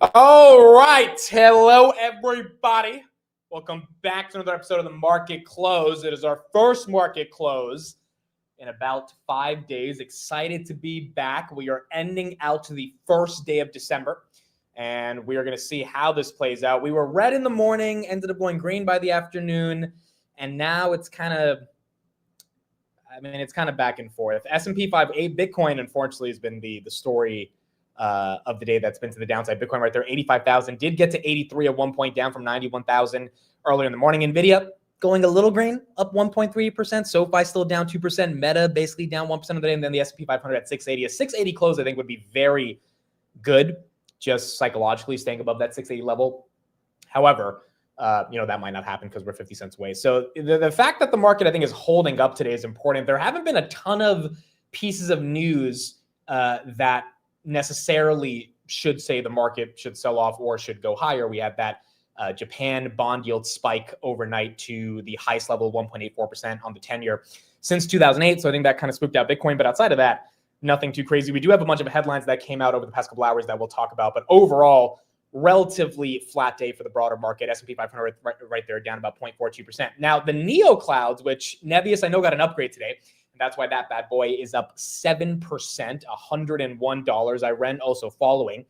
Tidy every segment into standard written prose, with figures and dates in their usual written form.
All right. Hello, everybody. Welcome back to another episode of the Market Close. It is our first market close in about 5 days. Excited to be back. We are ending out to the first day of December, and we are going to see how this plays out. We were red in the morning, ended up going green by the afternoon, and now it's kind of back and forth. S&P 500, Bitcoin, unfortunately, has been the story of the day that's been to the downside. Bitcoin right there, 85,000. Did get to 83 at one point, down from 91,000 earlier in the morning. Nvidia going a little green, up 1.3%. SoFi still down 2%. Meta basically down 1% of the day. And then the S&P 500 at 680. A 680 close, I think, would be very good, just psychologically staying above that 680 level. However, that might not happen because we're 50 cents away. So the fact that the market, I think, is holding up today is important. There haven't been a ton of pieces of news that necessarily should say the market should sell off or should go higher. We had that Japan bond yield spike overnight to the highest level of 1.84% on the 10-year since 2008. So I think that kind of spooked out Bitcoin. But outside of that, nothing too crazy. We do have a bunch of headlines that came out over the past couple hours that we'll talk about. But overall, relatively flat day for the broader market. S&P 500 right there, down about 0.42%. Now, the Neo clouds, which Nebius, I know, got an upgrade today. That's why that bad boy is up 7%, $101. Iren also following.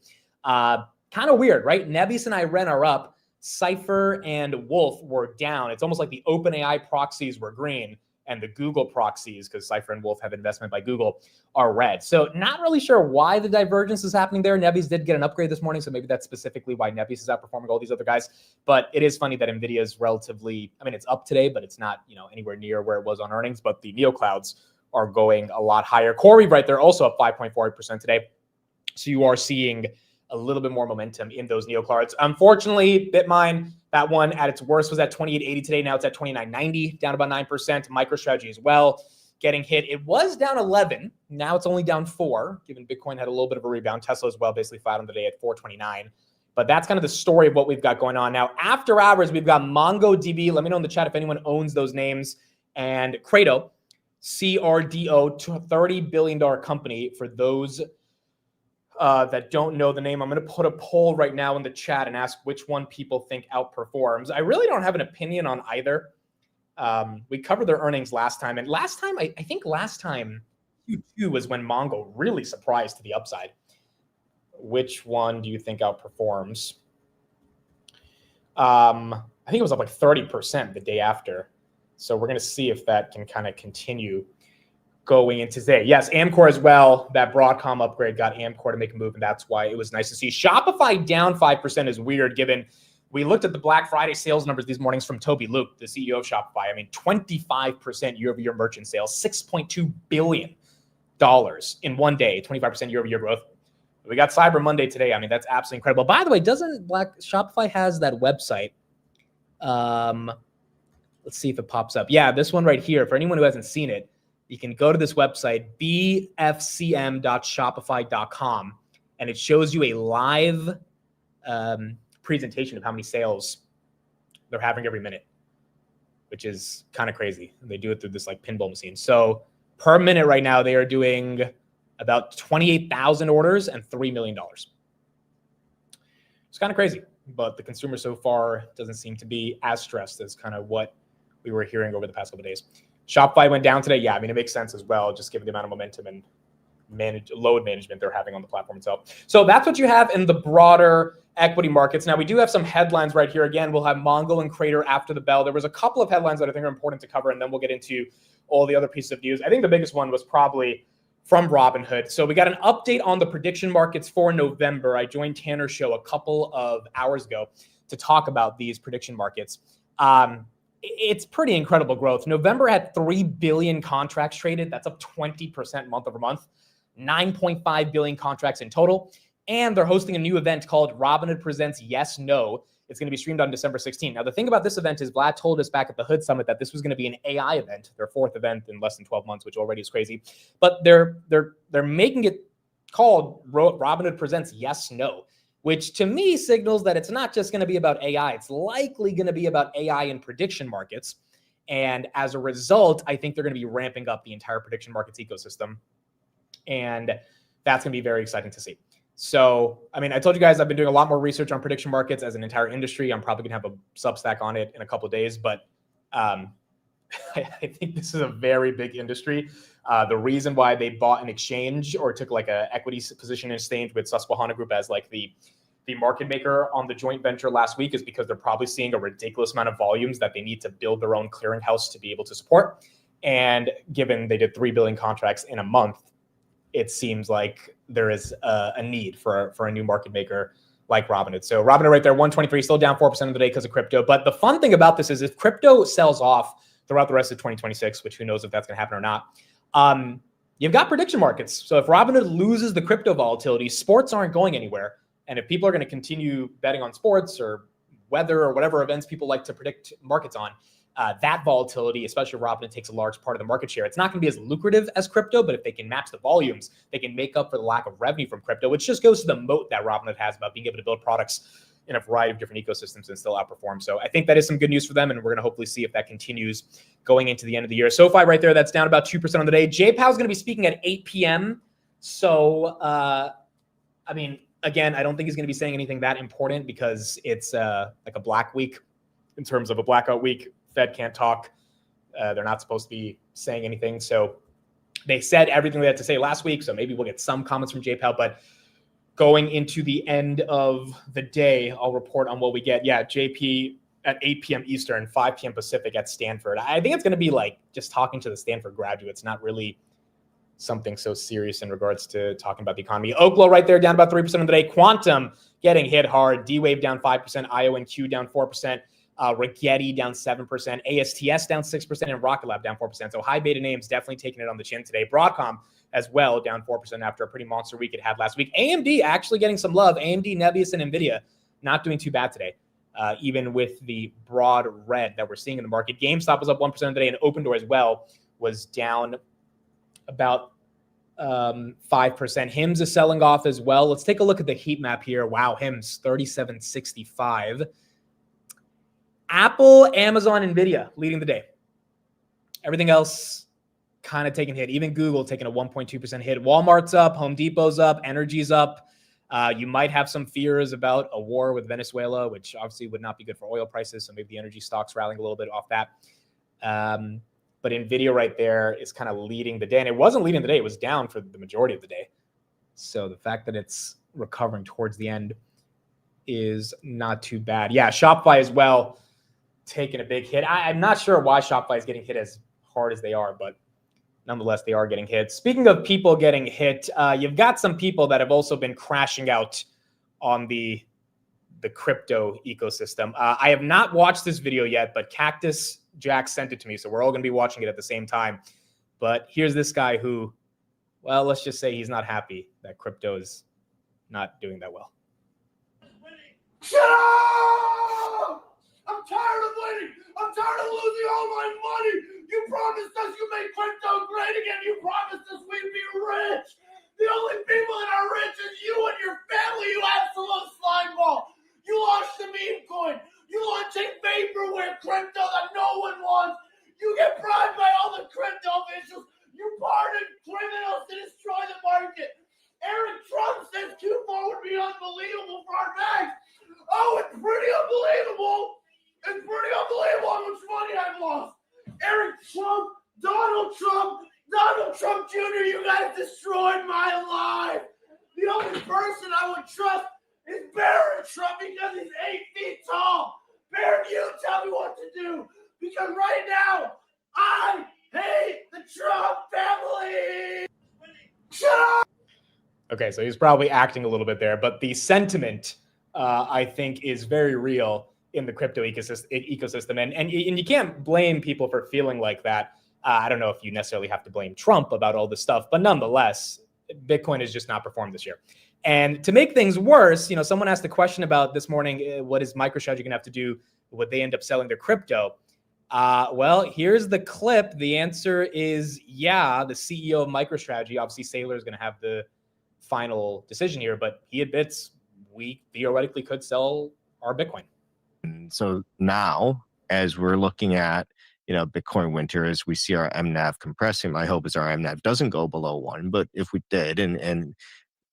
Kind of weird, right? Nebius and Iren are up. Cypher and Wolf were down. It's almost like the OpenAI proxies were green and the Google proxies, because Cypher and Wolf have investment by Google, are red. So not really sure why the divergence is happening there. Nebius did get an upgrade this morning, so maybe that's specifically why Nebius is outperforming all these other guys. But it is funny that Nvidia is relatively, it's up today, but it's not, anywhere near where it was on earnings. But the Neo clouds are going a lot higher. CoreWeave right there, also up 5.48% today. So you are seeing a little bit more momentum in those Neo clouds. Unfortunately, Bitmine, that one at its worst was at 28.80 today. Now it's at 29.90, down about 9%. MicroStrategy as well, getting hit. It was down 11. Now it's only down 4, given Bitcoin had a little bit of a rebound. Tesla as well, basically flat on the day at 429. But that's kind of the story of what we've got going on. Now, after hours, we've got MongoDB. Let me know in the chat if anyone owns those names. And Credo, CRDO, $30 billion company. For those that don't know the name, I'm going to put a poll right now in the chat and ask which one people think outperforms. I really don't have an opinion on either. We covered their earnings last time. And last time, I think last time Q2 was when Mongo really surprised to the upside. Which one do you think outperforms? I think it was up like 30% the day after. So we're going to see if that can kind of continue going into today. Yes, Amcor as well. That Broadcom upgrade got Amcor to make a move, and that's why it was nice to see. Shopify down 5% is weird, given we looked at the Black Friday sales numbers these mornings from Toby Luke, the CEO of Shopify. 25% year-over-year merchant sales, $6.2 billion in one day, 25% year-over-year growth. We got Cyber Monday today. That's absolutely incredible. By the way, doesn't Shopify has that website? Let's see if it pops up. Yeah, this one right here. For anyone who hasn't seen it, you can go to this website, bfcm.shopify.com, and it shows you a live presentation of how many sales they're having every minute, which is kind of crazy. And they do it through this like pinball machine. So per minute right now, they are doing about 28,000 orders and $3 million. It's kind of crazy, but the consumer so far doesn't seem to be as stressed as kind of what we were hearing over the past couple of days. Shopify went down today. Yeah, it makes sense as well, just given the amount of momentum and load management they're having on the platform itself. So that's what you have in the broader equity markets. Now, we do have some headlines right here. Again, we'll have Mongo and Crater after the bell. There was a couple of headlines that I think are important to cover, and then we'll get into all the other pieces of news. I think the biggest one was probably from Robinhood. So we got an update on the prediction markets for November. I joined Tanner's show a couple of hours ago to talk about these prediction markets. It's pretty incredible growth. November had 3 billion contracts traded. That's up 20% month over month. 9.5 billion contracts in total. And they're hosting a new event called Robinhood Presents Yes, No. It's going to be streamed on December 16th. Now, the thing about this event is Vlad told us back at the Hood Summit that this was going to be an AI event, their 4th event in less than 12 months, which already is crazy. But they're making it called Robinhood Presents Yes, No, which to me signals that it's not just going to be about AI. It's likely going to be about AI in prediction markets. And as a result, I think they're going to be ramping up the entire prediction markets ecosystem. And that's going to be very exciting to see. So, I mean, I told you guys I've been doing a lot more research on prediction markets as an entire industry. I'm probably going to have a Substack on it in a couple of days, but I think this is a very big industry. The reason why they bought an exchange or took like a equity position in exchange with Susquehanna Group as like the market maker on the joint venture last week is because they're probably seeing a ridiculous amount of volumes that they need to build their own clearinghouse to be able to support. And given they did 3 billion contracts in a month, it seems like there is a need for a new market maker like Robinhood. So Robinhood right there, 123, still down 4% of the day because of crypto. But the fun thing about this is if crypto sells off throughout the rest of 2026, which who knows if that's going to happen or not, you've got prediction markets. So if Robinhood loses the crypto volatility, sports aren't going anywhere. And if people are going to continue betting on sports or weather or whatever events people like to predict markets on, that volatility, especially if Robinhood takes a large part of the market share, it's not going to be as lucrative as crypto, but if they can match the volumes, they can make up for the lack of revenue from crypto, which just goes to the moat that Robinhood has about being able to build products in a variety of different ecosystems and still outperform. So I think that is some good news for them, and we're going to hopefully see if that continues going into the end of the year. SoFi right there, that's down about 2% on the day. JPOW is going to be speaking at 8 p.m. So, I mean, again, I don't think he's going to be saying anything that important because it's like a black week in terms of a blackout week. Fed can't talk. They're not supposed to be saying anything. So they said everything they had to say last week. So maybe we'll get some comments from JPOW, but going into the end of the day, I'll report on what we get. Yeah, JP at 8 p.m. Eastern, 5 p.m. Pacific at Stanford. I think it's going to be like just talking to the Stanford graduates, not really something so serious in regards to talking about the economy. Oklo right there, down about 3% of the day. Quantum getting hit hard. D-Wave down 5%. IONQ down 4%. Rigetti down 7%. ASTS down 6%. And Rocket Lab down 4%. So high beta names definitely taking it on the chin today. Broadcom as well, down 4% after a pretty monster week it had last week. AMD actually getting some love. AMD, Nebius, and Nvidia not doing too bad today, even with the broad red that we're seeing in the market. GameStop was up 1% today, and Opendoor as well was down about 5%. HIMS is selling off as well. Let's take a look at the heat map here. Wow, HIMS 37.65. Apple, Amazon, Nvidia leading the day. Everything else kind of taking a hit. Even Google taking a 1.2% hit. Walmart's up, Home Depot's up, Energy's up. You might have some fears about a war with Venezuela, which obviously would not be good for oil prices. So maybe the energy stocks rallying a little bit off that. But Nvidia right there is kind of leading the day. And it wasn't leading the day. It was down for the majority of the day. So the fact that it's recovering towards the end is not too bad. Yeah, Shopify as well taking a big hit. I'm not sure why Shopify is getting hit as hard as they are, but nonetheless, they are getting hit. Speaking of people getting hit, you've got some people that have also been crashing out on the crypto ecosystem. I have not watched this video yet, but Cactus Jack sent it to me, so we're all going to be watching it at the same time. But here's this guy who, well, let's just say he's not happy that crypto is not doing that well. Shut up! I'm tired of winning. I'm tired of losing all my money. You promised us you made crypto great again. You promised us we'd be rich. The only people that are rich is you and your family, you absolute slime ball. You launched the meme coin. You launching vaporware crypto that no one wants. You get bribed by all the crypto officials. You pardon criminals to destroy the market. Eric Trump says Q4 would be unbelievable for our banks. Oh, it's pretty unbelievable. It's pretty unbelievable how much money I've lost. Eric Trump, Donald Trump Jr., you guys destroyed my life. The only person I would trust is Barron Trump because he's 8 feet tall. Barron, you tell me what to do. Because right now, I hate the Trump family. Shut up! Okay, so he's probably acting a little bit there, but the sentiment, I think, is very real in the crypto ecosystem. And you can't blame people for feeling like that. I don't know if you necessarily have to blame Trump about all this stuff, but nonetheless, Bitcoin has just not performed this year. And to make things worse, someone asked the question about this morning, what is MicroStrategy going to have to do? Would they end up selling their crypto? Well, here's the clip. The answer is yeah. The CEO of MicroStrategy, obviously Saylor, is going to have the final decision here, but he admits we theoretically could sell our Bitcoin. So now, as we're looking at, Bitcoin winter, as we see our MNAV compressing, my hope is our MNAV doesn't go below 1. But if we did, and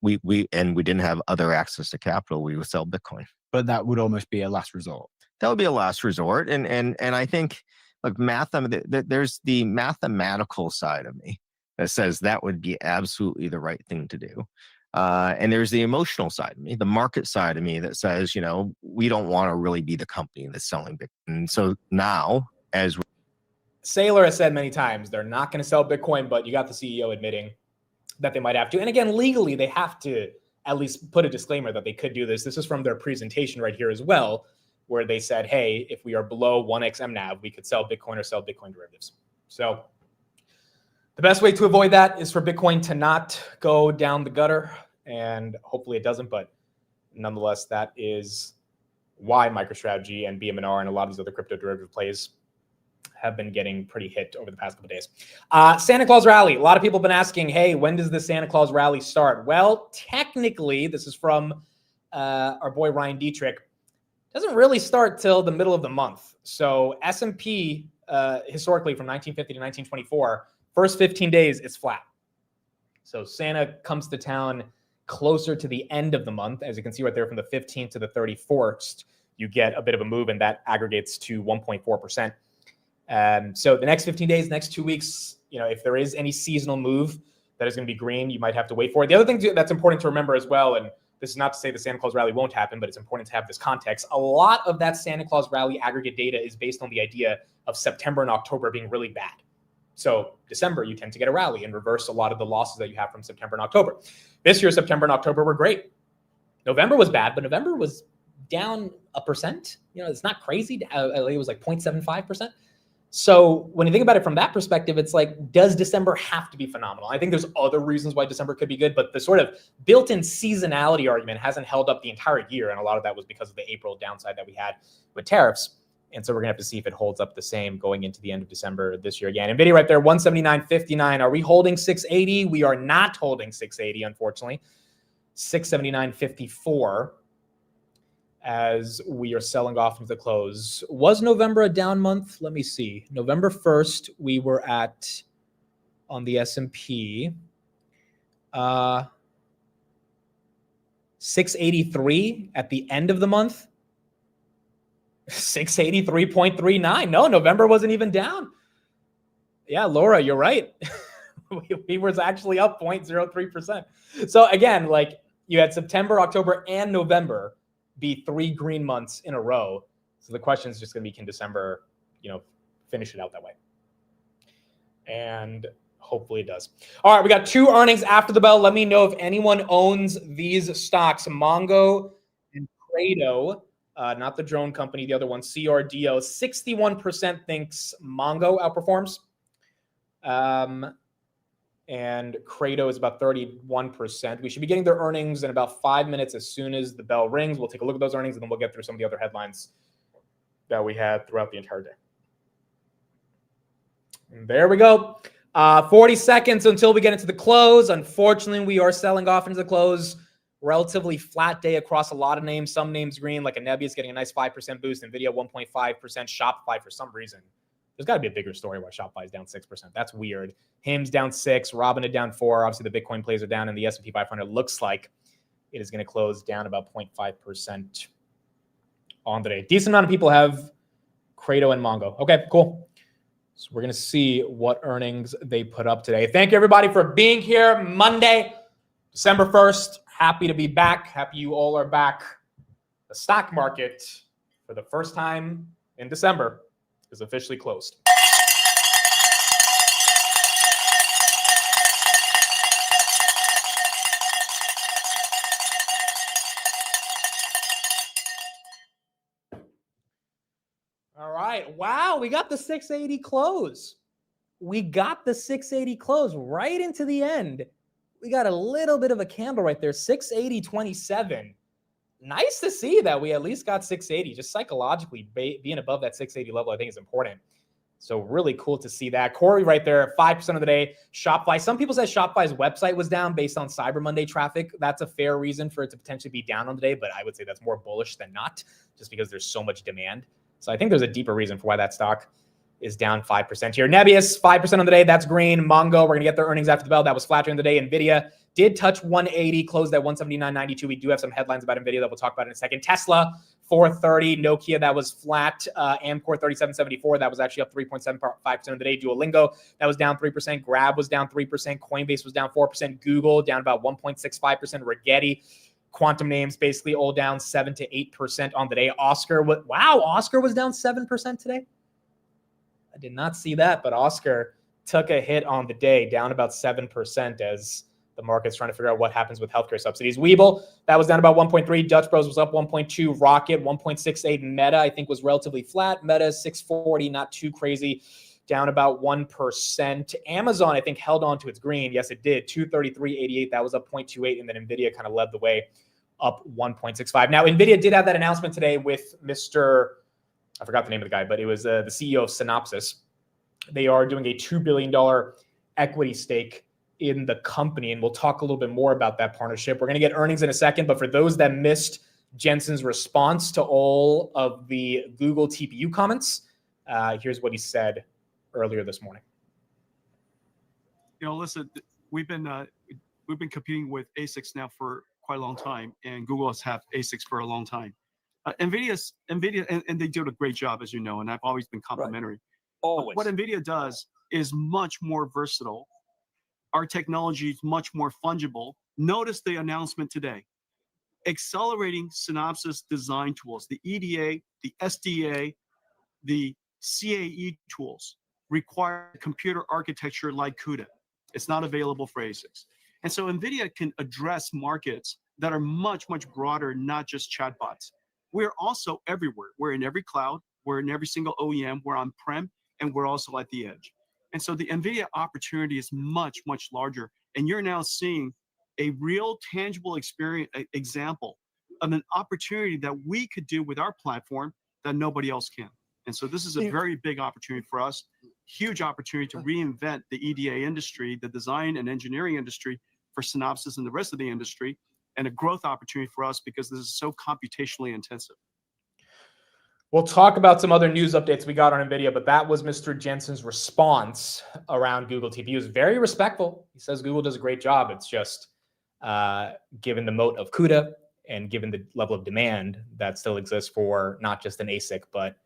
we didn't have other access to capital, we would sell Bitcoin. But that would almost be a last resort. That would be a last resort. And I think, look, there's the mathematical side of me that says that would be absolutely the right thing to do. And there's the emotional side of me, the market side of me that says, we don't want to really be the company that's selling Bitcoin. And so now, as Saylor has said many times, they're not going to sell Bitcoin, but you got the CEO admitting that they might have to. And again, legally, they have to at least put a disclaimer that they could do this. This is from their presentation right here as well, where they said, hey, if we are below 1x MNAV, we could sell Bitcoin or sell Bitcoin derivatives. So the best way to avoid that is for Bitcoin to not go down the gutter, and hopefully it doesn't. But nonetheless, that is why MicroStrategy and BMNR and a lot of these other crypto derivative plays have been getting pretty hit over the past couple of days. Santa Claus rally. A lot of people have been asking, hey, when does the Santa Claus rally start? Well, technically, this is from our boy Ryan Dietrich. Doesn't really start till the middle of the month. So S&P historically from 1950 to 1924, first 15 days it's flat. So Santa comes to town closer to the end of the month. As you can see right there, from the 15th to the 31st, you get a bit of a move, and that aggregates to 1.4%. So the next 15 days, next 2 weeks, if there is any seasonal move that is going to be green, you might have to wait for it. The other thing that's important to remember as well, and this is not to say the Santa Claus rally won't happen, but it's important to have this context. A lot of that Santa Claus rally aggregate data is based on the idea of September and October being really bad. So December, you tend to get a rally and reverse a lot of the losses that you have from September and October. This year, September and October were great. November was bad, but November was down 1%. It's not crazy. It was like 0.75%. So when you think about it from that perspective, it's like, does December have to be phenomenal? I think there's other reasons why December could be good, but the sort of built-in seasonality argument hasn't held up the entire year. And a lot of that was because of the April downside that we had with tariffs. And so we're going to have to see if it holds up the same going into the end of December this year again. Nvidia right there, 179.59. Are we holding 680? We are not holding 680, unfortunately. 679.54. As we are selling off into the close. Was November a down month? Let me see. November 1st, we were at, on the S&P, 683 at the end of the month. 683.39. No, November wasn't even down. Yeah, Laura, you're right. we was actually up 0.03%. So again, like you had September, October, and November be 3 green months in a row. So the question is just going to be, can December, finish it out that way? And hopefully it does. All right, we got 2 earnings after the bell. Let me know if anyone owns these stocks, Mongo and Credo, not the drone company, the other one, CRDO. 61% thinks Mongo outperforms. And Credo is about 31%. We should be getting their earnings in about 5 minutes as soon as the bell rings. We'll take a look at those earnings, and then we'll get through some of the other headlines that we had throughout the entire day. And there we go. 40 seconds until we get into the close. Unfortunately, we are selling off into the close. Relatively flat day across a lot of names. Some names green, like Nvidia is getting a nice 5% boost. Nvidia 1.5%. Shopify, for some reason, there's got to be a bigger story why Shopify is down 6%. That's weird. HIM's down 6%, Robinhood down 4%. Obviously, the Bitcoin plays are down, and the S&P 500 looks like it is going to close down about 0.5% on the day. Decent amount of people have Credo and Mongo. Okay, cool. So we're going to see what earnings they put up today. Thank you, everybody, for being here. Monday, December 1st. Happy to be back. Happy you all are back. The stock market, for the first time in December, is officially closed. All right. Wow, we got the 680 close. We got the 680 close right into the end. We got a little bit of a candle right there, 680.27. Nice to see that we at least got 680. Just psychologically being above that 680 level, I think is important. So really cool to see that. Corey right there, 5% of the day. Shopify. Some people said Shopify's website was down based on Cyber Monday traffic. That's a fair reason for it to potentially be down on the day, but I would say that's more bullish than not, just because there's so much demand. So I think there's a deeper reason for why that stock is down 5% here. Nebius, 5% on the day. That's green. Mongo, we're going to get their earnings after the bell. That was flat during the day. Nvidia did touch 180, closed at 179.92. We do have some headlines about Nvidia that we'll talk about in a second. Tesla, 430. Nokia, that was flat. Amcor, 37.74. That was actually up 3.75% of the day. Duolingo, that was down 3%. Grab was down 3%. Coinbase was down 4%. Google, down about 1.65%. Rigetti, quantum names, basically all down 7 to 8% on the day. Oscar was down 7% today. I did not see that, but Oscar took a hit on the day, down about 7% as the market's trying to figure out what happens with healthcare subsidies. Webull, that was down about 1.3. Dutch Bros was up 1.2. Rocket, 1.68. Meta, I think, was relatively flat. Meta, 640, not too crazy, down about 1%. Amazon, I think, held on to its green. Yes, it did. 233.88. That was up 0.28, and then Nvidia kind of led the way, up 1.65. Now, Nvidia did have that announcement today with I forgot the name of the guy, but it was the CEO of Synopsys. They are doing a $2 billion equity stake in the company, and we'll talk a little bit more about that partnership. We're going to get earnings in a second, but for those that missed Jensen's response to all of the Google TPU comments, here's what he said earlier this morning. Listen, we've been competing with ASICs now for quite a long time, and Google has had ASICs for a long time. Nvidia, and they do a great job, as you know, and I've always been complimentary. Right. Always. What Nvidia does is much more versatile. Our technology is much more fungible. Notice the announcement today. Accelerating Synopsys design tools, the EDA, the SDA, the CAE tools require computer architecture like CUDA. It's not available for ASICs. And so Nvidia can address markets that are much, much broader, not just chatbots. We're also everywhere. We're in every cloud. We're in every single OEM. We're on-prem, and we're also at the edge. And so the Nvidia opportunity is much, much larger. And you're now seeing a real tangible example of an opportunity that we could do with our platform that nobody else can. And so this is a very big opportunity for us, huge opportunity to reinvent the EDA industry, the design and engineering industry for Synopsys and the rest of the industry, and a growth opportunity for us because this is so computationally intensive. We'll talk about some other news updates we got on NVIDIA, but that was Mr. Jensen's response around Google TPUs. Very respectful. He says Google does a great job. It's just given the moat of CUDA and given the level of demand that still exists for not just an ASIC, but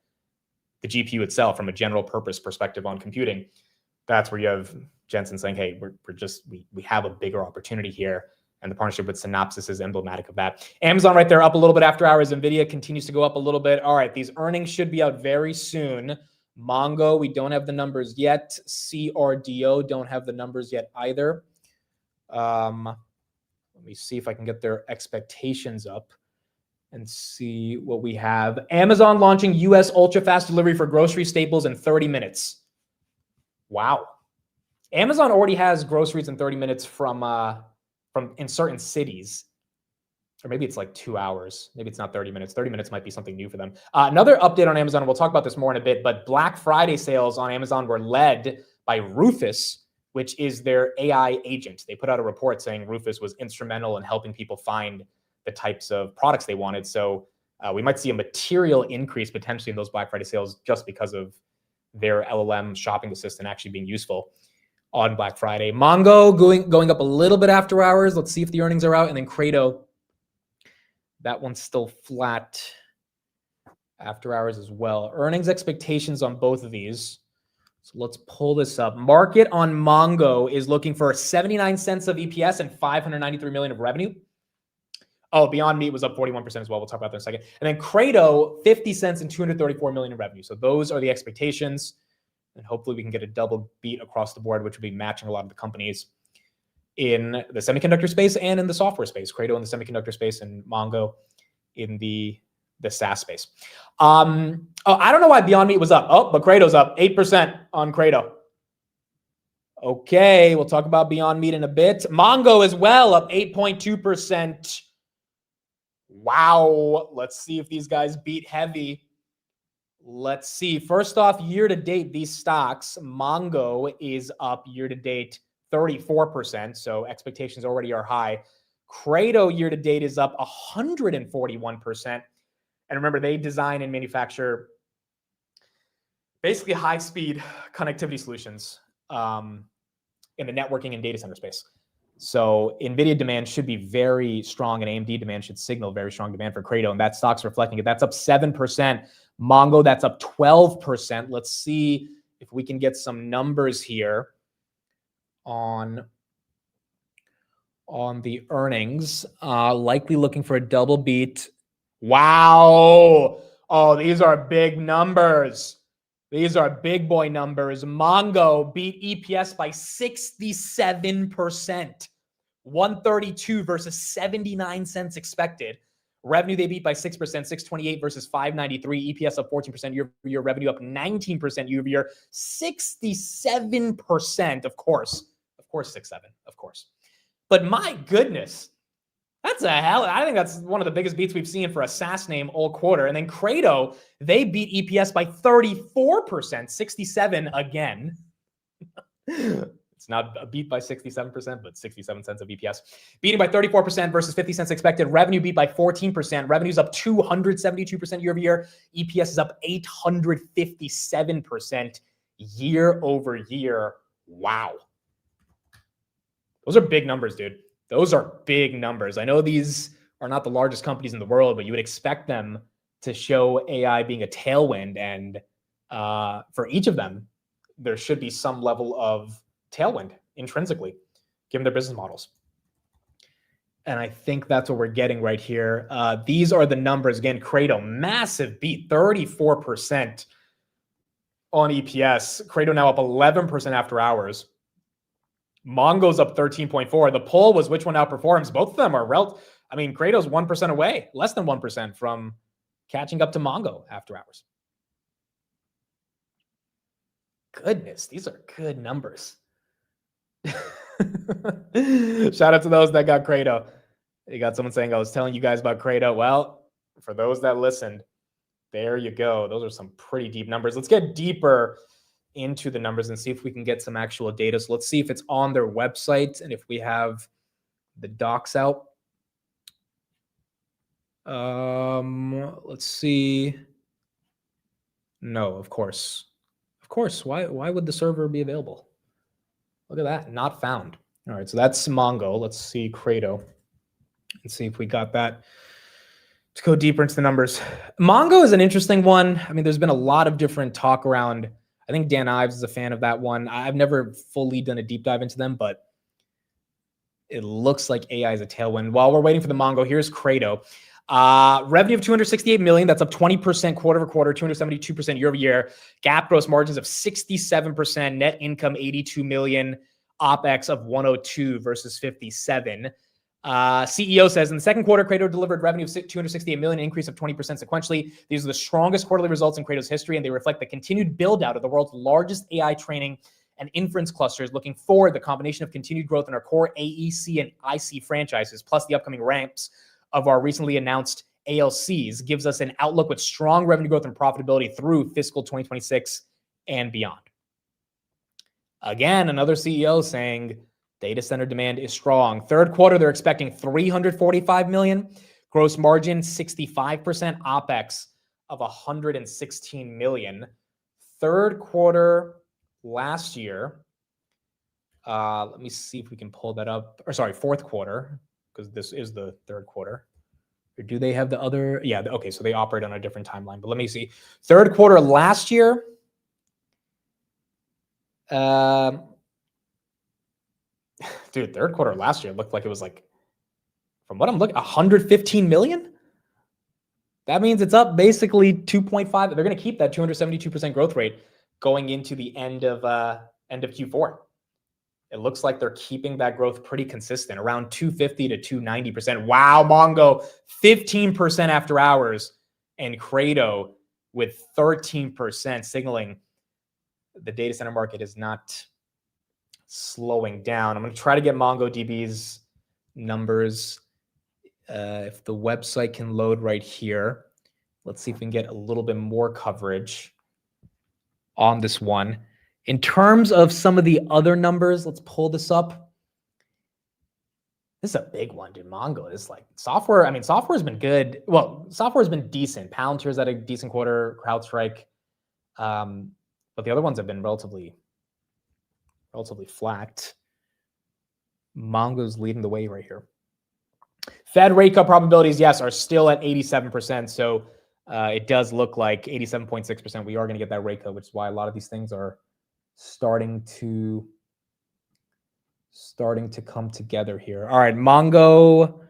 the GPU itself from a general purpose perspective on computing, that's where you have Jensen saying, hey, we have a bigger opportunity here. And the partnership with Synopsys is emblematic of that. Amazon right there up a little bit after hours. Nvidia continues to go up a little bit. All right, these earnings should be out very soon. Mongo, we don't have the numbers yet. CRDO, don't have the numbers yet either. Let me see if I can get their expectations up and see what we have. Amazon launching US ultra-fast delivery for grocery staples in 30 minutes. Wow. Amazon already has groceries in 30 minutes from in certain cities, or maybe it's like 2 hours. Maybe it's not 30 minutes. 30 minutes might be something new for them. Another update on Amazon, and we'll talk about this more in a bit, but Black Friday sales on Amazon were led by Rufus, which is their AI agent. They put out a report saying Rufus was instrumental in helping people find the types of products they wanted. So we might see a material increase potentially in those Black Friday sales just because of their LLM shopping assistant actually being useful on Black Friday. Mongo going up a little bit after hours. Let's see if the earnings are out. And then Credo, that one's still flat after hours as well. Earnings expectations on both of these. So let's pull this up. Market on Mongo is looking for 79 cents of EPS and 593 million of revenue. Oh, Beyond Meat was up 41% as well. We'll talk about that in a second. And then Credo, 50 cents and 234 million in revenue. So those are the expectations. And hopefully we can get a double beat across the board, which will be matching a lot of the companies in the semiconductor space and in the software space. Credo in the semiconductor space and Mongo in the SaaS space. I don't know why Beyond Meat was up. Oh, but Credo's up 8% on Credo. Okay, we'll talk about Beyond Meat in a bit. Mongo as well, up 8.2%. Wow. Let's see if these guys beat heavy. Let's see. First off, year to date, these stocks, Mongo is up year to date 34%. So expectations already are high. Credo year to date is up 141%. And remember, they design and manufacture basically high-speed connectivity solutions in the networking and data center space. So Nvidia demand should be very strong, and AMD demand should signal very strong demand for Credo, and that stock's reflecting it. That's up 7%. Mongo, that's up 12%. Let's see if we can get some numbers here on the earnings. Likely looking for a double beat. Wow. Oh, these are big numbers. These are big boy numbers. Mongo beat EPS by 67%. 132 versus 79 cents expected. Revenue they beat by 6%, 628 versus 593. EPS up 14% year-over-year. Revenue up 19% year-over-year. 67%, of course. Of course, 6.7, of course. But my goodness, that's a hell. I think that's one of the biggest beats we've seen for a SaaS name all quarter. And then Credo, they beat EPS by 34%, 67 again. It's not a beat by 67%, but 67 cents of EPS. Beating by 34% versus 50 cents expected. Revenue beat by 14%. Revenue's up 272% year over year. EPS is up 857% year over year. Wow. Those are big numbers, dude. Those are big numbers. I know these are not the largest companies in the world, but you would expect them to show AI being a tailwind. And for each of them, there should be some level of tailwind intrinsically, given their business models. And I think that's what we're getting right here. These are the numbers. Again, Credo, massive beat, 34% on EPS. Credo now up 11% after hours. Mongo's up 13.4. The poll was which one outperforms. Both of them are Credo's 1% away, less than 1% from catching up to Mongo after hours. Goodness, these are good numbers. Shout out to those that got Credo. You got someone saying, I was telling you guys about Credo. Well, for those that listened, there you go. Those are some pretty deep numbers. Let's get deeper into the numbers and see if we can get some actual data. So let's see if it's on their website and if we have the docs out. Let's see. No, of course. Of course. Why would the server be available? Look at that. Not found. All right. So that's Mongo. Let's see Credo and see if we got that. To go deeper into the numbers. Mongo is an interesting one. I mean, there's been a lot of different talk around. I think Dan Ives is a fan of that one. I've never fully done a deep dive into them, but it looks like AI is a tailwind. While we're waiting for the Mongo, here's Credo. Revenue of $268 million. That's up 20% quarter over quarter, 272% year over year. GAAP gross margins of 67%. Net income $82 million. OpEx of 102 versus 57. CEO says in the second quarter, Credo delivered revenue of $268 million, an increase of 20% sequentially. These are the strongest quarterly results in Credo's history, and they reflect the continued build out of the world's largest AI training and inference clusters. Looking forward, the combination of continued growth in our core AEC and IC franchises, plus the upcoming ramps of our recently announced ALCs, gives us an outlook with strong revenue growth and profitability through fiscal 2026 and beyond. Again, another CEO saying data center demand is strong. Third quarter, they're expecting $345 million. Gross margin, 65%. OpEx of $116 million. Third quarter last year, let me see if we can pull that up. Or sorry, fourth quarter, because this is the third quarter. Or do they have the other? Yeah, okay, so they operate on a different timeline. But let me see. Third quarter last year, dude, third quarter last year looked like it was like, from what I'm looking, 115 million. That means it's up basically 2.5. They're going to keep that 272% growth rate going into the end of Q4. It looks like they're keeping that growth pretty consistent, around 250 to 290%. Wow, Mongo, 15% after hours, and Credo with 13%, signaling the data center market is not slowing down. I'm going to try to get MongoDB's numbers. If the website can load right here, let's see if we can get a little bit more coverage on this one. In terms of some of the other numbers, let's pull this up. This is a big one, dude. Mongo is like software. I mean, software has been good. Well, software has been decent. Palantir's had a decent quarter. CrowdStrike. but the other ones have been relatively flat. Mongo's leading the way right here. Fed rate cut probabilities, yes, are still at 87%. So it does look like 87.6%. We are going to get that rate cut, which is why a lot of these things are starting to come together here. All right, Mongo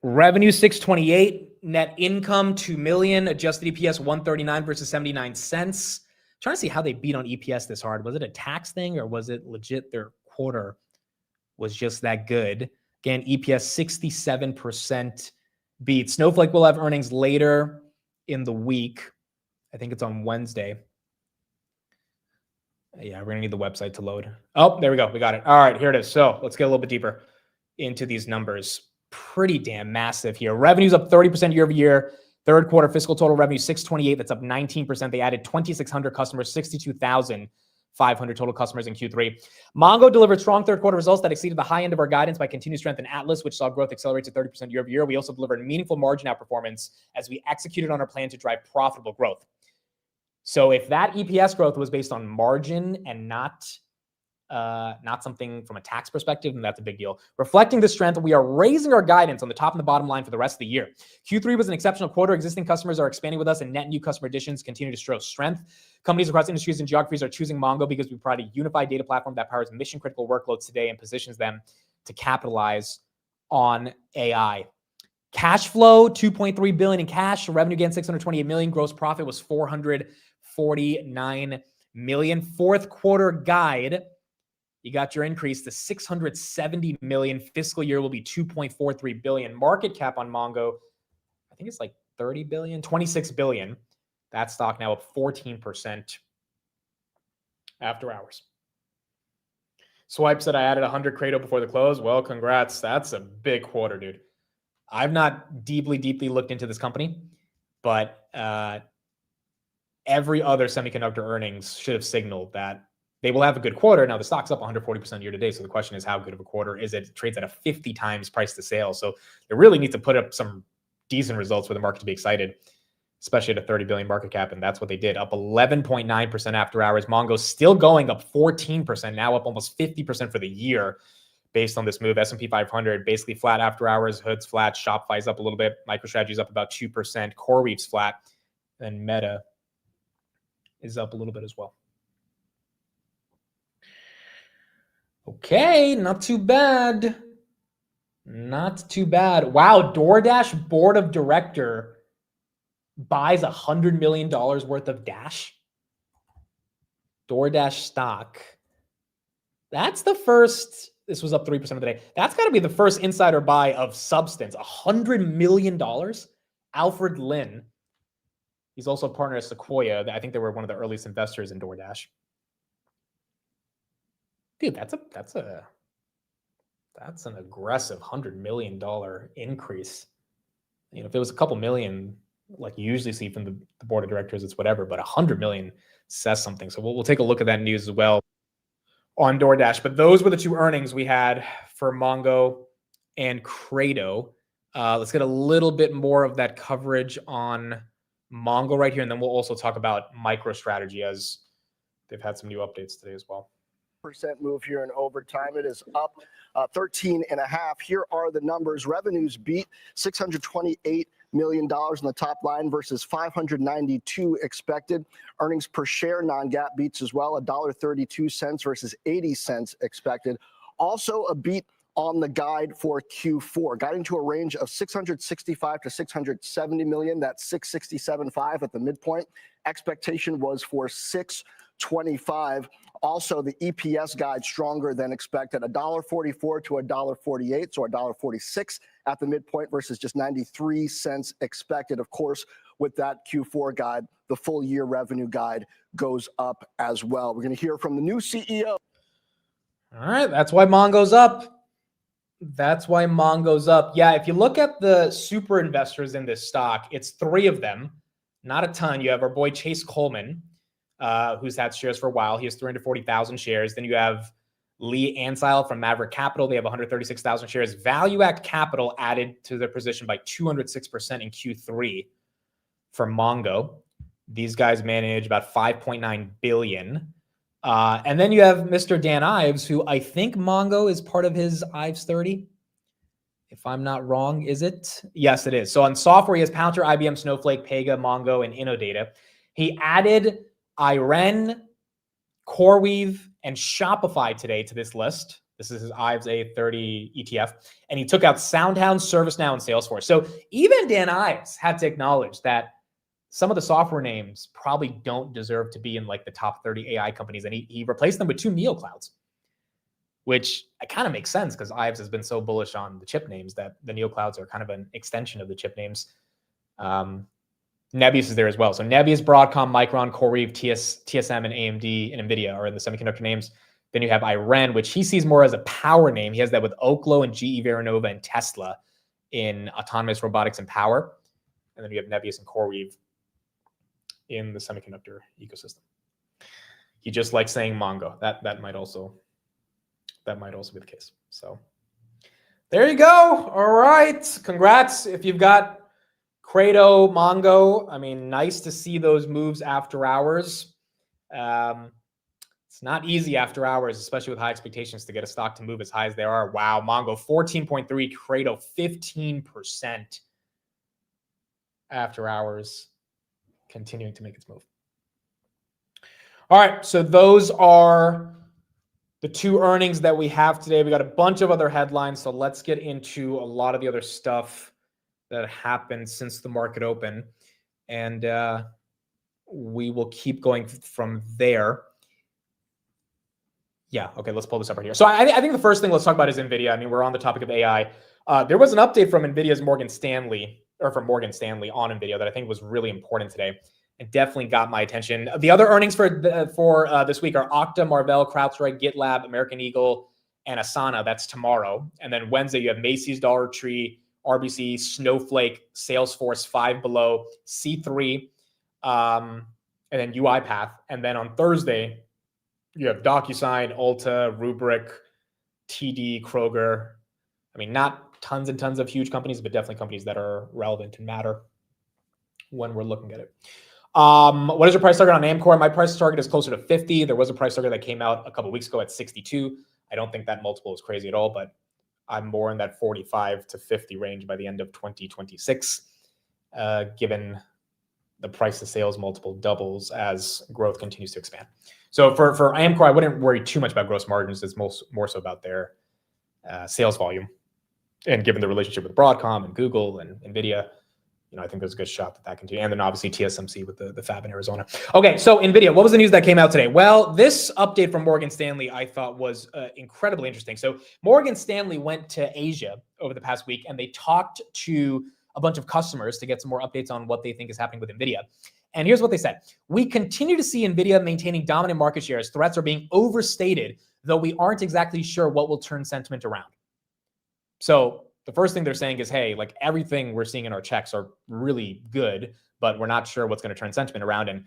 revenue 628, net income 2 million, adjusted EPS 139 versus 79 cents. Trying to see how they beat on EPS this hard. Was it a tax thing or was it legit their quarter was just that good? Again, EPS 67% beat. Snowflake will have earnings later in the week. I think it's on Wednesday. Yeah, we're gonna need the website to load. Oh, there we go. We got it. All right, here it is. So let's get a little bit deeper into these numbers. Pretty damn massive here. Revenue's up 30% year over year. Third quarter fiscal total revenue 628. That's up 19%. They added 2,600 customers, 62,500 total customers in Q3. Mongo delivered strong third quarter results that exceeded the high end of our guidance by continued strength in Atlas, which saw growth accelerate to 30% year over year. We also delivered meaningful margin outperformance as we executed on our plan to drive profitable growth. So if that EPS growth was based on margin and not something from a tax perspective, then that's a big deal. Reflecting the strength, we are raising our guidance on the top and the bottom line for the rest of the year. Q3 was an exceptional quarter. Existing customers are expanding with us, and net new customer additions continue to show strength. Companies across industries and geographies are choosing Mongo because we provide a unified data platform that powers mission-critical workloads today and positions them to capitalize on AI. Cash flow, $2.3 billion in cash. Revenue again, $628 million. Gross profit was $449 million. Fourth quarter guide, you got your increase to $670 million. Fiscal year will be $2.43 billion. Market cap on Mongo, I think it's like $30 billion, $26 billion. That stock now up 14% after hours. Swipe said I added 100 Credo before the close. Well, congrats. That's a big quarter, dude. I've not deeply looked into this company, but every other semiconductor earnings should have signaled that they will have a good quarter. Now, the stock's up 140% year to date. So the question is, how good of a quarter is it? It trades at a 50 times price to sales. So they really need to put up some decent results for the market to be excited, especially at a 30 billion market cap. And that's what they did, up 11.9% after hours. Mongo's still going up 14%, now up almost 50% for the year based on this move. S&P 500 basically flat after hours. Hood's flat. Shopify's up a little bit. MicroStrategy's up about 2%. CoreWeave's flat. And Meta is up a little bit as well. Okay, not too bad. Not too bad. Wow, DoorDash board of director buys $100 million worth of Dash. DoorDash stock. That's the first, this was up 3% of the day. That's got to be the first insider buy of substance. $100 million. Alfred Lin. He's also a partner at Sequoia. I think they were one of the earliest investors in DoorDash. Dude, that's an aggressive $100 million increase. You know, if it was a couple million, like you usually see from the board of directors, it's whatever, but 100 million says something. So we'll take a look at that news as well on DoorDash. But those were the two earnings we had for Mongo and Credo. Let's get a little bit more of that coverage on Mongo right here. And then we'll also talk about MicroStrategy as they've had some new updates today as well. Percent move here in overtime. It is up 13.5. Here are the numbers. Revenues beat $628 million on the top line versus $592 expected. Earnings per share non-GAAP beats as well, $1.32 versus 80 cents expected. Also a beat on the guide for Q4, guiding to a range of 665 to 670 million. That's 667.5 at the midpoint. Expectation was for 625. Also, the EPS guide stronger than expected, $1.44 to $1.48, so $1.46 at the midpoint versus just 93 cents expected. Of course, with that Q4 guide, the full year revenue guide goes up as well. We're going to hear from the new CEO. All right, that's why Mongo's up. That's why Mongo's up. Yeah, if you look at the super investors in this stock, it's three of them, not a ton. You have our boy Chase Coleman, who's had shares for a while. He has 340,000 shares. Then you have Lee Ansile from Maverick Capital. They have 136,000 shares. Value Act Capital added to their position by 206% in Q3 for Mongo. These guys manage about 5.9 billion. And then you have Mr. Dan Ives, who I think Mongo is part of his Ives 30. If I'm not wrong, is it? Yes, it is. So on software, he has Palantir, IBM, Snowflake, Pega, Mongo, and Innodata. He added Iren, CoreWeave, and Shopify today to this list. This is his Ives A30 ETF. And he took out SoundHound, ServiceNow, and Salesforce. So even Dan Ives had to acknowledge that some of the software names probably don't deserve to be in like the top 30 AI companies. And he replaced them with 2 neoclouds, which kind of makes sense because Ives has been so bullish on the chip names that the neoclouds are kind of an extension of the chip names. Nebius is there as well. So Nebius, Broadcom, Micron, CoreWeave, TSM, and AMD and Nvidia are in the semiconductor names. Then you have Iren, which he sees more as a power name. He has that with Oklo and GE Veranova and Tesla in autonomous robotics and power. And then you have Nebius and CoreWeave in the semiconductor ecosystem. He just likes saying Mongo. That might also be the case. So there you go. All right. Congrats if you've got Credo, Mongo. I mean, nice to see those moves after hours. It's not easy after hours, especially with high expectations, to get a stock to move as high as they are. Wow, Mongo 14.3, Credo 15% after hours, continuing to make its move. All right, so those are the 2 earnings that we have today. We got a bunch of other headlines, so let's get into a lot of the other stuff that happened since the market open, and we will keep going from there. Yeah, okay, let's pull this up right here. So I think the first thing let's talk about is Nvidia. I mean, we're on the topic of AI. There was an update from Nvidia's Morgan Stanley on Nvidia that I think was really important today and definitely got my attention. The other earnings for this week are Okta, Marvell, CrowdStrike, GitLab, American Eagle, and Asana. That's tomorrow. And then Wednesday, you have Macy's, Dollar Tree, RBC, Snowflake, Salesforce, Five Below, C3, and then UiPath. And then on Thursday, you have DocuSign, Ulta, Rubrik, TD, Kroger. I mean, not tons and tons of huge companies, but definitely companies that are relevant and matter when we're looking at it. What is your price target on Amcor? My price target is closer to 50. There was a price target that came out a couple of weeks ago at 62. I don't think that multiple is crazy at all, but I'm more in that 45 to 50 range by the end of 2026, given the price to sales multiple doubles as growth continues to expand. So for Amcor, I wouldn't worry too much about gross margins. It's more so about their sales volume. And given the relationship with Broadcom and Google and Nvidia, I think there's a good shot that continues. And then obviously TSMC with the fab in Arizona. Okay, so Nvidia, what was the news that came out today? Well, this update from Morgan Stanley I thought was incredibly interesting. So Morgan Stanley went to Asia over the past week, and they talked to a bunch of customers to get some more updates on what they think is happening with Nvidia. And here's what they said. We continue to see Nvidia maintaining dominant market share as threats are being overstated, though we aren't exactly sure what will turn sentiment around. So the first thing they're saying is, hey, like everything we're seeing in our checks are really good, but we're not sure what's going to turn sentiment around. And,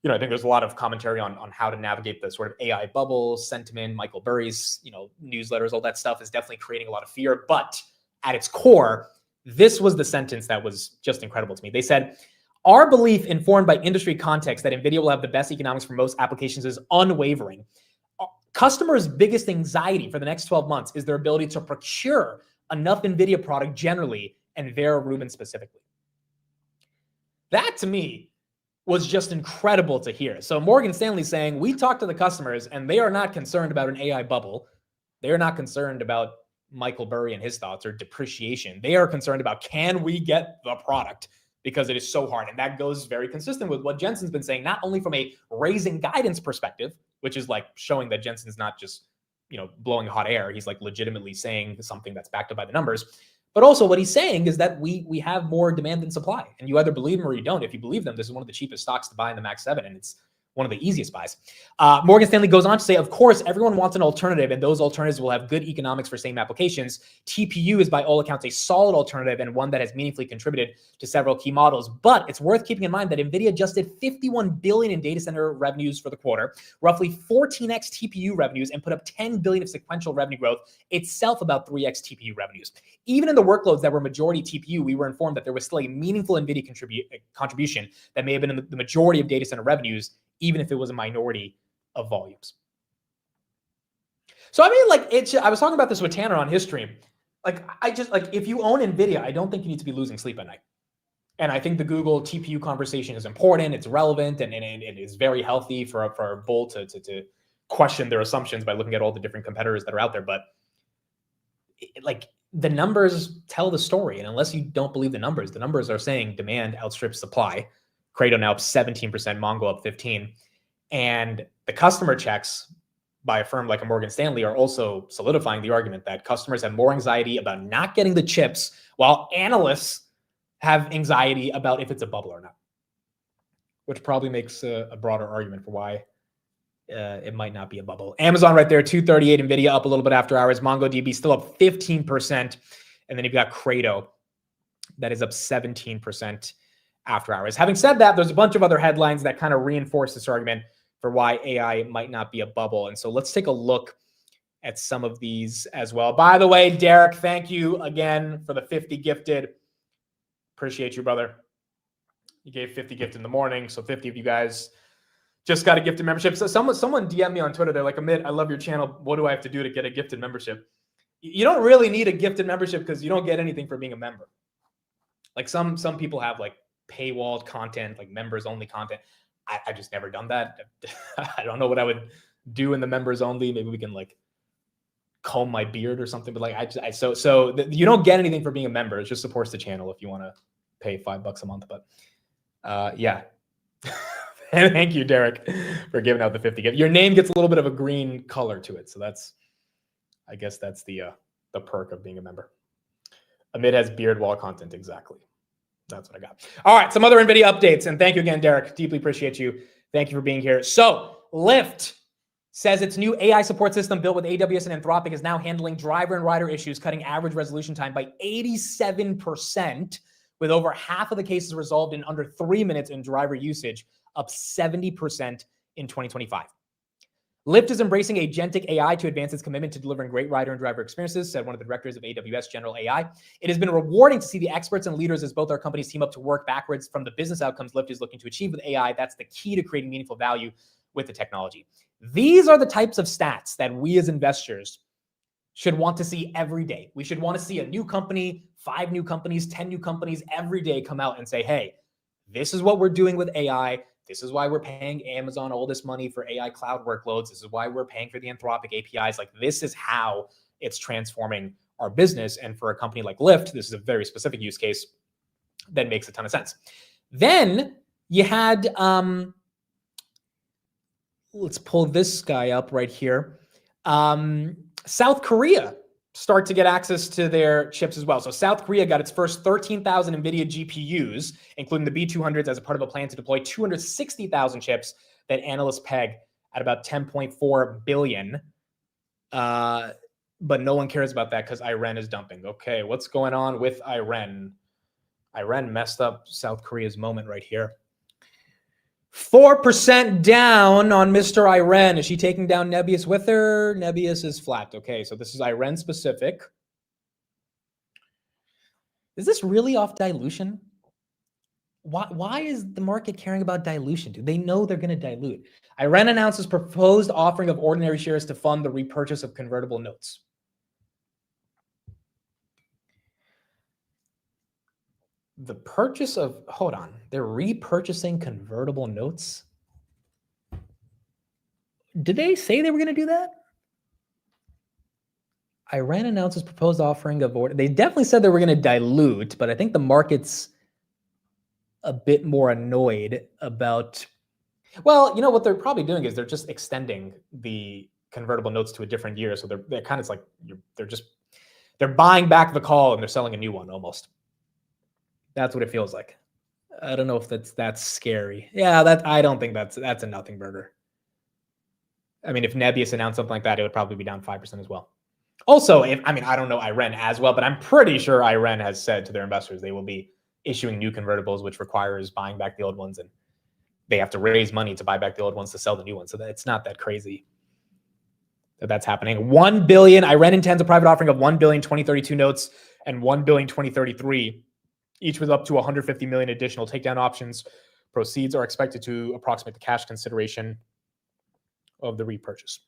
I think there's a lot of commentary on how to navigate the sort of AI bubble, sentiment, Michael Burry's, newsletters, all that stuff is definitely creating a lot of fear. But at its core, this was the sentence that was just incredible to me. They said, our belief informed by industry context that NVIDIA will have the best economics for most applications is unwavering. Customers' biggest anxiety for the next 12 months is their ability to procure enough NVIDIA product generally and Vera Rubin specifically. That to me was just incredible to hear. So Morgan Stanley saying, we talked to the customers and they are not concerned about an AI bubble. They are not concerned about Michael Burry and his thoughts or depreciation. They are concerned about, can we get the product? Because it is so hard. And that goes very consistent with what Jensen's been saying, not only from a raising guidance perspective, which is like showing that Jensen's not just, blowing hot air. He's like legitimately saying something that's backed up by the numbers. But also what he's saying is that we have more demand than supply. And you either believe them or you don't. If you believe them, this is one of the cheapest stocks to buy in the Max 7. And it's one of the easiest buys. Morgan Stanley goes on to say, of course, everyone wants an alternative, and those alternatives will have good economics for same applications. TPU is by all accounts a solid alternative and one that has meaningfully contributed to several key models. But it's worth keeping in mind that Nvidia just did $51 billion in data center revenues for the quarter, roughly 14x TPU revenues, and put up $10 billion of sequential revenue growth, itself about 3x TPU revenues. Even in the workloads that were majority TPU, we were informed that there was still a meaningful Nvidia contribution that may have been in the majority of data center revenues, even if it was a minority of volumes. So I mean, like, I was talking about this with Tanner on his stream. Like, if you own Nvidia, I don't think you need to be losing sleep at night. And I think the Google TPU conversation is important, it's relevant, and it is very healthy for a bull to question their assumptions by looking at all the different competitors that are out there. But like, the numbers tell the story. And unless you don't believe the numbers are saying demand outstrips supply. Credo now up 17%, Mongo up 15%. And the customer checks by a firm like a Morgan Stanley are also solidifying the argument that customers have more anxiety about not getting the chips, while analysts have anxiety about if it's a bubble or not, which probably makes a broader argument for why it might not be a bubble. Amazon right there, 238, Nvidia up a little bit after hours. MongoDB still up 15%. And then you've got Credo that is up 17% after hours. Having said that, there's a bunch of other headlines that kind of reinforce this argument for why AI might not be a bubble. And so let's take a look at some of these as well. By the way, Derek, thank you again for the 50 gifted. Appreciate you, brother. You gave 50 gift in the morning. So 50 of you guys just got a gifted membership. So someone DM me on Twitter. They're like, Amit, I love your channel. What do I have to do to get a gifted membership? You don't really need a gifted membership because you don't get anything for being a member. Like some people have like paywalled content, like members only content. I just never done that. I don't know what I would do in the members only. Maybe we can like comb my beard or something. But like you don't get anything for being a member. It just supports the channel if you want to pay $5 a month. But yeah. And thank you, Derek, for giving out the 50 gift. Your name gets a little bit of a green color to it. So I guess that's the perk of being a member. Amit has beard wall content. Exactly. That's what I got. All right. Some other NVIDIA updates. And thank you again, Derek. Deeply appreciate you. Thank you for being here. So Lyft says its new AI support system built with AWS and Anthropic is now handling driver and rider issues, cutting average resolution time by 87%, with over half of the cases resolved in under 3 minutes in driver usage, up 70% in 2025. Lyft is embracing agentic AI to advance its commitment to delivering great rider and driver experiences, said one of the directors of AWS General AI. It has been rewarding to see the experts and leaders as both our companies team up to work backwards from the business outcomes Lyft is looking to achieve with AI. That's the key to creating meaningful value with the technology. These are the types of stats that we as investors should want to see every day. We should want to see a new company, 5 new companies, 10 new companies every day come out and say, hey, this is what we're doing with AI. This is why we're paying Amazon all this money for AI cloud workloads. This is why we're paying for the Anthropic APIs. Like, this is how it's transforming our business. And for a company like Lyft, this is a very specific use case that makes a ton of sense. Then you had, let's pull this guy up right here. South Korea start to get access to their chips as well. So South Korea got its first 13,000 NVIDIA GPUs, including the B200s, as a part of a plan to deploy 260,000 chips that analysts peg at about 10.4 billion. But no one cares about that because Iran is dumping. Okay, what's going on with Iran? Iran messed up South Korea's moment right here. 4% down on Mr. Iran. Is she taking down Nebius with her? Nebius is flat. Okay, so this is Iran specific. Is this really off dilution? Why is the market caring about dilution? Do they know they're going to dilute? Iran announces proposed offering of ordinary shares to fund the repurchase of convertible notes. The purchase of, hold on, they're repurchasing convertible notes. Did they say they were going to do that? Iran announces proposed offering of order. They definitely said they were going to dilute, but I think the market's a bit more annoyed about, well, you know what they're probably doing is they're just extending the convertible notes to a different year. So they're kind of like, they're buying back the call and they're selling a new one almost. That's what it feels like. I don't know if that's scary. Yeah, I don't think that's a nothing burger. I mean, if Nebius announced something like that, it would probably be down 5% as well. Also, I don't know Iren as well, but I'm pretty sure Iren has said to their investors they will be issuing new convertibles, which requires buying back the old ones, and they have to raise money to buy back the old ones to sell the new ones. So it's not that crazy that's happening. 1 billion. Iren intends a private offering of 1 billion 2032 notes and 1 billion 2033, each with up to 150 million additional takedown options. Proceeds are expected to approximate the cash consideration of the repurchase.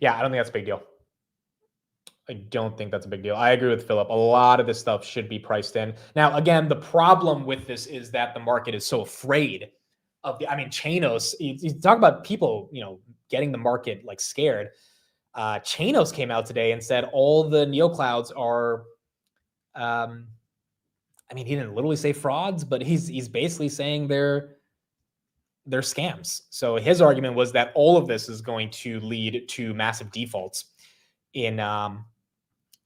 Yeah, I don't think that's a big deal. I don't think that's a big deal. I agree with Philip. A lot of this stuff should be priced in. Now, again, the problem with this is that the market is so afraid of Chanos. You talk about people, getting the market like scared. Chanos came out today and said all the neoclouds are, he didn't literally say frauds, but he's basically saying they're scams. So his argument was that all of this is going to lead to massive defaults in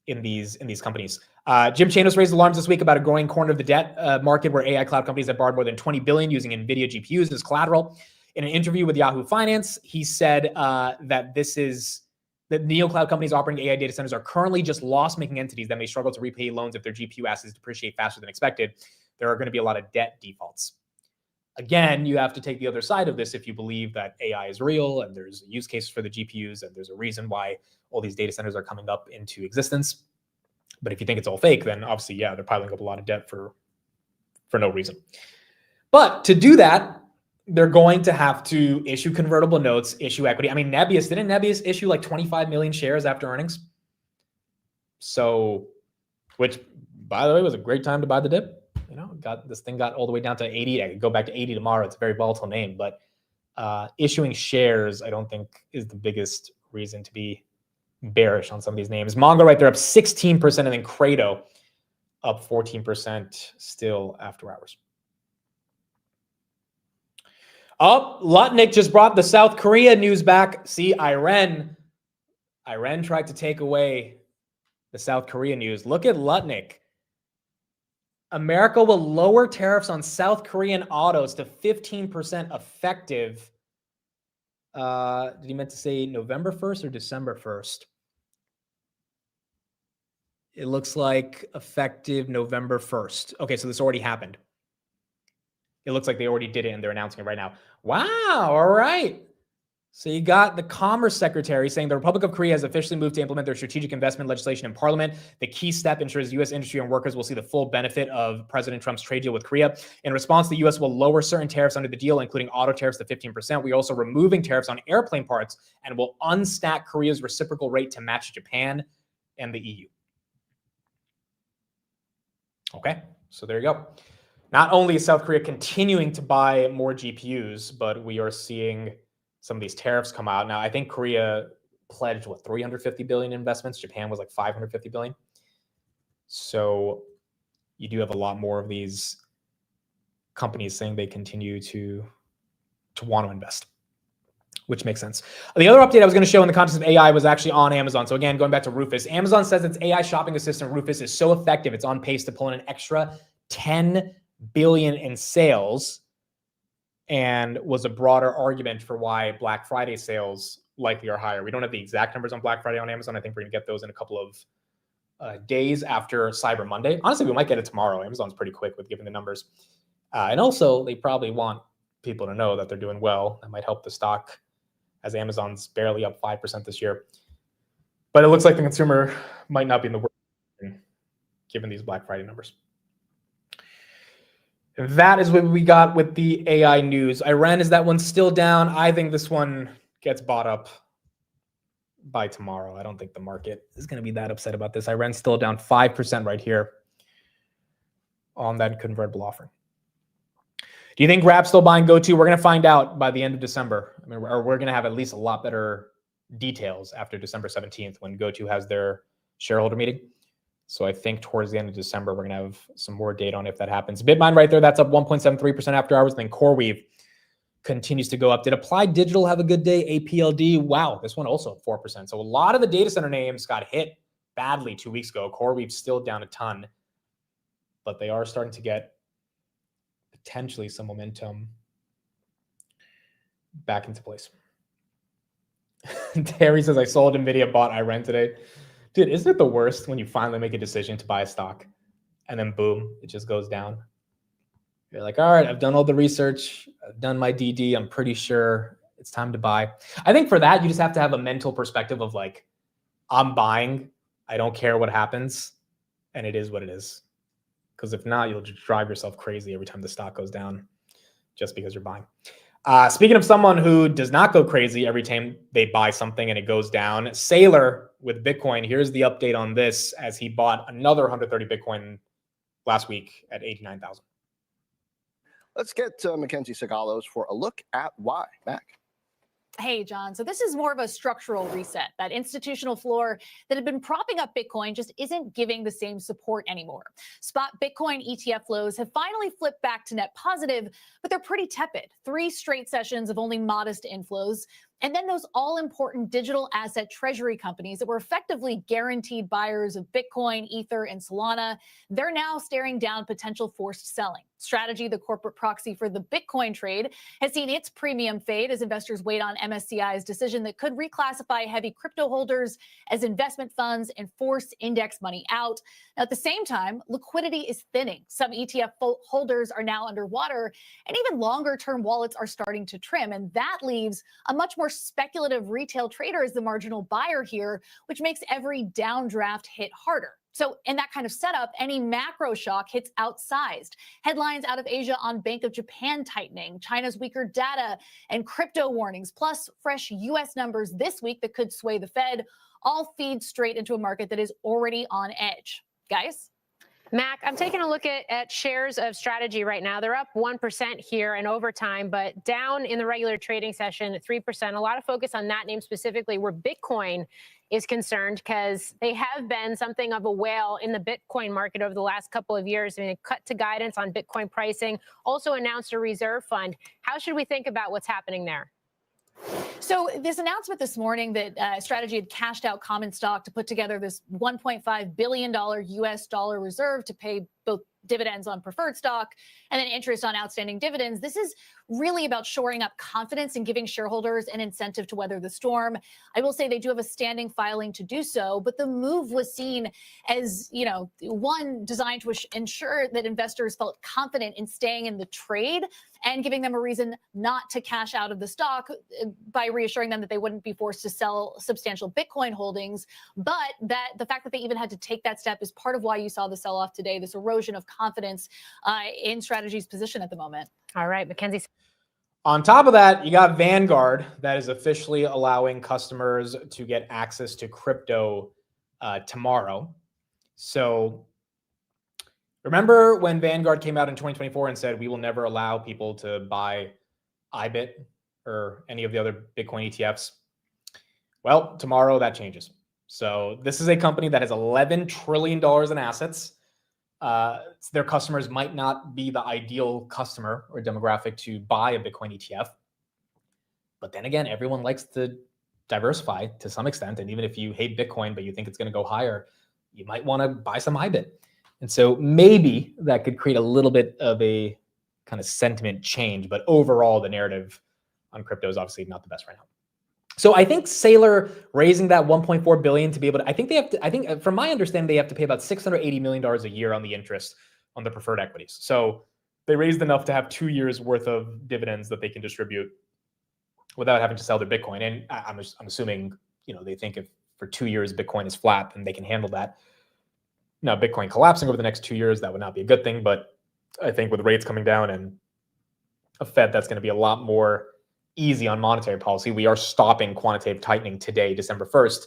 these companies. Jim Chanos raised alarms this week about a growing corner of the debt market where AI cloud companies have borrowed more than $20 billion using Nvidia GPUs as collateral. In an interview with Yahoo Finance, he said that neocloud companies operating AI data centers are currently just loss-making entities that may struggle to repay loans if their GPU assets depreciate faster than expected. There are going to be a lot of debt defaults. Again, you have to take the other side of this if you believe that AI is real and there's use cases for the GPUs and there's a reason why all these data centers are coming up into existence. But if you think it's all fake, then obviously, yeah, they're piling up a lot of debt for no reason. But to do that, they're going to have to issue convertible notes, issue equity. Didn't Nebius issue like 25 million shares after earnings? So, which, by the way, was a great time to buy the dip. This thing got all the way down to 80. I could go back to 80 tomorrow. It's a very volatile name, but issuing shares, I don't think is the biggest reason to be bearish on some of these names. Mongo right there up 16%, and then Credo up 14% still after hours. Lutnick just brought the South Korea news back. See, Iren tried to take away the South Korea news. Look at Lutnick. America will lower tariffs on South Korean autos to 15% effective. Did he meant to say November 1st or December 1st? It looks like effective November 1st. Okay, so this already happened. It looks like they already did it and they're announcing it right now. Wow, all right. So you got the Commerce Secretary saying the Republic of Korea has officially moved to implement their strategic investment legislation in Parliament. The key step ensures U.S. industry and workers will see the full benefit of President Trump's trade deal with Korea. In response, the U.S. will lower certain tariffs under the deal, including auto tariffs to 15%. We are also removing tariffs on airplane parts and will unstack Korea's reciprocal rate to match Japan and the EU. Okay, so there you go. Not only is South Korea continuing to buy more GPUs, but we are seeing some of these tariffs come out. Now, I think Korea pledged, 350 billion investments. Japan was like 550 billion. So you do have a lot more of these companies saying they continue to want to invest, which makes sense. The other update I was going to show in the context of AI was actually on Amazon. So again, going back to Rufus, Amazon says its AI shopping assistant Rufus is so effective, it's on pace to pull in an extra 10 billion in sales, and was a broader argument for why Black Friday sales likely are higher. We don't have the exact numbers on Black Friday on Amazon. I think we're going to get those in a couple of days after Cyber Monday. Honestly, we might get it tomorrow. Amazon's pretty quick with giving the numbers. And also, they probably want people to know that they're doing well. That might help the stock, as Amazon's barely up 5% this year. But it looks like the consumer might not be in the worst given these Black Friday numbers. That is what we got with the AI news. Iran, is that one still down? I think this one gets bought up by tomorrow. I don't think the market is going to be that upset about this. Iran's still down 5% right here on that convertible offering. Do you think Grab's still buying GoTo? We're going to find out by the end of December. Or we're going to have at least a lot better details after December 17th when GoTo has their shareholder meeting. So I think towards the end of December, we're going to have some more data on if that happens. Bitmine right there, that's up 1.73% after hours. Then CoreWeave continues to go up. Did Applied Digital have a good day? APLD, wow, this one also up 4%. So a lot of the data center names got hit badly 2 weeks ago. CoreWeave's still down a ton. but they are starting to get potentially some momentum back into place. Terry says, I sold Nvidia, bought Rant today. Dude, isn't it the worst when you finally make a decision to buy a stock and then boom, it just goes down? You're like, all right, I've done all the research. I've done my DD. I'm pretty sure it's time to buy. I think for that, you just have to have a mental perspective of like, I'm buying. I don't care what happens. And it is what it is. Because if not, you'll just drive yourself crazy every time the stock goes down just because you're buying. Speaking of someone who does not go crazy every time they buy something and it goes down, Saylor with Bitcoin. Here's the update on this as he bought another 130 Bitcoin last week at 89,000. Let's get Mackenzie Sagalos for a look at why. Mac. Hey, John. So this is more of a structural reset. That institutional floor that had been propping up Bitcoin just isn't giving the same support anymore. Spot Bitcoin ETF flows have finally flipped back to net positive, but they're pretty tepid. 3 straight sessions of only modest inflows. And then those all-important digital asset treasury companies that were effectively guaranteed buyers of Bitcoin, Ether, and Solana, they're now staring down potential forced selling. Strategy, the corporate proxy for the Bitcoin trade, has seen its premium fade as investors wait on MSCI's decision that could reclassify heavy crypto holders as investment funds and force index money out. Now, at the same time, liquidity is thinning. Some ETF holders are now underwater, and even longer-term wallets are starting to trim, and that leaves a much more speculative retail trader as the marginal buyer here, which makes every downdraft hit harder. So in that kind of setup, any macro shock hits outsized. Headlines out of Asia on Bank of Japan tightening, China's weaker data, and crypto warnings, plus fresh U.S. numbers this week that could sway the Fed, all feed straight into a market that is already on edge. Guys? Mac, I'm taking a look at shares of Strategy right now. They're up 1% here in overtime, but down in the regular trading session at 3%. A lot of focus on that name specifically where Bitcoin is concerned because they have been something of a whale in the Bitcoin market over the last couple of years. I mean, they cut to guidance on Bitcoin pricing, also announced a reserve fund. How should we think about what's happening there? So this announcement this morning that Strategy had cashed out common stock to put together this $1.5 billion US dollar reserve to pay both dividends on preferred stock and then interest on outstanding dividends. This is really about shoring up confidence and giving shareholders an incentive to weather the storm. I will say they do have a standing filing to do so, but the move was seen as, one designed to ensure that investors felt confident in staying in the trade and giving them a reason not to cash out of the stock by reassuring them that they wouldn't be forced to sell substantial Bitcoin holdings. But that the fact that they even had to take that step is part of why you saw the sell-off today, this erosion of confidence in Strategy's position at the moment. All right, Mackenzie. On top of that, you got Vanguard that is officially allowing customers to get access to crypto tomorrow. So remember when Vanguard came out in 2024 and said, we will never allow people to buy IBIT or any of the other Bitcoin ETFs? Well, tomorrow that changes. So this is a company that has $11 trillion in assets. Their customers might not be the ideal customer or demographic to buy a Bitcoin ETF. But then again, everyone likes to diversify to some extent. And even if you hate Bitcoin, but you think it's going to go higher, you might want to buy some IBIT. And so maybe that could create a little bit of a kind of sentiment change. But overall, the narrative on crypto is obviously not the best right now. So I think Saylor raising that 1.4 billion to be able to, I think from my understanding, they have to pay about $680 million a year on the interest on the preferred equities. So they raised enough to have 2 years worth of dividends that they can distribute without having to sell their Bitcoin. And I'm assuming, they think if for 2 years Bitcoin is flat, then they can handle that. Now, Bitcoin collapsing over the next 2 years, that would not be a good thing. But I think with rates coming down and a Fed that's going to be a lot more easy on monetary policy. We are stopping quantitative tightening today, December 1st.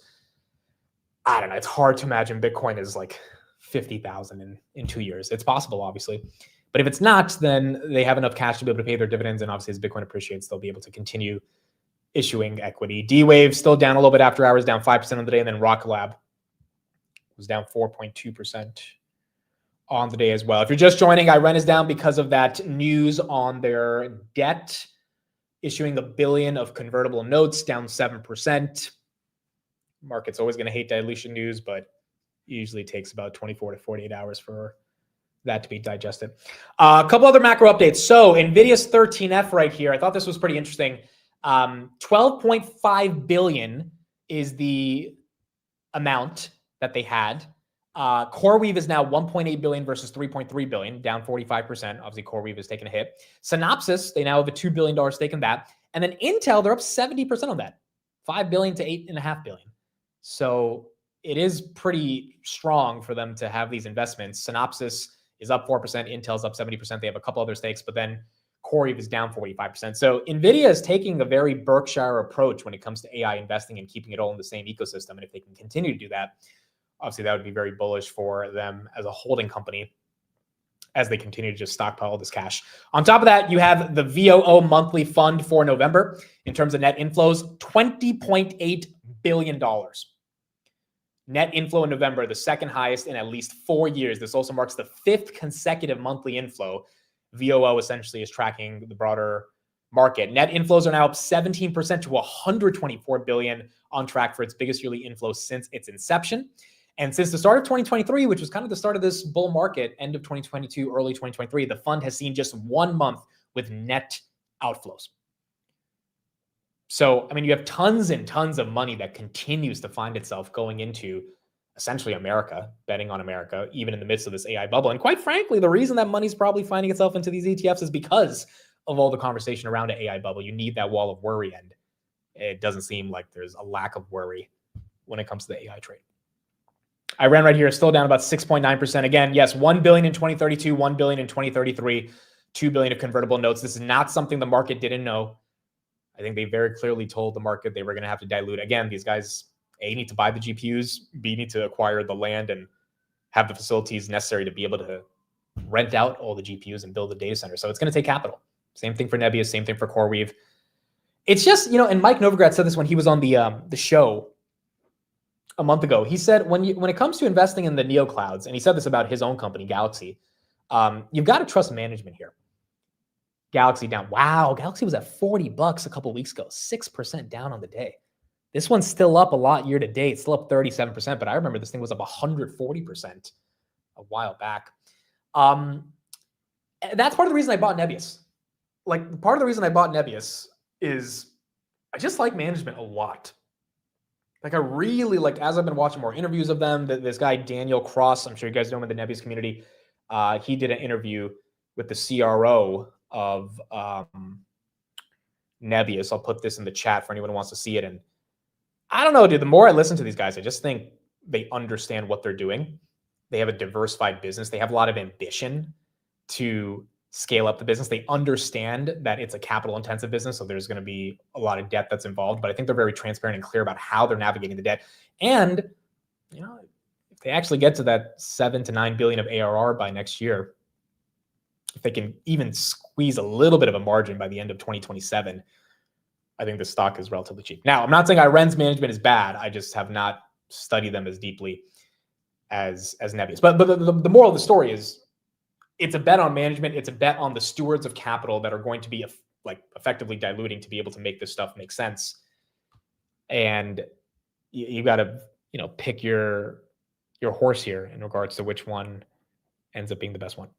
I don't know. It's hard to imagine Bitcoin is like 50,000 in 2 years. It's possible, obviously. But if it's not, then they have enough cash to be able to pay their dividends. And obviously, as Bitcoin appreciates, they'll be able to continue issuing equity. D-Wave still down a little bit after hours, down 5% on the day. And then Rocket Lab was down 4.2% on the day as well. If you're just joining, Rant is down because of that news on their debt. Issuing $1 billion of convertible notes, down 7%. Market's always going to hate dilution news, but it usually takes about 24 to 48 hours for that to be digested. A couple other macro updates. So Nvidia's 13F right here. I thought this was pretty interesting. 12.5 billion is the amount that they had. CoreWeave is now 1.8 billion versus 3.3 billion, down 45%. Obviously, CoreWeave has taken a hit. Synopsys, they now have a $2 billion stake in that. And then Intel, they're up 70% on that, 5 billion to 8.5 billion. So it is pretty strong for them to have these investments. Synopsys is up 4%, Intel's up 70%. They have a couple other stakes, but then CoreWeave is down 45%. So Nvidia is taking a very Berkshire approach when it comes to AI investing and keeping it all in the same ecosystem. And if they can continue to do that, obviously that would be very bullish for them as a holding company as they continue to just stockpile all this cash. On top of that, you have the VOO monthly fund for November. In terms of net inflows, $20.8 billion. Net inflow in November, the second highest in at least 4 years. This also marks the 5th consecutive monthly inflow. VOO essentially is tracking the broader market. Net inflows are now up 17% to 124 billion, on track for its biggest yearly inflow since its inception. And since the start of 2023, which was kind of the start of this bull market, end of 2022, early 2023, the fund has seen just 1 month with net outflows. So, I mean, you have tons and tons of money that continues to find itself going into essentially America, betting on America, even in the midst of this AI bubble. And quite frankly, the reason that money's probably finding itself into these ETFs is because of all the conversation around an AI bubble. You need that wall of worry, and it doesn't seem like there's a lack of worry when it comes to the AI trade. Iran right here is still down about 6.9%. Again, yes, 1 billion in 2032, 1 billion in 2033, 2 billion of convertible notes. This is not something the market didn't know. I think they very clearly told the market they were going to have to dilute. Again, these guys, A, need to buy the GPUs, B, need to acquire the land and have the facilities necessary to be able to rent out all the GPUs and build the data center. So it's going to take capital. Same thing for Nebius, same thing for CoreWeave. It's just, and Mike Novogratz said this when he was on the show a month ago. He said when it comes to investing in the neoclouds, and he said this about his own company, Galaxy, you've got to trust management here. Galaxy down. Wow, Galaxy was at $40 a couple of weeks ago, 6% down on the day. This one's still up a lot year to date, still up 37%, but I remember this thing was up 140% a while back. That's part of the reason I bought Nebius. Like, part of the reason I bought Nebius is I just like management a lot. Like, I really like, as I've been watching more interviews of them, this guy, Daniel Cross, I'm sure you guys know him in the Nebius community. He did an interview with the CRO of Nebius. I'll put this in the chat for anyone who wants to see it. And I don't know, dude, the more I listen to these guys, I just think they understand what they're doing. They have a diversified business. They have a lot of ambition to scale up the business. They understand that it's a capital intensive business. So there's going to be a lot of debt that's involved, but I think they're very transparent and clear about how they're navigating the debt. And, if they actually get to that 7 to 9 billion of ARR by next year, if they can even squeeze a little bit of a margin by the end of 2027, I think the stock is relatively cheap. Now, I'm not saying Iren's management is bad. I just have not studied them as deeply as Nebius. But the moral of the story is it's a bet on management. It's a bet on the stewards of capital that are going to be effectively diluting to be able to make this stuff make sense. And you got to pick your horse here in regards to which one ends up being the best one.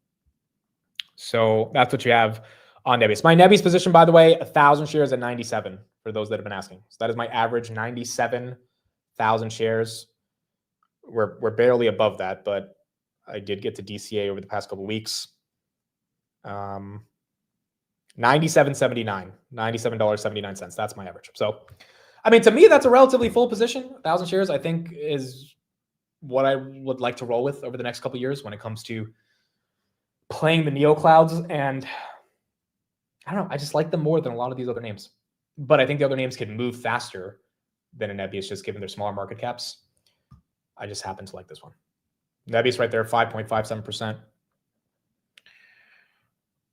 So that's what you have on Nebius. My Nebius position, by the way, 1,000 shares at 97 for those that have been asking. So that is my average, 97,000 shares. We're barely above that, but I did get to DCA over the past couple of weeks. $97.79, $97.79. That's my average. So, I mean, to me, that's a relatively full position. 1,000 shares, I think, is what I would like to roll with over the next couple of years when it comes to playing the neoclouds. And I don't know, I just like them more than a lot of these other names. But I think the other names can move faster than a Nebius, just given their smaller market caps. I just happen to like this one. Nebius right there, 5.57%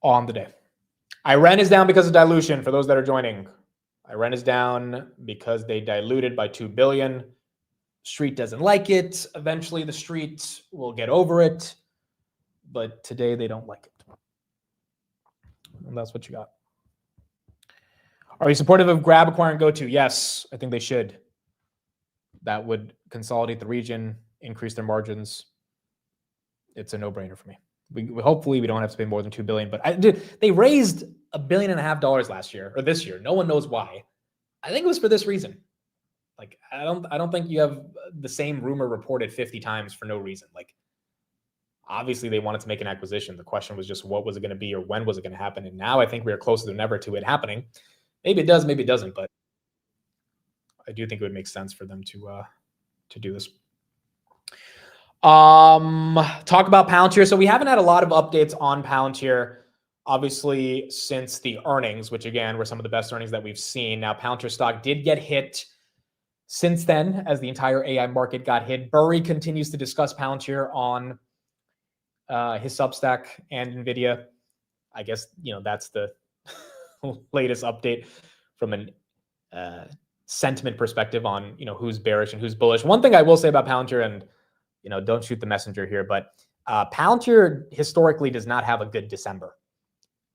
on the day. Iren is down because of dilution for those that are joining. Iren is down because they diluted by 2 billion. Street doesn't like it. Eventually the street will get over it. But today they don't like it. And that's what you got. Are you supportive of Grab, Acquire, and GoTo? Yes, I think they should. That would consolidate the region, increase their margins. It's a no-brainer for me. Hopefully we don't have to spend more than $2 billion. But they raised $1.5 billion last year or this year. No one knows why. I think it was for this reason. Like I don't think you have the same rumor reported 50 times for no reason. Like obviously they wanted to make an acquisition. The question was just what was it going to be or when was it going to happen? And now I think we are closer than ever to it happening. Maybe it does, maybe it doesn't, but I do think it would make sense for them to do this. Talk about Palantir. So we haven't had a lot of updates on Palantir, obviously, since the earnings, which again were some of the best earnings that we've seen. Now, Palantir stock did get hit since then, as the entire AI market got hit. Burry continues to discuss Palantir on his Substack and Nvidia. I guess that's the latest update from an sentiment perspective on who's bearish and who's bullish. One thing I will say about Palantir, and don't shoot the messenger here, but Palantir historically does not have a good December.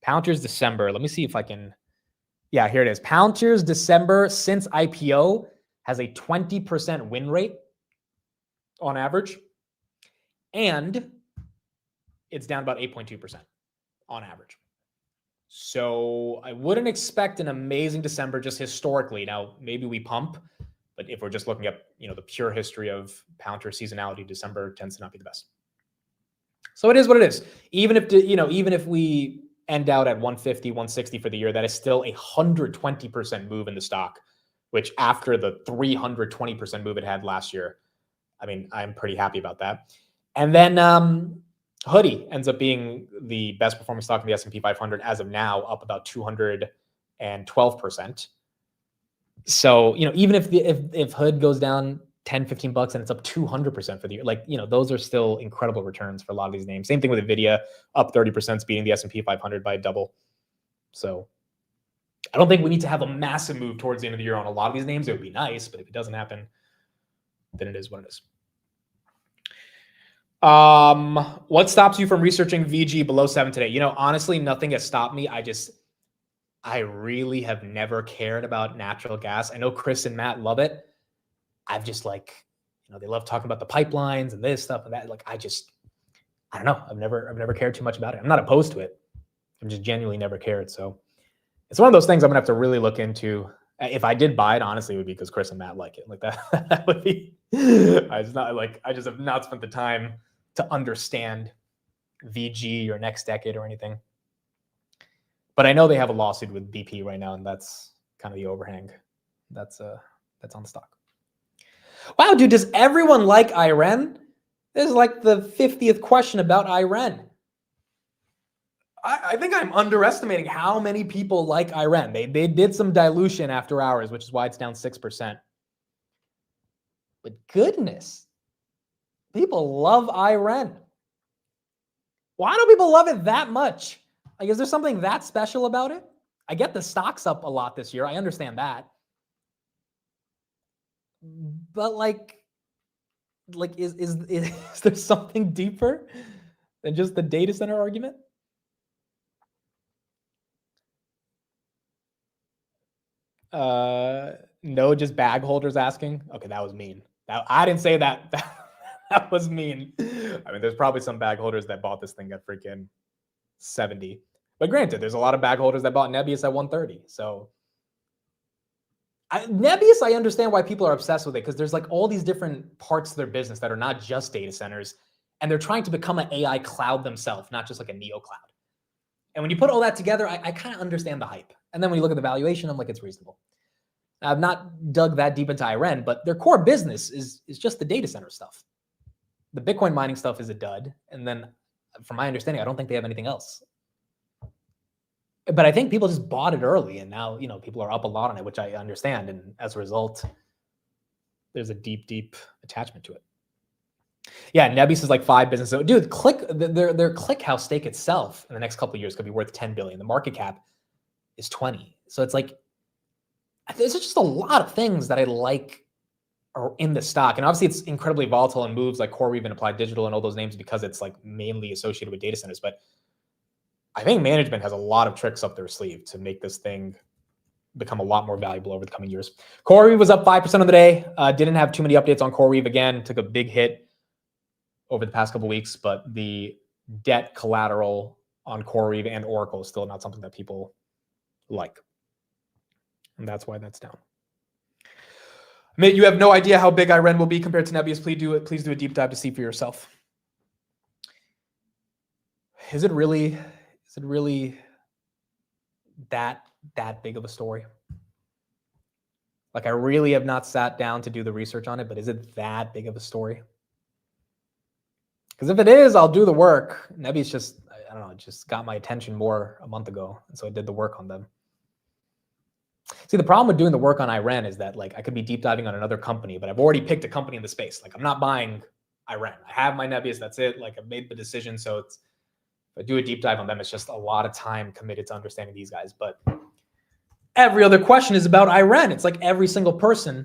Palantir's December, let me see if I can, yeah, here it is. Palantir's December since IPO has a 20% win rate on average, and it's down about 8.2% on average. So I wouldn't expect an amazing December just historically. Now, maybe we pump, but if we're just looking at the pure history of Palantir seasonality, December tends to not be the best. So it is what it is. Even if we end out at 150, 160 for the year, that is still a 120% move in the stock, which after the 320% move it had last year, I mean, I'm pretty happy about that. And then Hoodie ends up being the best performing stock in the S&P 500 as of now, up about 212%. So, even if Hood goes down 10, $15 and it's up 200% for the year, those are still incredible returns for a lot of these names. Same thing with Nvidia, up 30%, beating the S&P 500 by double. So I don't think we need to have a massive move towards the end of the year on a lot of these names. It would be nice, but if it doesn't happen, then it is what it is. What stops you from researching VG below 7 today? Honestly, nothing has stopped me. I really have never cared about natural gas. I know Chris and Matt love it. I've just they love talking about the pipelines and this stuff and that. I don't know. I've never cared too much about it. I'm not opposed to it. I'm just genuinely never cared. So it's one of those things I'm gonna have to really look into. If I did buy it, honestly, it would be because Chris and Matt like it. That would be. I just have not spent the time to understand VG or next decade or anything. But I know they have a lawsuit with BP right now, and that's kind of the overhang that's on the stock. Wow, dude, does everyone like Iren? This is like the 50th question about Iren. I think I'm underestimating how many people like Iren. They did some dilution after hours, which is why it's down 6%. But goodness, people love Iren. Why do people love it that much? Is there something that special about it? I get the stock's up a lot this year. I understand that. But is there something deeper than just the data center argument? No, just bag holders asking. Okay, that was mean. I didn't say that. That was mean. I mean, there's probably some bag holders that bought this thing at freaking 70. But granted, there's a lot of bag holders that bought Nebius at 130. So Nebius, I understand why people are obsessed with it, because there's all these different parts of their business that are not just data centers, and they're trying to become an AI cloud themselves, not just like a neo cloud. And when you put all that together, I kind of understand the hype. And then when you look at the valuation, I'm like, it's reasonable. I've not dug that deep into Iren, but their core business is just the data center stuff. The Bitcoin mining stuff is a dud. And then from my understanding, I don't think they have anything else. But I think people just bought it early, and now, people are up a lot on it, which I understand. And as a result, there's a deep, deep attachment to it. Yeah, Nebius is like 5 businesses. So, dude, their ClickHouse stake itself in the next couple of years could be worth $10 billion. The market cap is 20. So it's there's just a lot of things that I like are in the stock. And obviously it's incredibly volatile and moves like CoreWeave and Applied Digital and all those names because it's mainly associated with data centers. But I think management has a lot of tricks up their sleeve to make this thing become a lot more valuable over the coming years. CoreWeave was up 5% on the day. Didn't have too many updates on CoreWeave. Again, took a big hit over the past couple of weeks, but the debt collateral on CoreWeave and Oracle is still not something that people like. And that's why that's down. Mate, you have no idea how big IREN will be compared to Nebius. Please do a deep dive to see for yourself. Is it really that big of a story? Like, I really have not sat down to do the research on it, but is it that big of a story? Because if it is, I'll do the work. Nebius just, I don't know, just got my attention more a month ago. And so I did the work on them. See, the problem with doing the work on IREN is that, like, I could be deep diving on another company, but I've already picked a company in the space. Like, I'm not buying IREN. I have my Nebius, that's it. Like, I've made the decision. So it's, if I do a deep dive on them, it's just a lot of time committed to understanding these guys. But every other question is about IREN. It's like every single person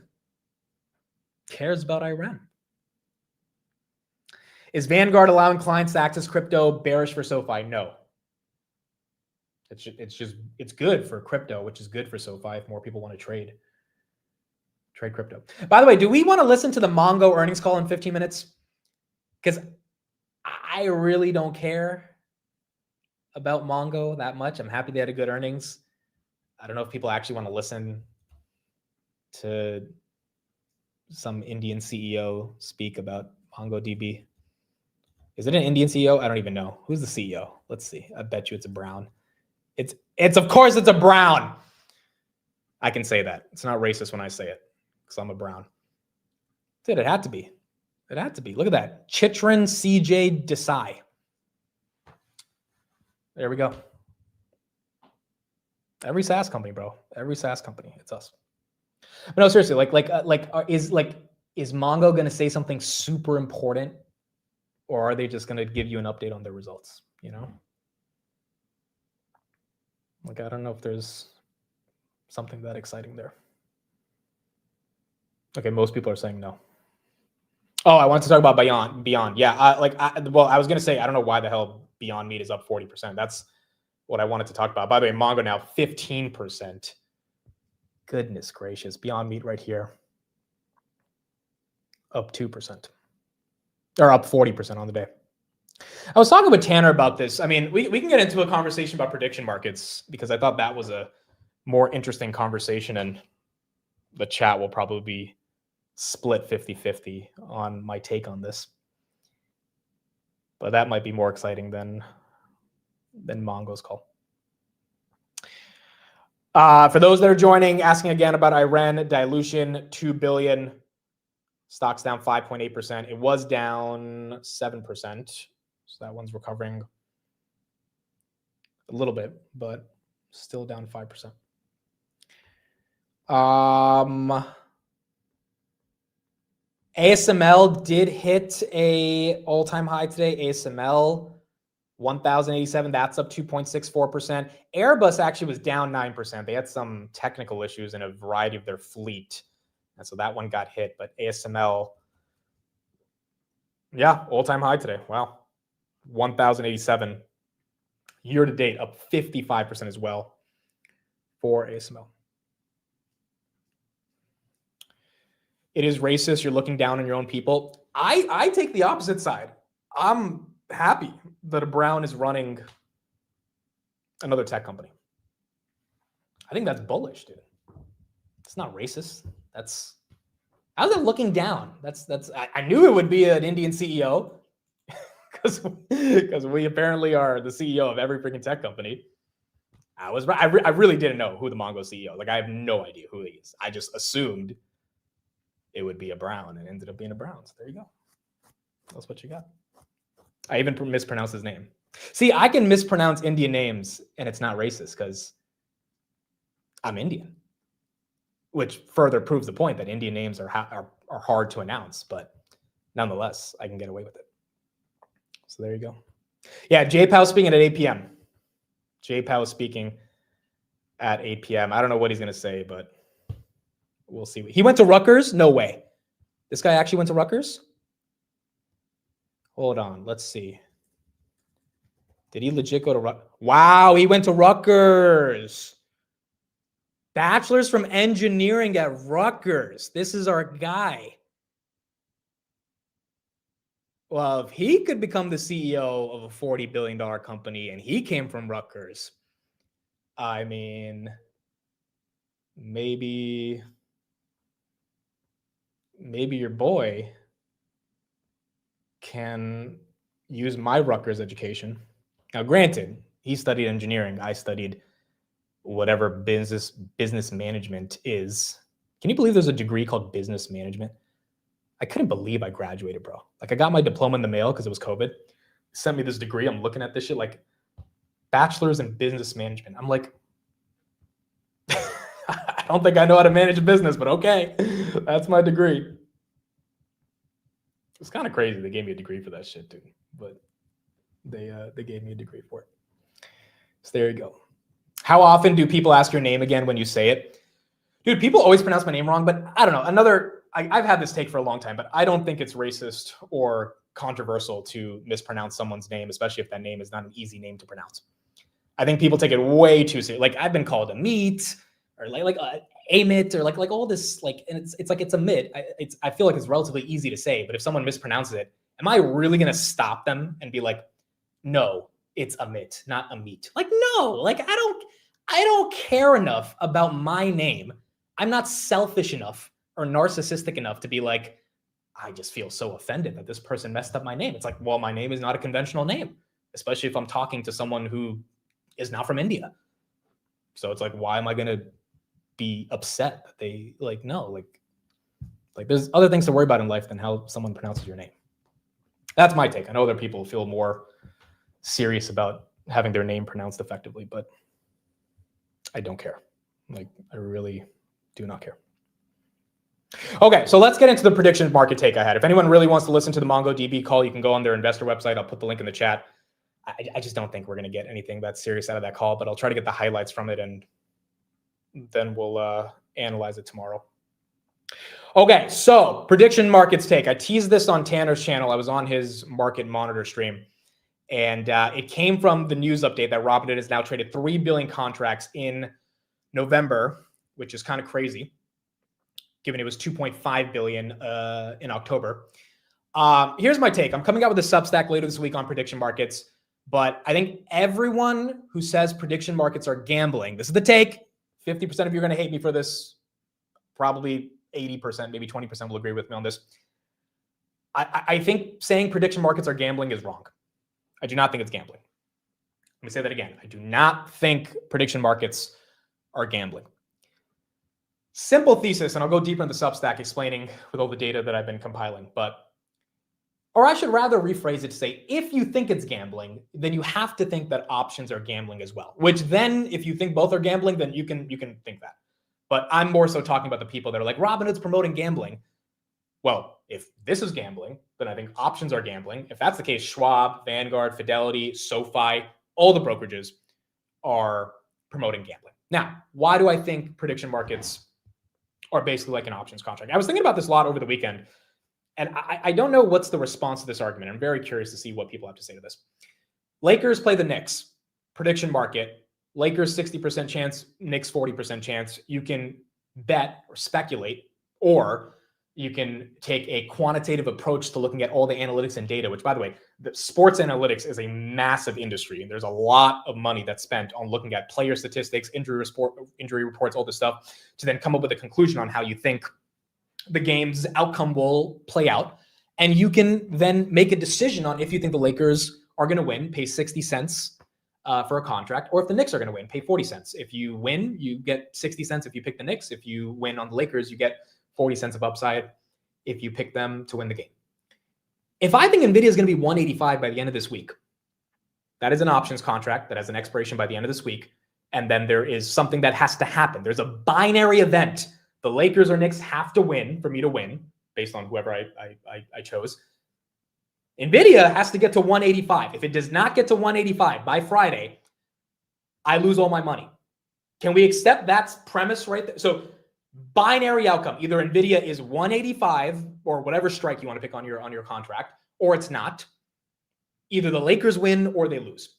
cares about IREN. Is Vanguard allowing clients to access crypto bearish for SoFi? No. It's good for crypto, which is good for SoFi if more people want to trade crypto. By the way, do we want to listen to the Mongo earnings call in 15 minutes? Because I really don't care about Mongo that much. I'm happy they had a good earnings. I don't know if people actually want to listen to some Indian CEO speak about MongoDB. Is it an Indian CEO? I don't even know. Who's the CEO? Let's see. I bet you it's a brown. It's of course it's a brown. I can say that. It's not racist when I say it because I'm a brown. Dude, it had to be. It had to be. Look at that. Chitran CJ Desai. There we go. Every SaaS company, bro. Every SaaS company. It's us. But no, seriously, is Mongo going to say something super important, or are they just going to give you an update on their results? You know? Like, I don't know if there's something that exciting there. Okay, most people are saying no. Oh, I wanted to talk about Beyond. Yeah, I was going to say, I don't know why the hell Beyond Meat is up 40%. That's what I wanted to talk about. By the way, Mongo now 15%. Goodness gracious. Beyond Meat right here. Up 2%. Or up 40% on the day. I was talking with Tanner about this. I mean, we can get into a conversation about prediction markets because I thought that was a more interesting conversation, and the chat will probably be split 50-50 on my take on this. But that might be more exciting than Mongo's call. For those that are joining, asking again about IREN dilution, $2 billion. Stock's down 5.8%. It was down 7%. So that one's recovering a little bit, but still down 5%. ASML did hit a all-time high today. ASML 1,087. That's up 2.64%. Airbus actually was down 9%. They had some technical issues in a variety of their fleet, and so that one got hit. But ASML, yeah, all-time high today. Wow. 1,087 year to date, up 55% as well for ASML. It is racist. You're looking down on your own people. I take the opposite side. I'm happy that a brown is running another tech company. I think that's bullish, dude. It's not racist. How's it looking down? I knew it would be an Indian CEO. Because we apparently are the CEO of every freaking tech company. I really didn't know who the Mongo CEO. Like, I have no idea who he is. I just assumed it would be a brown, and it ended up being a brown. So there you go. That's what you got. I even mispronounced his name. See, I can mispronounce Indian names, and it's not racist because I'm Indian, which further proves the point that Indian names are hard to announce. But nonetheless, I can get away with it. So there you go. Yeah, JPOW speaking at 8 p.m. JPOW speaking at 8 p.m. I don't know what he's going to say, but we'll see. He went to Rutgers? No way. This guy actually went to Rutgers? Hold on. Let's see. Did he legit go to Rutgers? Wow, he went to Rutgers. Bachelor's from engineering at Rutgers. This is our guy. Well, if he could become the CEO of a $40 billion company and he came from Rutgers, I mean, maybe your boy can use my Rutgers education. Now, granted, he studied engineering. I studied whatever business management is. Can you believe there's a degree called business management? I couldn't believe I graduated, bro. Like, I got my diploma in the mail because it was COVID. Sent me this degree. I'm looking at this shit like bachelor's in business management. I'm like, I don't think I know how to manage a business, but okay, that's my degree. It's kind of crazy. They gave me a degree for that shit, dude. But they gave me a degree for it. So there you go. How often do people ask your name again when you say it? Dude, people always pronounce my name wrong, but I don't know. I've had this take for a long time, but I don't think it's racist or controversial to mispronounce someone's name, especially if that name is not an easy name to pronounce. I think people take it way too serious. Like, I've been called a meat or like Amit or like all this, like, and it's like it's a mit. I feel like it's relatively easy to say, but if someone mispronounces it, am I really gonna stop them and be like, no, it's a mit, not a meat? Like, no, like I don't care enough about my name. I'm not selfish enough or narcissistic enough to be like, I just feel so offended that this person messed up my name. It's like, well, my name is not a conventional name, especially if I'm talking to someone who is not from India. So it's like, why am I going to be upset that they like, no, like there's other things to worry about in life than how someone pronounces your name. That's my take. I know other people feel more serious about having their name pronounced effectively, but I don't care. Like, I really do not care. Okay, so let's get into the prediction market take I had. If anyone really wants to listen to the MongoDB call, you can go on their investor website. I'll put the link in the chat. I just don't think we're going to get anything that's serious out of that call, but I'll try to get the highlights from it, and then we'll analyze it tomorrow. Okay, so prediction markets take. I teased this on Tanner's channel. I was on his market monitor stream, and it came from the news update that Robinhood has now traded 3 billion contracts in November, which is kind of crazy, given it was 2.5 billion in October. Here's my take. I'm coming out with a Substack later this week on prediction markets, but I think everyone who says prediction markets are gambling, this is the take. 50% of you are going to hate me for this. Probably 80%, maybe 20% will agree with me on this. I think saying prediction markets are gambling is wrong. I do not think it's gambling. Let me say that again. I do not think prediction markets are gambling. Simple thesis, and I'll go deeper into Substack explaining with all the data that I've been compiling, or I should rather rephrase it to say, if you think it's gambling, then you have to think that options are gambling as well, which then if you think both are gambling, then you can think that. But I'm more so talking about the people that are like, Robinhood's promoting gambling. Well, if this is gambling, then I think options are gambling. If that's the case, Schwab, Vanguard, Fidelity, SoFi, all the brokerages are promoting gambling. Now, why do I think prediction markets are basically like an options contract? I was thinking about this a lot over the weekend, and I don't know what's the response to this argument. I'm very curious to see what people have to say to this. Lakers play the Knicks. Prediction market. Lakers 60% chance, Knicks 40% chance. You can bet or speculate, or you can take a quantitative approach to looking at all the analytics and data, which, by the way, the sports analytics is a massive industry. And there's a lot of money that's spent on looking at player statistics, injury reports, all this stuff, to then come up with a conclusion on how you think the game's outcome will play out. And you can then make a decision on if you think the Lakers are going to win, pay 60 cents for a contract, or if the Knicks are going to win, pay 40 cents. If you win, you get 60 cents if you pick the Knicks. If you win on the Lakers, you get 40 cents of upside if you pick them to win the game. If I think Nvidia is going to be 185 by the end of this week, that is an options contract that has an expiration by the end of this week. And then there is something that has to happen. There's a binary event. The Lakers or Knicks have to win for me to win based on whoever I chose. Nvidia has to get to 185. If it does not get to 185 by Friday, I lose all my money. Can we accept that premise right there? So binary outcome, either Nvidia is 185 or whatever strike you want to pick on your contract, or it's not. Either the Lakers win or they lose.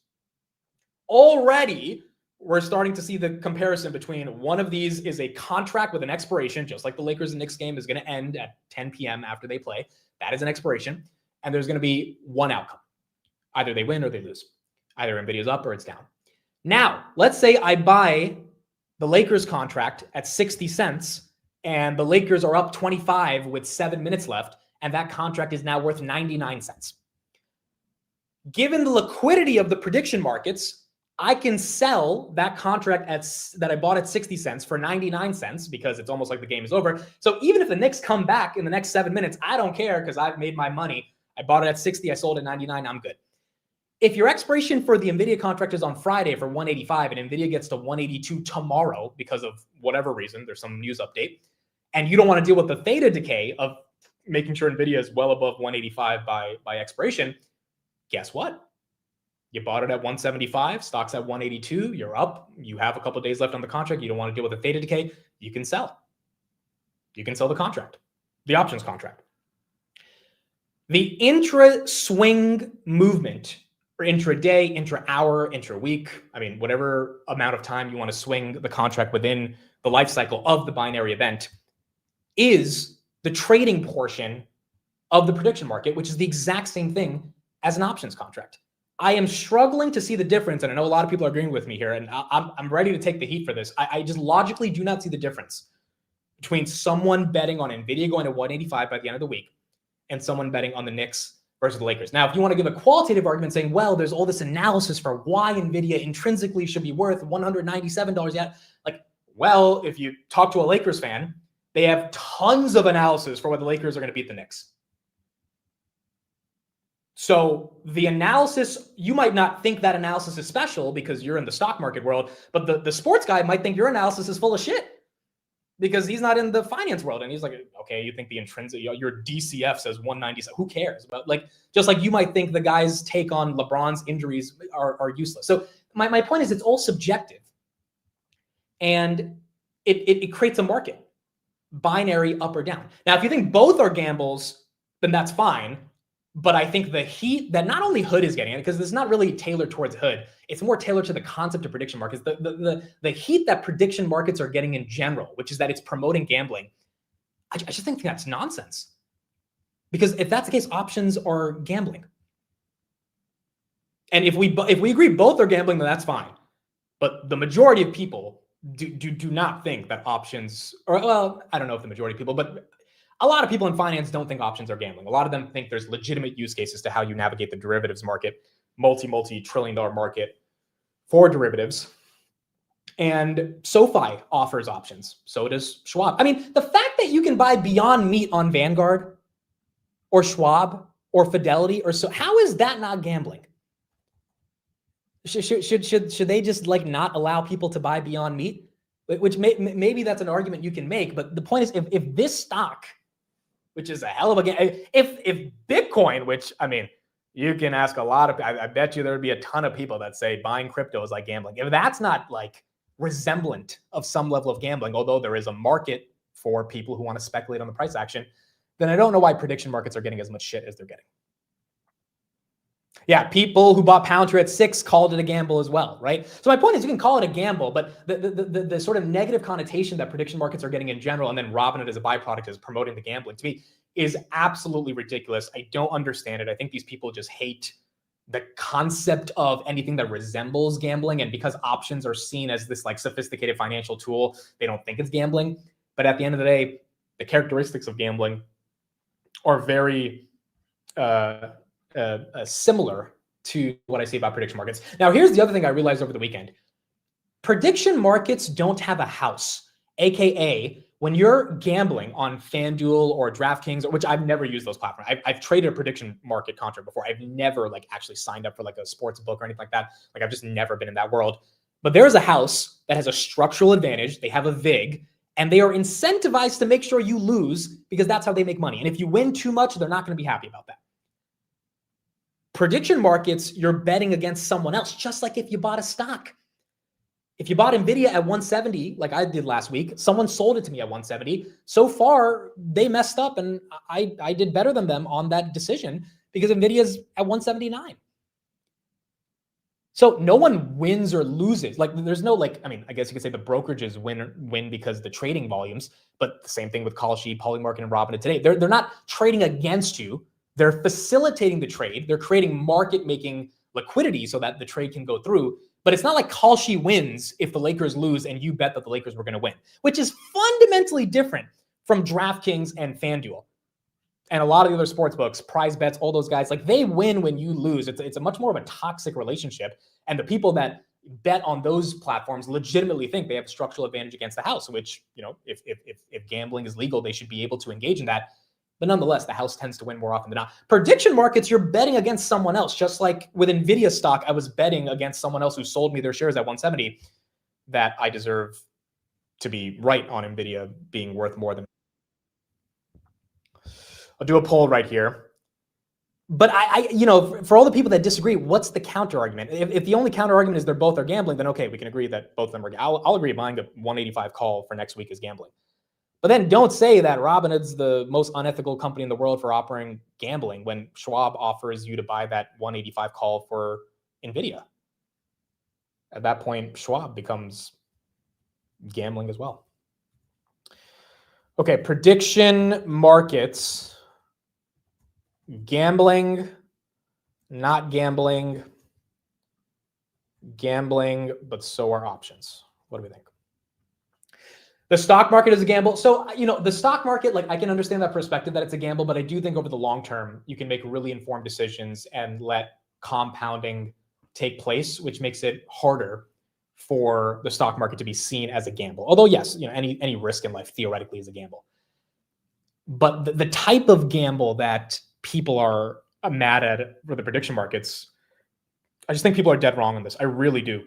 Already, we're starting to see the comparison between one of these is a contract with an expiration, just like the Lakers and Knicks game is going to end at 10 p.m. after they play. That is an expiration. and there's going to be one outcome. Either they win or they lose. Either Nvidia's up or it's down. Now, let's say I buy the Lakers contract at 60 cents and the Lakers are up 25 with 7 minutes left, and that contract is now worth 99 cents. Given the liquidity of the prediction markets, I can sell that contract that I bought at 60 cents for 99 cents because it's almost like the game is over. So even if the Knicks come back in the next 7 minutes, I don't care because I've made my money. I bought it at 60, I sold at 99, I'm good. If your expiration for the Nvidia contract is on Friday for 185 and Nvidia gets to 182 tomorrow because of whatever reason, there's some news update, and you don't want to deal with the theta decay of making sure Nvidia is well above 185 by expiration, guess what? You bought it at 175, stock's at 182, you're up, you have a couple of days left on the contract, you don't want to deal with the theta decay, you can sell. You can sell the contract, the options contract. The intra-swing movement, or intra-day, intra-hour, intra-week, I mean, whatever amount of time you want to swing the contract within the life cycle of the binary event, is the trading portion of the prediction market, which is the exact same thing as an options contract. I am struggling to see the difference, and I know a lot of people are agreeing with me here, and I'm ready to take the heat for this. I just logically do not see the difference between someone betting on Nvidia going to 185 by the end of the week and someone betting on the Knicks versus the Lakers. Now, if you want to give a qualitative argument saying, well, there's all this analysis for why Nvidia intrinsically should be worth $197 yet, like, well, if you talk to a Lakers fan, they have tons of analysis for why the Lakers are going to beat the Knicks. So the analysis, you might not think that analysis is special because you're in the stock market world, but the sports guy might think your analysis is full of shit because he's not in the finance world. And he's like, okay, you think the intrinsic, your DCF says 197, who cares? But like, just like you might think the guy's take on LeBron's injuries are useless. So my point is it's all subjective, and it creates a market, binary up or down. Now, if you think both are gambles, then that's fine. But I think the heat that not only Hood is getting, because it's not really tailored towards Hood, it's more tailored to the concept of prediction markets. The heat that prediction markets are getting in general, which is that it's promoting gambling, I just think that's nonsense. Because if that's the case, options are gambling. And if we agree both are gambling, then that's fine. But the majority of people do not think that options, or well, I don't know if the majority of people, but a lot of people in finance don't think options are gambling. A lot of them think there's legitimate use cases to how you navigate the derivatives market, multi-trillion-dollar market for derivatives. And SoFi offers options. So does Schwab. I mean, the fact that you can buy Beyond Meat on Vanguard or Schwab or Fidelity or so, how is that not gambling? Should they just like not allow people to buy Beyond Meat? Which maybe that's an argument you can make. But the point is, if this stock, which is a hell of a game. If Bitcoin, which, I mean, you can ask a lot of, I bet you there would be a ton of people that say buying crypto is like gambling. If that's not like resemblant of some level of gambling, although there is a market for people who want to speculate on the price action, then I don't know why prediction markets are getting as much shit as they're getting. Yeah, people who bought Palantir at 6 called it a gamble as well, right? So my point is, you can call it a gamble, but the sort of negative connotation that prediction markets are getting in general, and then Robinhood as a byproduct is promoting the gambling, to me is absolutely ridiculous. I don't understand it. I think these people just hate the concept of anything that resembles gambling, and because options are seen as this like sophisticated financial tool, they don't think it's gambling. But at the end of the day, the characteristics of gambling are very similar to what I say about prediction markets. Now, here's the other thing I realized over the weekend. Prediction markets don't have a house, AKA when you're gambling on FanDuel or DraftKings, which I've never used those platforms. I've traded a prediction market contract before. I've never like actually signed up for like a sports book or anything like that. Like I've just never been in that world. But there's a house that has a structural advantage. They have a VIG, and they are incentivized to make sure you lose because that's how they make money. And if you win too much, they're not going to be happy about that. Prediction markets, you're betting against someone else, just like if you bought a stock. If you bought Nvidia at 170, like I did last week, someone sold it to me at 170. So far, they messed up, and I did better than them on that decision because Nvidia's at 179. So no one wins or loses. Like there's no like, I mean, I guess you could say the brokerages win because of the trading volumes, but the same thing with Call Sheet, Polymarket, and Robinhood today. They're not trading against you. They're facilitating the trade. They're creating market-making liquidity so that the trade can go through. But it's not like Kalshi wins if the Lakers lose and you bet that the Lakers were going to win, which is fundamentally different from DraftKings and FanDuel. And a lot of the other sports books, prize bets, all those guys, like they win when you lose. It's a much more of a toxic relationship. And the people that bet on those platforms legitimately think they have a structural advantage against the house, which, you know, if gambling is legal, they should be able to engage in that. But nonetheless, the house tends to win more often than not. Prediction markets, you're betting against someone else. Just like with Nvidia stock, I was betting against someone else who sold me their shares at 170 that I deserve to be right on Nvidia being worth more than. I'll do a poll right here. But I you know, for all the people that disagree, what's the counter argument? If the only counter argument is they're both are gambling, then okay, we can agree that both of them are. I'll agree buying a 185 call for next week is gambling. But then don't say that Robinhood's the most unethical company in the world for offering gambling when Schwab offers you to buy that 185 call for Nvidia. At that point, Schwab becomes gambling as well. Okay, prediction markets. Gambling, not gambling, gambling, but so are options. What do we think? The stock market is a gamble. So, you know, the stock market, like I can understand that perspective that it's a gamble, but I do think over the long term, you can make really informed decisions and let compounding take place, which makes it harder for the stock market to be seen as a gamble. Although, yes, you know, any risk in life theoretically is a gamble. But the type of gamble that people are mad at for the prediction markets, I just think people are dead wrong on this. I really do.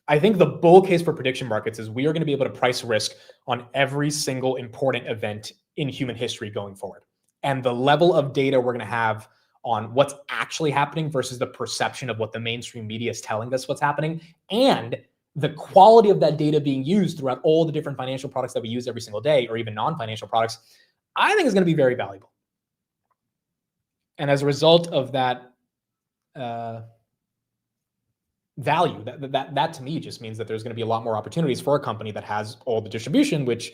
I think the bull case for prediction markets is we are going to be able to price risk on every single important event in human history going forward. And the level of data we're going to have on what's actually happening versus the perception of what the mainstream media is telling us what's happening, and the quality of that data being used throughout all the different financial products that we use every single day, or even non-financial products, I think is going to be very valuable. And as a result of that value, that to me just means that there's going to be a lot more opportunities for a company that has all the distribution, which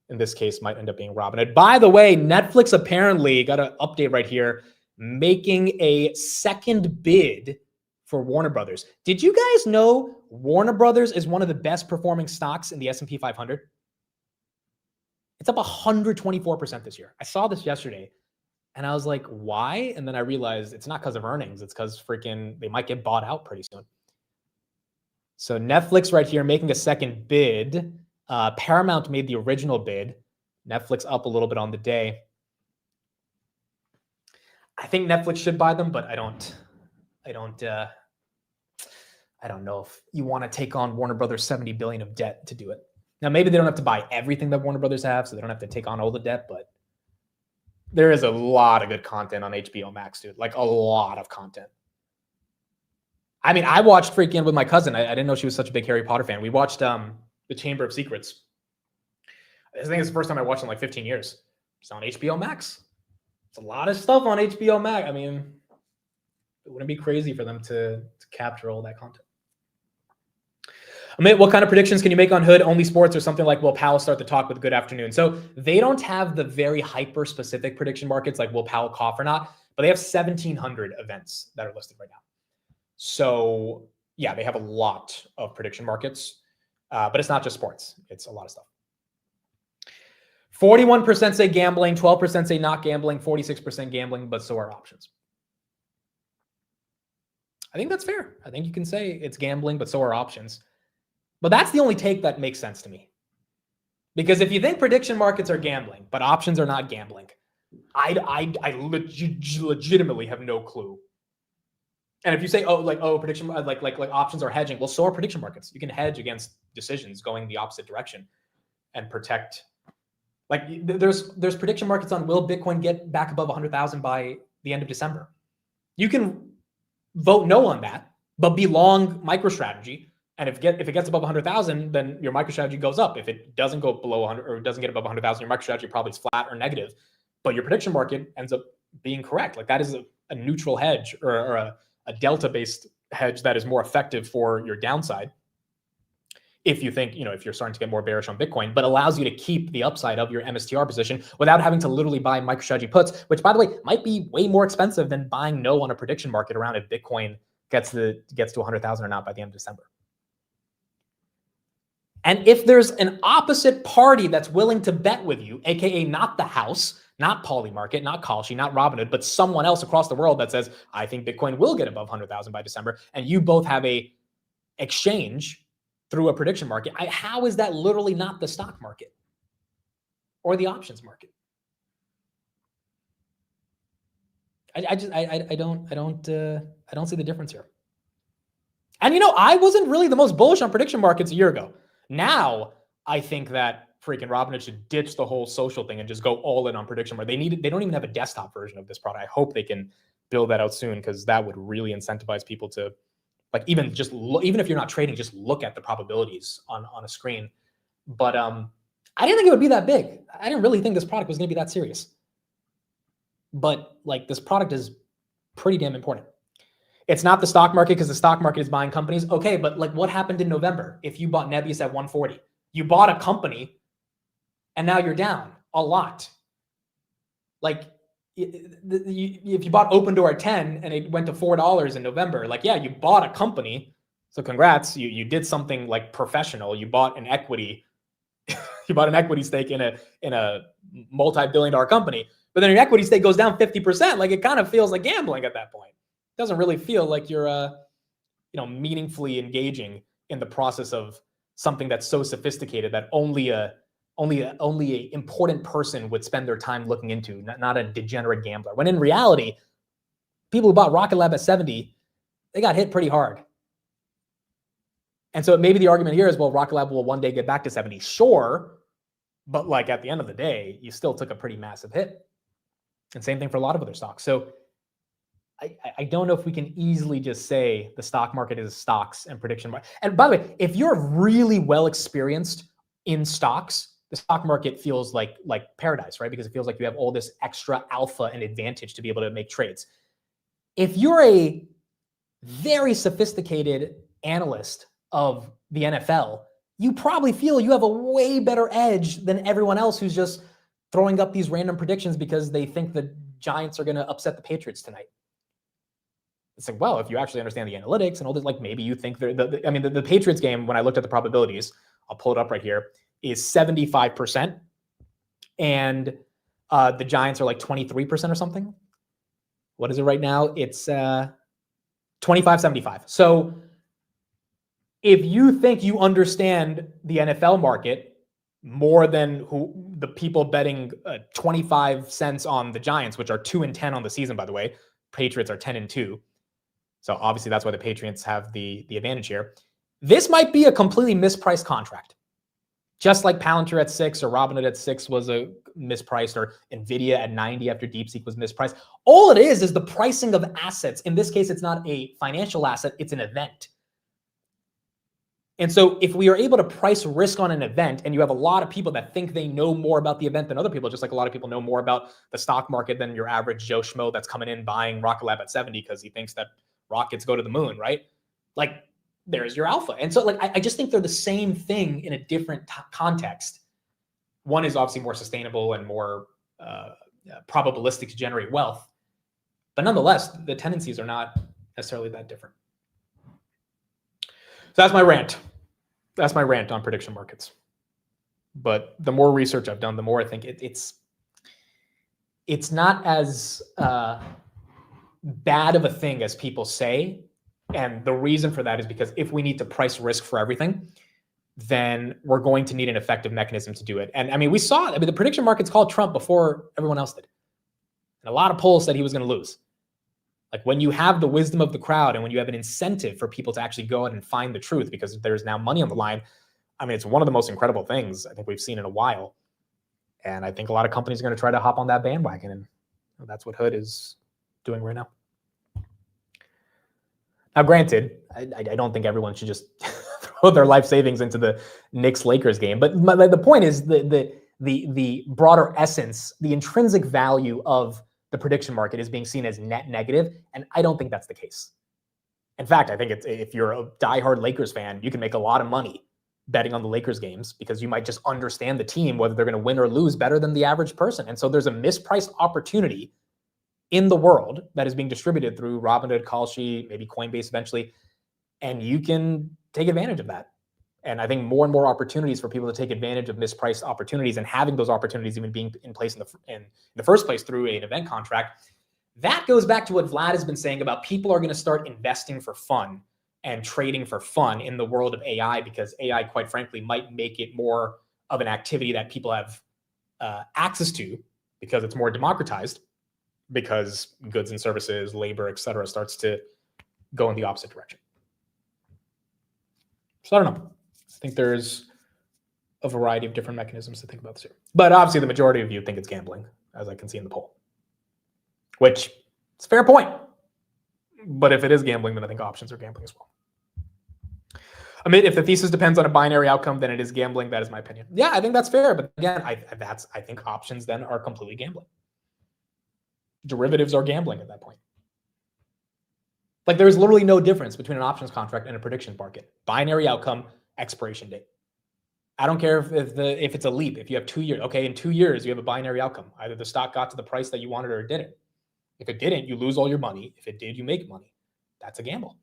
in this case might end up being Robinhood. By the way, Netflix apparently got an update right here, making a second bid for Warner Brothers. Did you guys know Warner Brothers is one of the best performing stocks in the S&P 500? It's up 124% this year. I saw this yesterday. And I was like, why? And then I realized it's not because of earnings. It's because freaking they might get bought out pretty soon. So Netflix right here making a second bid. Paramount made the original bid. Netflix up a little bit on the day. I think Netflix should buy them, but I don't know if you want to take on Warner Brothers 70 billion of debt to do it. Now, maybe they don't have to buy everything that Warner Brothers have, so they don't have to take on all the debt, but there is a lot of good content on HBO Max, dude. Like a lot of content. I mean, I watched freaking with my cousin. I didn't know she was such a big Harry Potter fan. We watched The Chamber of Secrets. I think it's the first time I watched it in like 15 years. It's on HBO Max. It's a lot of stuff on HBO Max. I mean, it wouldn't be crazy for them to capture all that content. Amit, what kind of predictions can you make on Hood Only Sports or something like will Powell start the talk with good afternoon? So they don't have the very hyper-specific prediction markets like will Powell cough or not, but they have 1,700 events that are listed right now. So yeah, they have a lot of prediction markets, but it's not just sports. It's a lot of stuff. 41% say gambling, 12% say not gambling, 46% gambling, but so are options. I think that's fair. I think you can say it's gambling, but so are options. But that's the only take that makes sense to me. Because if you think prediction markets are gambling, but options are not gambling, I legitimately have no clue. And if you say, prediction, like options are hedging, well, so are prediction markets. You can hedge against decisions going the opposite direction and protect. Like there's prediction markets on will Bitcoin get back above 100,000 by the end of December. You can vote no on that, but be long MicroStrategy. And if it gets above 100,000, then your MicroStrategy goes up. If it doesn't go below 100 or doesn't get above 100,000, your MicroStrategy probably is flat or negative. But your prediction market ends up being correct. Like that is a neutral hedge or a delta-based hedge that is more effective for your downside. if you think, if you're starting to get more bearish on Bitcoin, but allows you to keep the upside of your MSTR position without having to literally buy MicroStrategy puts, which, by the way, might be way more expensive than buying no on a prediction market around if Bitcoin gets to 100,000 or not by the end of December. And if there's an opposite party that's willing to bet with you, aka not the house, not Polymarket, not Kalshi, not Robinhood, but someone else across the world that says, I think Bitcoin will get above 100,000 by December, and you both have a exchange through a prediction market, how is that literally not the stock market or the options market? I don't see the difference here. And I wasn't really the most bullish on prediction markets a year ago. Now I think that freaking Robinhood should ditch the whole social thing and just go all in on prediction market. They don't even have a desktop version of this product. I hope they can build that out soon, because that would really incentivize people to, like, even if you're not trading, just look at the probabilities on a screen. But I didn't think it would be that big. I didn't really think this product was going to be that serious. But like, this product is pretty damn important. It's not the stock market because the stock market is buying companies. Okay, but like, what happened in November? If you bought Nebius at 140, you bought a company and now you're down a lot. Like, if you bought Open Door at 10 and it went to $4 in November, like, yeah, you bought a company. So congrats, you did something like professional. You bought an equity, you bought an equity stake in a multi-billion-dollar company, but then your equity stake goes down 50%. Like, it kind of feels like gambling at that point. It doesn't really feel like you're meaningfully engaging in the process of something that's so sophisticated that only a important person would spend their time looking into, not a degenerate gambler. When in reality, people who bought Rocket Lab at 70, they got hit pretty hard. And so maybe the argument here is, well, Rocket Lab will one day get back to 70. Sure, but like, at the end of the day, you still took a pretty massive hit. And same thing for a lot of other stocks. So I don't know if we can easily just say the stock market is stocks and prediction market. And by the way, if you're really well experienced in stocks, the stock market feels like paradise, right? Because it feels like you have all this extra alpha and advantage to be able to make trades. If you're a very sophisticated analyst of the NFL, you probably feel you have a way better edge than everyone else who's just throwing up these random predictions because they think the Giants are going to upset the Patriots tonight. It's like, well, if you actually understand the analytics and all this, like, maybe you think the Patriots game, when I looked at the probabilities, I'll pull it up right here, is 75%. And the Giants are like 23% or something. What is it right now? It's 25-75. So if you think you understand the NFL market more than the people betting 25 cents on the Giants, which are 2-10 on the season, by the way, Patriots are 10-2. So obviously that's why the Patriots have the advantage here. This might be a completely mispriced contract. Just like Palantir at 6 or Robinhood at 6 was a mispriced, or Nvidia at 90 after DeepSeek was mispriced. All it is the pricing of assets. In this case, it's not a financial asset, it's an event. And so if we are able to price risk on an event, and you have a lot of people that think they know more about the event than other people, just like a lot of people know more about the stock market than your average Joe Schmo that's coming in buying Rocket Lab at 70 because he thinks that rockets go to the moon, right? Like, there's your alpha. And so, like, I just think they're the same thing in a different context. One is obviously more sustainable and more probabilistic to generate wealth. But nonetheless, the tendencies are not necessarily that different. So that's my rant. That's my rant on prediction markets. But the more research I've done, the more I think it's not as bad of a thing as people say. And the reason for that is because if we need to price risk for everything, then we're going to need an effective mechanism to do it. And I mean, we saw it. I mean, the prediction markets called Trump before everyone else did. And a lot of polls said he was going to lose. Like, when you have the wisdom of the crowd and when you have an incentive for people to actually go out and find the truth because there's now money on the line, I mean, it's one of the most incredible things I think we've seen in a while. And I think a lot of companies are going to try to hop on that bandwagon. And that's what Hood is doing right now. Now, granted, I don't think everyone should just throw their life savings into the Knicks-Lakers game. But the point is the broader essence, the intrinsic value of the prediction market is being seen as net negative, and I don't think that's the case. In fact, I think if you're a diehard Lakers fan, you can make a lot of money betting on the Lakers games because you might just understand the team, whether they're going to win or lose, better than the average person. And so there's a mispriced opportunity in the world that is being distributed through Robinhood, Kalshi, maybe Coinbase eventually, and you can take advantage of that. And I think more and more opportunities for people to take advantage of mispriced opportunities and having those opportunities even being in place in the first place through an event contract. That goes back to what Vlad has been saying about people are going to start investing for fun and trading for fun in the world of AI, because AI, quite frankly, might make it more of an activity that people have access to because it's more democratized, because goods and services, labor, et cetera, starts to go in the opposite direction. So I don't know. I think there's a variety of different mechanisms to think about this here. But obviously the majority of you think it's gambling, as I can see in the poll, which is a fair point. But if it is gambling, then I think options are gambling as well. Amit, if the thesis depends on a binary outcome, then it is gambling. That is my opinion. Yeah, I think that's fair. But again, I think options then are completely gambling. Derivatives are gambling at that point. Like there's literally no difference between an options contract and a prediction market. Binary outcome, expiration date. I don't care if it's a leap. If you have 2 years, okay, in 2 years you have a binary outcome. Either the stock got to the price that you wanted or it didn't. If it didn't, you lose all your money. If it did, you make money. That's a gamble.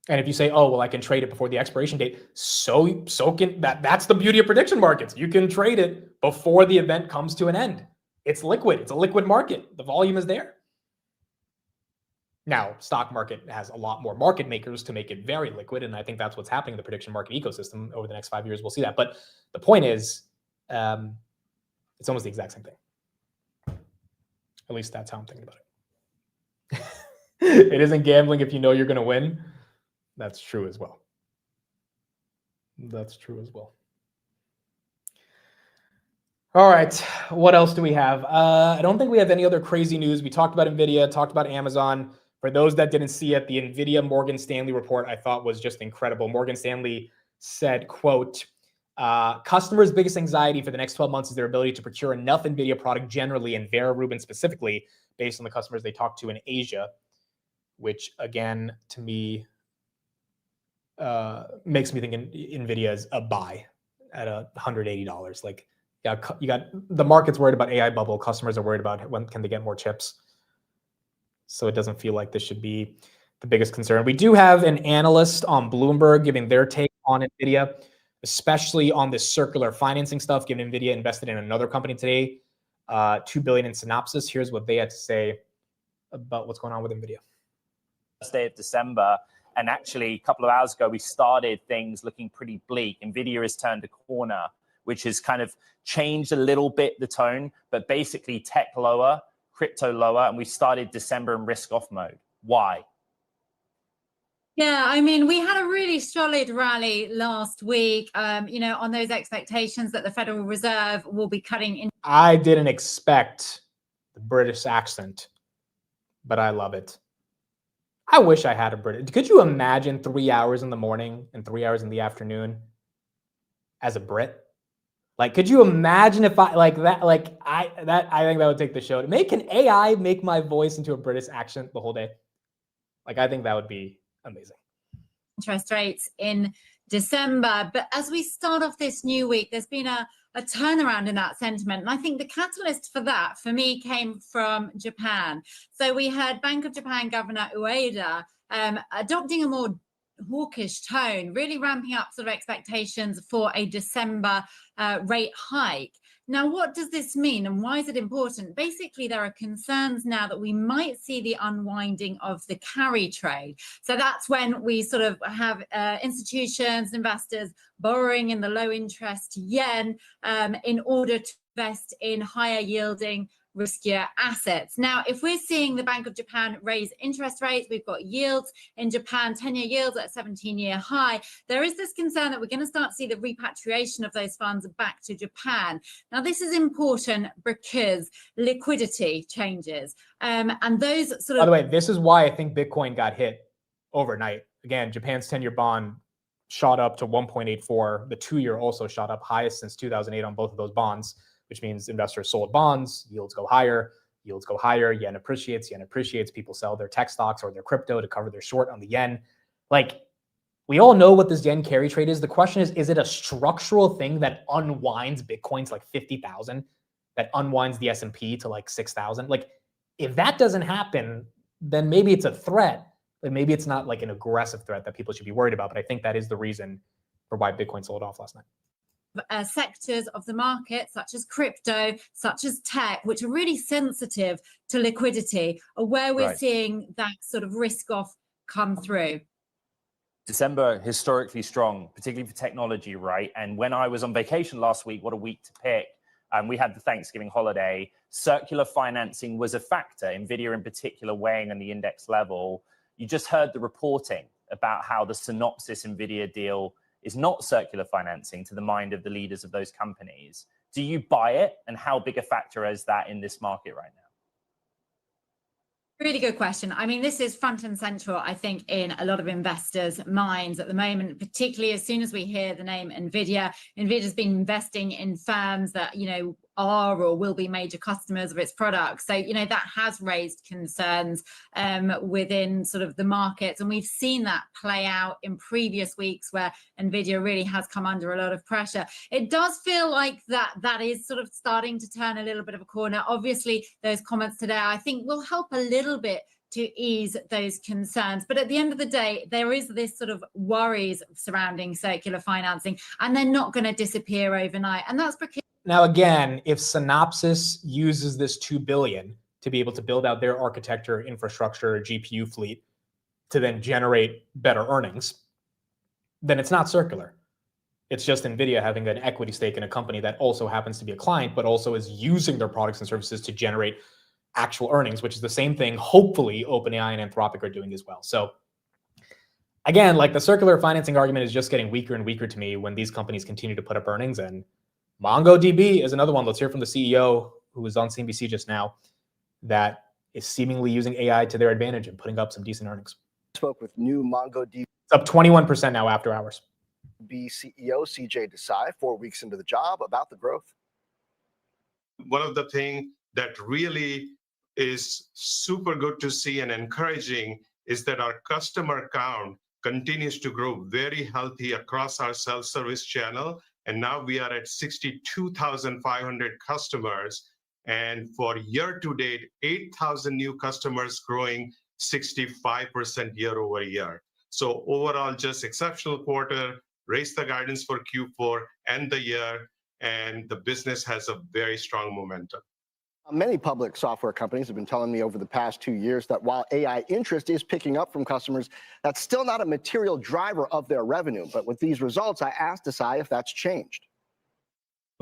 And if you say, oh, well, I can trade it before the expiration date, so can that's the beauty of prediction markets. You can trade it before the event comes to an end. It's liquid. It's a liquid market. The volume is there. Now, stock market has a lot more market makers to make it very liquid, and I think that's what's happening in the prediction market ecosystem over the next 5 years. We'll see that. But the point is, it's almost the exact same thing. At least that's how I'm thinking about it. It isn't gambling if you know you're going to win. That's true as well. That's true as well. All right. What else do we have? I don't think we have any other crazy news. We talked about Nvidia, talked about Amazon. For those that didn't see it, the Nvidia Morgan Stanley report I thought was just incredible. Morgan Stanley said, quote, customers' biggest anxiety for the next 12 months is their ability to procure enough Nvidia product generally, and Vera Rubin specifically, based on the customers they talked to in Asia, which again, to me, makes me think Nvidia is a buy at $180. Like, yeah, you got the market's worried about AI bubble. Customers are worried about when can they get more chips. So it doesn't feel like this should be the biggest concern. We do have an analyst on Bloomberg giving their take on Nvidia, especially on this circular financing stuff, given Nvidia invested in another company today, $2 billion in Synopsys. Here's what they had to say about what's going on with Nvidia. First day of December, and actually a couple of hours ago, we started things looking pretty bleak. Nvidia has turned a corner, which has kind of changed a little bit the tone, but basically tech lower, crypto lower, and we started December in risk off mode. Why? Yeah, I mean, we had a really solid rally last week, on those expectations that the Federal Reserve will be cutting in. I didn't expect the British accent, but I love it. I wish I had a British. Could you imagine 3 hours in the morning and 3 hours in the afternoon as a Brit? Like, could you imagine if I like that? Like, I think that would take the show. Can AI make my voice into a British accent the whole day? Like, I think that would be amazing. Interest rates in December. But as we start off this new week, there's been a turnaround in that sentiment. And I think the catalyst for that, for me, came from Japan. So we had Bank of Japan Governor Ueda adopting a more hawkish tone, really ramping up sort of expectations for a December rate hike. Now, what does this mean and why is it important? Basically, there are concerns now that we might see the unwinding of the carry trade. So that's when we sort of have institutions, investors borrowing in the low interest yen in order to invest in higher yielding riskier assets. Now, if we're seeing the Bank of Japan raise interest rates, we've got yields in Japan, 10-year yields at 17-year high. There is this concern that we're going to start to see the repatriation of those funds back to Japan. Now, this is important because liquidity changes. And those sort of... By the way, this is why I think Bitcoin got hit overnight. Again, Japan's 10-year bond shot up to 1.84. The 2-year also shot up, highest since 2008 on both of those bonds, which means investors sold bonds, yields go higher, yen appreciates, people sell their tech stocks or their crypto to cover their short on the yen. Like, We all know what this yen carry trade is. The question is it a structural thing that unwinds Bitcoin to like 50,000, that unwinds the S&P to like 6,000? Like, if that doesn't happen, then maybe it's a threat, but maybe it's not like an aggressive threat that people should be worried about. But I think that is the reason for why Bitcoin sold off last night. Sectors of the market, such as crypto, such as tech, which are really sensitive to liquidity, are where we're seeing that sort of risk off come through. December, historically strong, particularly for technology, right? And when I was on vacation last week, what a week to pick. We had the Thanksgiving holiday. Circular financing was a factor, Nvidia in particular weighing on the index level. You just heard the reporting about how the Synopsys Nvidia deal is not circular financing to the mind of the leaders of those companies. Do you buy it? And how big a factor is that in this market right now? Really good question. I mean, this is front and central, I think, in a lot of investors' minds at the moment, particularly as soon as we hear the name Nvidia. Nvidia's been investing in firms that, you know, are or will be major customers of its products. So, you know, that has raised concerns within sort of the markets. And we've seen that play out in previous weeks where Nvidia really has come under a lot of pressure. It does feel like that is sort of starting to turn a little bit of a corner. Obviously, those comments today, I think, will help a little bit to ease those concerns. But at the end of the day, there is this sort of worries surrounding circular financing, and they're not going to disappear overnight. And that's because now, again, if Synopsys uses this $2 billion to be able to build out their architecture, infrastructure, GPU fleet to then generate better earnings, then it's not circular. It's just Nvidia having an equity stake in a company that also happens to be a client, but also is using their products and services to generate actual earnings, which is the same thing, hopefully, OpenAI and Anthropic are doing as well. So again, like the circular financing argument is just getting weaker and weaker to me when these companies continue to put up earnings. And MongoDB is another one. Let's hear from the CEO who was on CNBC just now that is seemingly using AI to their advantage and putting up some decent earnings. Spoke with new MongoDB. It's up 21% now after hours. CEO CJ Desai 4 weeks into the job about the growth. One of the things that really is super good to see and encouraging is that our customer count continues to grow very healthy across our self-service channel. And now we are at 62,500 customers. And for year to date, 8,000 new customers growing 65% year over year. So overall, just exceptional quarter, raised the guidance for Q4 and the year, and the business has a very strong momentum. Many public software companies have been telling me over the past 2 years that while AI interest is picking up from customers, that's still not a material driver of their revenue. But with these results, I asked Desai if that's changed.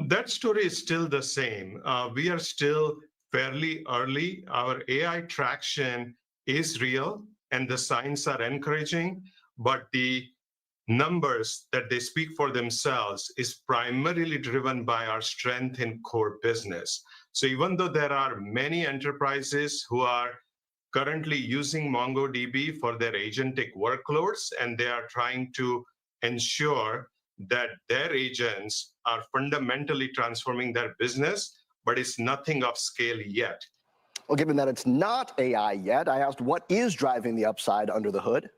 That story is still the same. We are still fairly early. Our AI traction is real and the signs are encouraging, but the numbers that they speak for themselves is primarily driven by our strength in core business. So even though there are many enterprises who are currently using MongoDB for their agentic workloads, and they are trying to ensure that their agents are fundamentally transforming their business, but it's nothing of scale yet. Well, given that it's not AI yet, I asked what is driving the upside under the hood?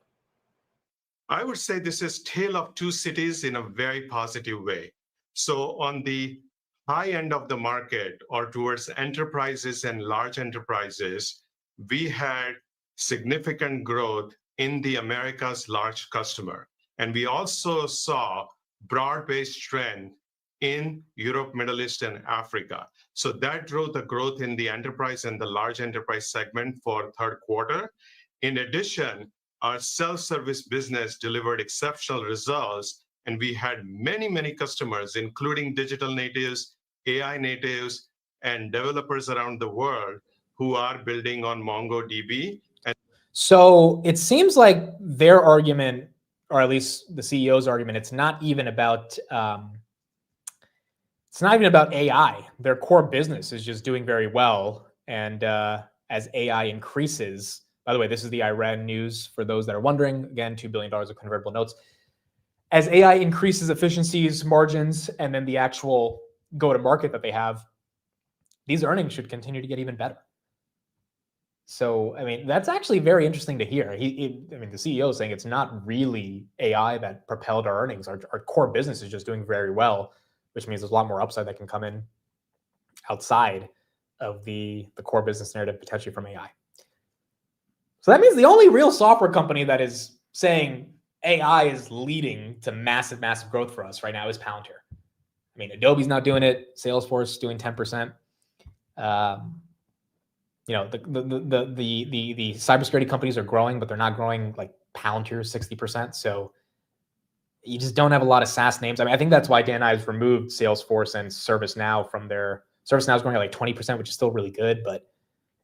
I would say this is tale of two cities in a very positive way. So on the high end of the market, or towards enterprises and large enterprises, we had significant growth in the Americas large customer. And we also saw broad-based trend in Europe, Middle East, and Africa. So that drove the growth in the enterprise and the large enterprise segment for third quarter. In addition, our self-service business delivered exceptional results, and we had many, many customers, including digital natives, AI natives, and developers around the world who are building on MongoDB. So it seems like their argument, or at least the CEO's argument, it's not even about AI. Their core business is just doing very well, and as AI increases. By the way, this is the Iran news for those that are wondering. Again, $2 billion of convertible notes. As AI increases efficiencies, margins, and then the actual go-to-market that they have, these earnings should continue to get even better. So, I mean, that's actually very interesting to hear. I mean, the CEO is saying it's not really AI that propelled our earnings. Our core business is just doing very well, which means there's a lot more upside that can come in outside of the core business narrative, potentially from AI. So that means the only real software company that is saying AI is leading to massive, massive growth for us right now is Palantir. I mean, Adobe's not doing it. Salesforce doing 10%. You know, the cybersecurity companies are growing, but they're not growing like Palantir 60%. So you just don't have a lot of SaaS names. I mean, I think that's why Dan Ives removed Salesforce and ServiceNow from their. ServiceNow is growing at like 20%, which is still really good. But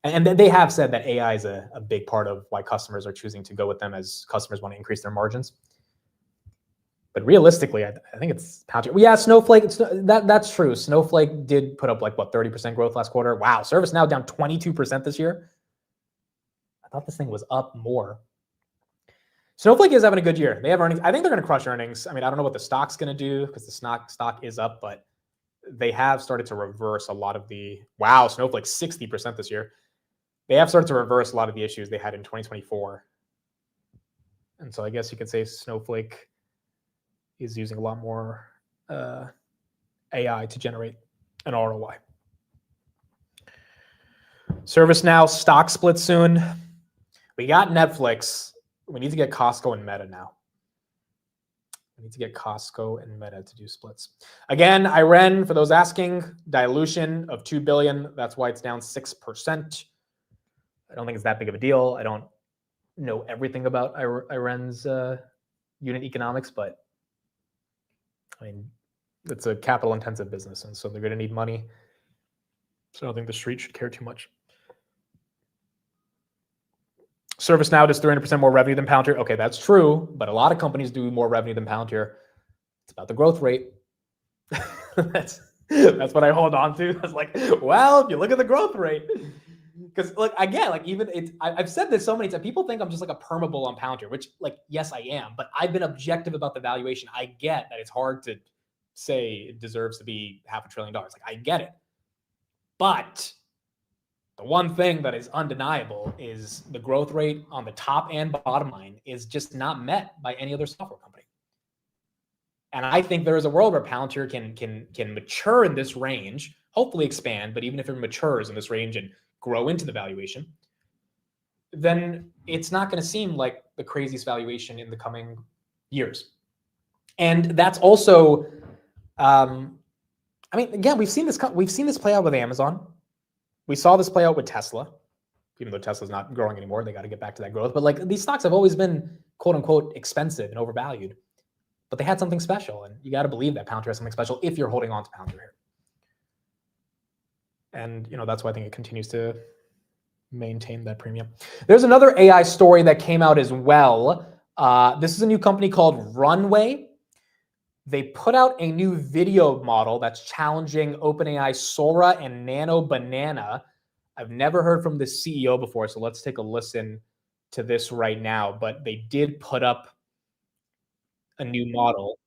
and they have said that AI is a big part of why customers are choosing to go with them, as customers want to increase their margins. But realistically, I think it's Palantir. Well, yeah, Snowflake. That's true. Snowflake did put up like what 30% growth last quarter. Wow, ServiceNow down 22% this year. I thought this thing was up more. Snowflake is having a good year. They have earnings. I think they're going to crush earnings. I mean, I don't know what the stock's going to do because the stock is up, but they have started to reverse a lot of the. Wow, Snowflake 60% this year. They have started to reverse a lot of the issues they had in 2024. And so I guess you could say Snowflake is using a lot more AI to generate an ROI. ServiceNow stock split soon. We got Netflix. We need to get Costco and Meta now. We need to get Costco and Meta to do splits. Again, IREN, for those asking, dilution of $2 billion. That's why it's down 6%. I don't think it's that big of a deal. I don't know everything about IREN's unit economics, but I mean, it's a capital-intensive business, and so they're going to need money. So I don't think the street should care too much. ServiceNow does 300% more revenue than Palantir. Okay, that's true, but a lot of companies do more revenue than Palantir. It's about the growth rate. That's what I hold on to. It's like, well, if you look at the growth rate, because like again, like even I've said this so many times. People think I'm just like a permabull on Palantir, which like yes I am, but I've been objective about the valuation. I get that it's hard to say it deserves to be $500 billion. Like I get it, but the one thing that is undeniable is the growth rate on the top and bottom line is just not met by any other software company. And I think there is a world where Palantir can mature in this range, hopefully expand, but even if it matures in this range and grow into the valuation, then it's not going to seem like the craziest valuation in the coming years. And that's also, I mean, again, we've seen this play out with Amazon. We saw this play out with Tesla, even though Tesla's not growing anymore. They got to get back to that growth. But like these stocks have always been quote unquote expensive and overvalued, but they had something special, and you got to believe that Palantir has something special if you're holding on to Palantir here. And you know that's why I think it continues to maintain that premium. There's another AI story that came out as well. This is a new company called Runway. They put out a new video model that's challenging OpenAI Sora and Nano Banana. I've never heard from the CEO before, so let's take a listen to this right now. But they did put up a new model.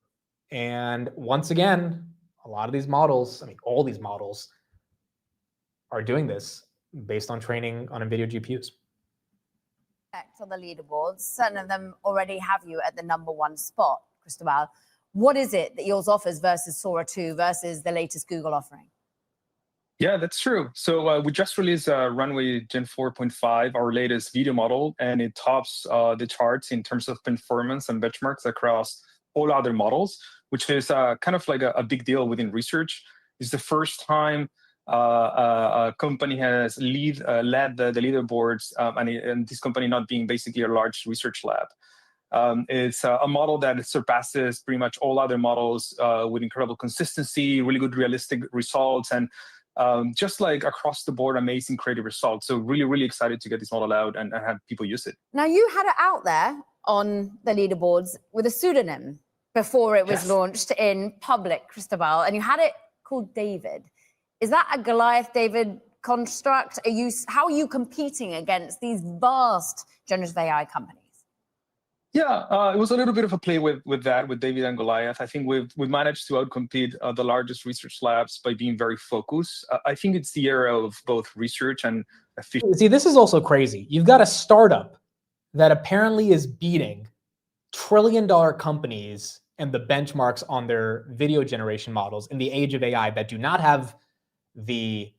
And once again, a lot of these models, I mean, all these models are doing this based on training on Nvidia GPUs. On the leaderboards, certain of them already have you at the #1 spot, Cristobal. What is it that yours offers versus Sora 2 versus the latest Google offering? Yeah, that's true. So we just released Runway Gen 4.5, our latest video model, and it tops the charts in terms of performance and benchmarks across all other models, which is kind of like a big deal within research. It's the first time a company has led the leaderboards, and this company not being basically a large research lab. It's a model that surpasses pretty much all other models with incredible consistency, really good realistic results, and just like across the board, amazing creative results. So really, really excited to get this model out and have people use it. Now, you had it out there on the leaderboards with a pseudonym before it was launched in public, Cristobal, and you had it called David. Is that a Goliath-David construct? How are you competing against these vast generative AI companies? Yeah, it was a little bit of a play with David and Goliath. I think we've managed to outcompete the largest research labs by being very focused. I think it's the era of both research and efficiency. See, this is also crazy. You've got a startup that apparently is beating trillion-dollar companies and the benchmarks on their video generation models in the age of AI that do not have the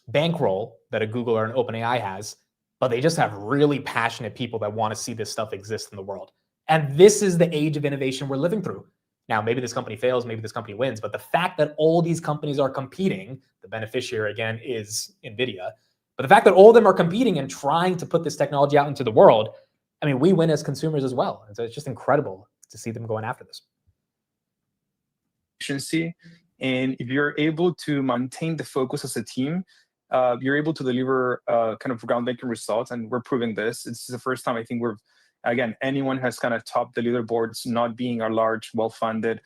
bankroll that a Google or an OpenAI has, but they just have really passionate people that want to see this stuff exist in the world. And this is the age of innovation we're living through. Now, maybe this company fails, maybe this company wins, but the fact that all these companies are competing, the beneficiary again is Nvidia, but the fact that all of them are competing and trying to put this technology out into the world, I mean, we win as consumers as well. And so it's just incredible to see them going after this. Efficiency. And if you're able to maintain the focus as a team, you're able to deliver kind of groundbreaking results. And we're proving this. It's the first time I think again, anyone has kind of topped the leaderboards, not being a large, well-funded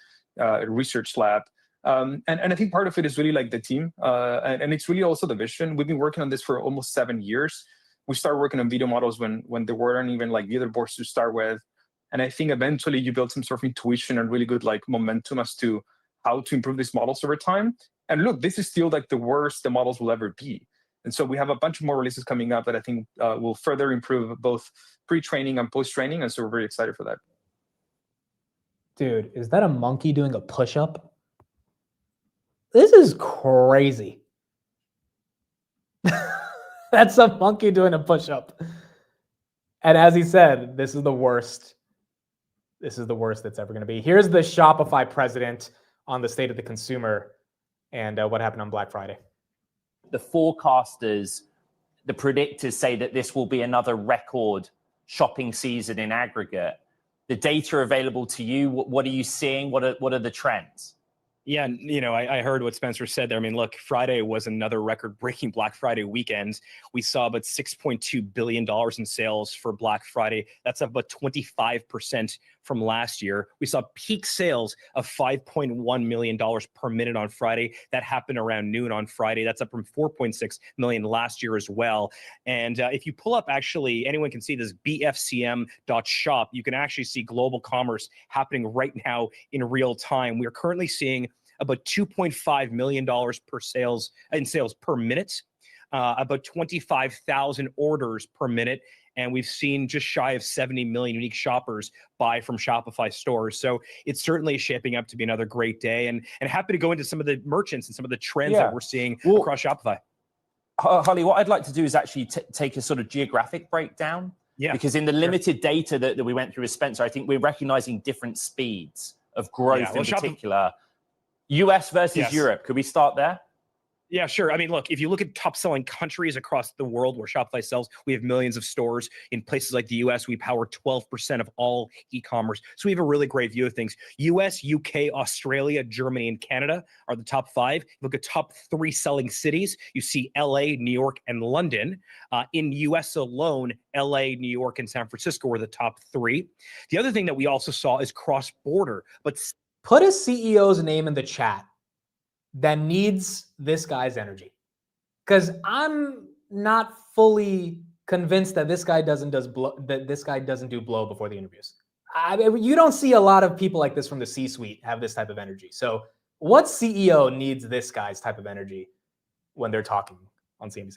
research lab. And I think part of it is really like the team. And it's really also the vision. We've been working on this for almost 7 years. We started working on video models when there weren't even like leaderboards to start with. And I think eventually you build some sort of intuition and really good like momentum as to how to improve these models over time. And look, this is still like the worst the models will ever be. And so we have a bunch of more releases coming up that I think will further improve both pre-training and post-training. And so we're very excited for that. Dude, is that a monkey doing a push-up? This is crazy. That's a monkey doing a push-up. And as he said, this is the worst. This is the worst that's ever going to be. Here's the Shopify president on the state of the consumer and what happened on Black Friday. The forecasters, the predictors say that this will be another record shopping season in aggregate. The data available to you, what are you seeing? What are the trends? Yeah, you know, I heard what Spencer said there. I mean, look, Friday was another record-breaking Black Friday weekend. We saw about $6.2 billion in sales for Black Friday. That's up about 25% from last year. We saw peak sales of $5.1 million per minute on Friday. That happened around noon on Friday. That's up from $4.6 million last year as well. And if you pull up, actually, anyone can see this bfcm.shop. You can actually see global commerce happening right now in real time. We are currently seeing about $2.5 million in sales per minute, about 25,000 orders per minute. And we've seen just shy of 70 million unique shoppers buy from Shopify stores. So it's certainly shaping up to be another great day, and happy to go into some of the merchants and some of the trends that we're seeing across Shopify. Holly, what I'd like to do is actually take a sort of geographic breakdown. Yeah. Because in the limited data that we went through with Spencer, I think we're recognizing different speeds of growth in particular. US versus Europe. Could we start there? Yeah, sure. I mean, look, if you look at top selling countries across the world where Shopify sells, we have millions of stores. In places like the US, we power 12% of all e-commerce. So we have a really great view of things. US, UK, Australia, Germany, and Canada are the top 5. Look at top 3 selling cities. You see LA, New York, and London. In US alone, LA, New York, and San Francisco were the top 3. The other thing that we also saw is cross-border, but put a CEO's name in the chat that needs this guy's energy, because I'm not fully convinced that this guy doesn't do blow before the interviews. You don't see a lot of people like this from the C-suite have this type of energy. So what CEO needs this guy's type of energy when they're talking on CNBC?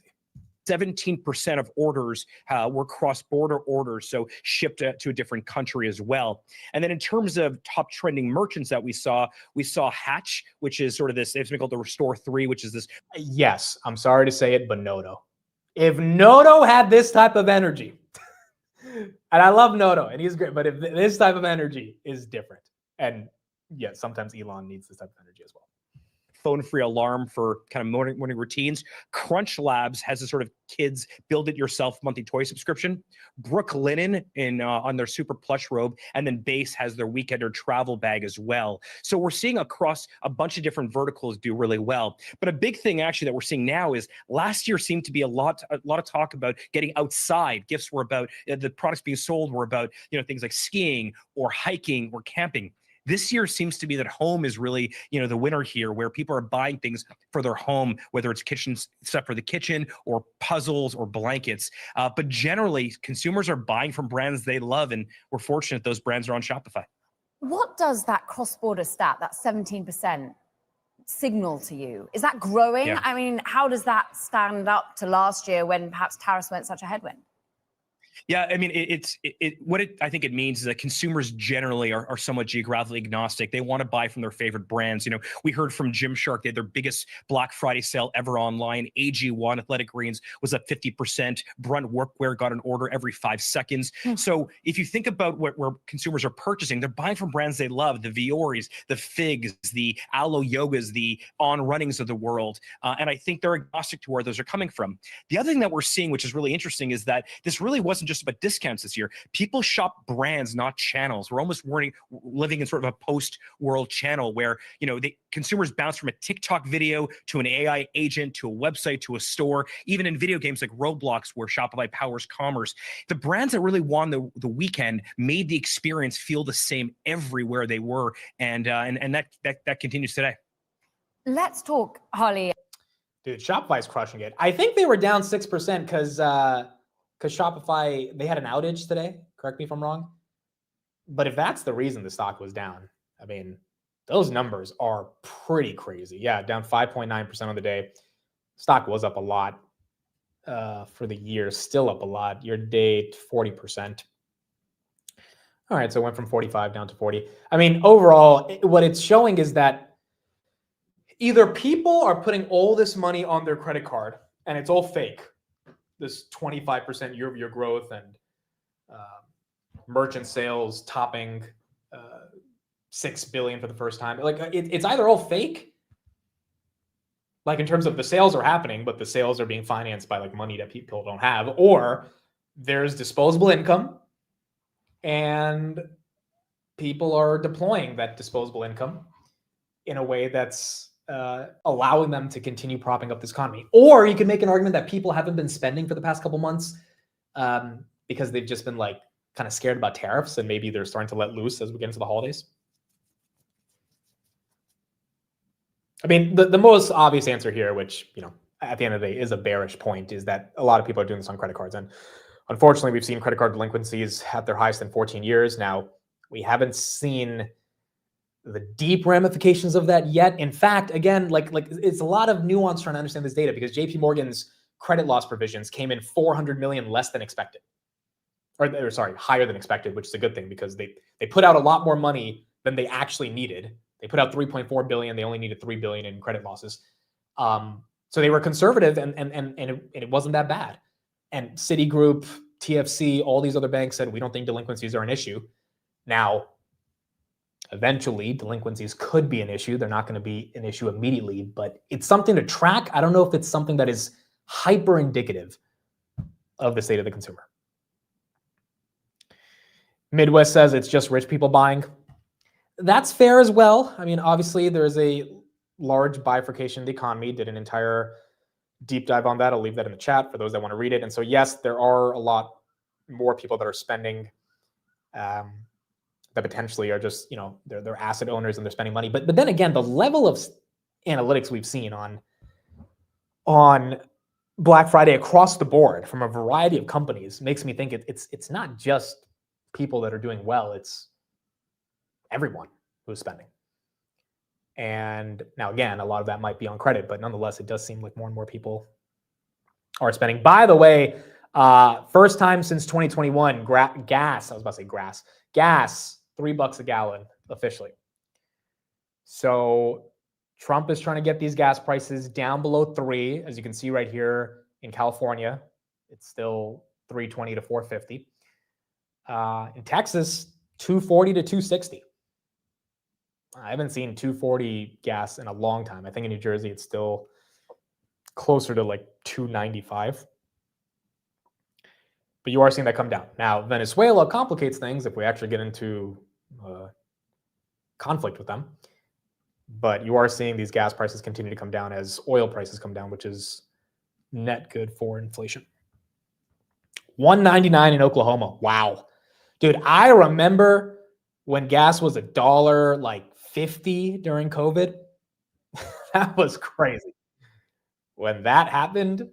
17% of orders were cross-border orders, so shipped to a different country as well. And then in terms of top trending merchants that we saw Hatch, which is sort of this, it's called the Restore 3, which is this. Yes, I'm sorry to say it, but Noto. If Noto had this type of energy, and I love Noto, and he's great, but if this type of energy is different, and yeah, sometimes Elon needs this type of energy as well. Phone-free alarm for kind of morning routines. Crunch Labs has a sort of kids build-it-yourself monthly toy subscription. Brooklinen on their super plush robe, and then Base has their weekender travel bag as well. So we're seeing across a bunch of different verticals do really well. But a big thing actually that we're seeing now is last year seemed to be a lot of talk about getting outside. Gifts were about the products being sold were about things like skiing or hiking or camping. This year seems to be that home is really, the winner here, where people are buying things for their home, whether it's kitchen stuff for the kitchen or puzzles or blankets. But generally, consumers are buying from brands they love, and we're fortunate those brands are on Shopify. What does that cross-border stat, that 17%, signal to you? Is that growing? Yeah. I mean, how does that stand up to last year when perhaps tariffs weren't such a headwind? Yeah, I mean, I think it means is that consumers generally are somewhat geographically agnostic. They want to buy from their favorite brands. We heard from Gymshark, they had their biggest Black Friday sale ever online. AG1, Athletic Greens, was up 50%. Brunt Workwear got an order every 5 seconds. So if you think about where consumers are purchasing, they're buying from brands they love, the Vioris, the Figs, the Alo Yogas, the On Runnings of the world. And I think they're agnostic to where those are coming from. The other thing that we're seeing, which is really interesting, is that this really wasn't just about discounts this year. People shop brands, not channels. We're almost living in sort of a post-world channel where, the consumers bounce from a TikTok video to an AI agent to a website to a store, even in video games like Roblox, where Shopify powers commerce. The brands that really won the weekend made the experience feel the same everywhere they were, and that continues today. Let's talk, Harley. Dude, Shopify's crushing it. I think they were down 6% because Shopify, they had an outage today. Correct me if I'm wrong. But if that's the reason the stock was down, I mean, those numbers are pretty crazy. Yeah, down 5.9% on the day. Stock was up a lot for the year, still up a lot. Year to date, 40%. All right, so it went from 45 down to 40. I mean, overall, what it's showing is that either people are putting all this money on their credit card and it's all fake, this 25% year-over-year growth and merchant sales topping 6 billion for the first time. Like it's either all fake, like in terms of the sales are happening, but the sales are being financed by like money that people don't have, or there's disposable income and people are deploying that disposable income in a way that's allowing them to continue propping up this economy. Or you can make an argument that people haven't been spending for the past couple months because they've just been like kind of scared about tariffs, and maybe they're starting to let loose as we get into the holidays. I mean, the most obvious answer here, which, at the end of the day is a bearish point, is that a lot of people are doing this on credit cards. And unfortunately, we've seen credit card delinquencies at their highest in 14 years. Now, we haven't seen the deep ramifications of that yet. In fact, again, like it's a lot of nuance trying to understand this data, because JP Morgan's credit loss provisions came in 400 million less than expected, or sorry, higher than expected, which is a good thing because they put out a lot more money than they actually needed. They put out 3.4 billion. They only needed 3 billion in credit losses. So they were conservative, and it wasn't that bad. And Citigroup, TFC, all these other banks said, we don't think delinquencies are an issue. Now, eventually, delinquencies could be an issue. They're not going to be an issue immediately, but it's something to track. I don't know if it's something that is hyper indicative of the state of the consumer. Midwest says it's just rich people buying. That's fair as well. I mean, obviously, there's a large bifurcation of the economy. Did an entire deep dive on that. I'll leave that in the chat for those that want to read it. And so, yes, there are a lot more people that are spending that potentially are just, they're asset owners and they're spending money. But then again, the level of analytics we've seen on Black Friday across the board from a variety of companies makes me think it's not just people that are doing well, it's everyone who's spending. And now, again, a lot of that might be on credit, but nonetheless, it does seem like more and more people are spending. By the way, first time since 2021, gas, gas, $3 a gallon officially. So Trump is trying to get these gas prices down below 3. As you can see right here in California, it's still $3.20 to $4.50. In Texas, $2.40 to $2.60. I haven't seen $2.40 gas in a long time. I think in New Jersey, it's still closer to like $2.95. But you are seeing that come down. Now, Venezuela complicates things if we actually get into conflict with them. But you are seeing these gas prices continue to come down as oil prices come down, which is net good for inflation. $1.99 in Oklahoma. Wow. Dude, I remember when gas was $1.50 during COVID. That was crazy. When that happened,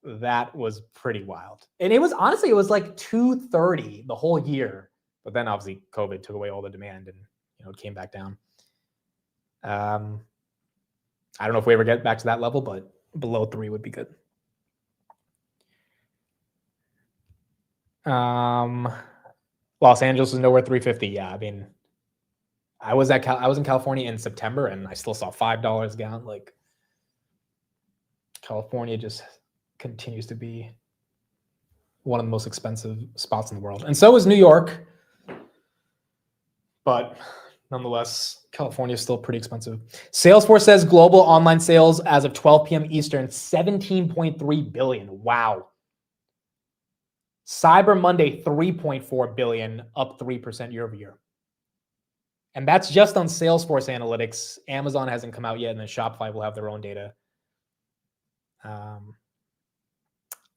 that was pretty wild. And it was honestly, it was like $2.30 the whole year. But then obviously COVID took away all the demand and it came back down. I don't know if we ever get back to that level, but below 3 would be good. Los Angeles is nowhere 350. Yeah, I mean, I was in California in September and I still saw $5 a gallon. Like, California just continues to be one of the most expensive spots in the world. And so is New York. But nonetheless, California is still pretty expensive. Salesforce says global online sales as of 12 p.m. Eastern, 17.3 billion. Wow. Cyber Monday, 3.4 billion, up 3% year over year. And that's just on Salesforce analytics. Amazon hasn't come out yet, and then Shopify will have their own data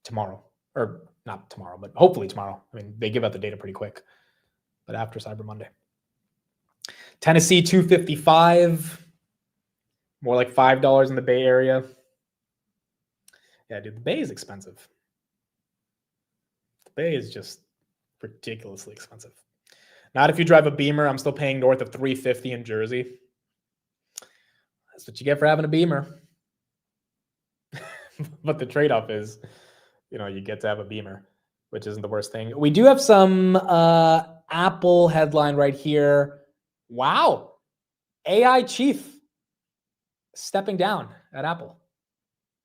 tomorrow. Or not tomorrow, but hopefully tomorrow. I mean, they give out the data pretty quick. But after Cyber Monday. Tennessee, 255. More like $5 in the Bay Area. Yeah, dude, the Bay is expensive. The Bay is just ridiculously expensive. Not if you drive a Beamer. I'm still paying north of $350 in Jersey. That's what you get for having a Beamer. But the trade-off is, you get to have a Beamer, which isn't the worst thing. We do have some Apple headline right here. Wow. AI chief stepping down at Apple.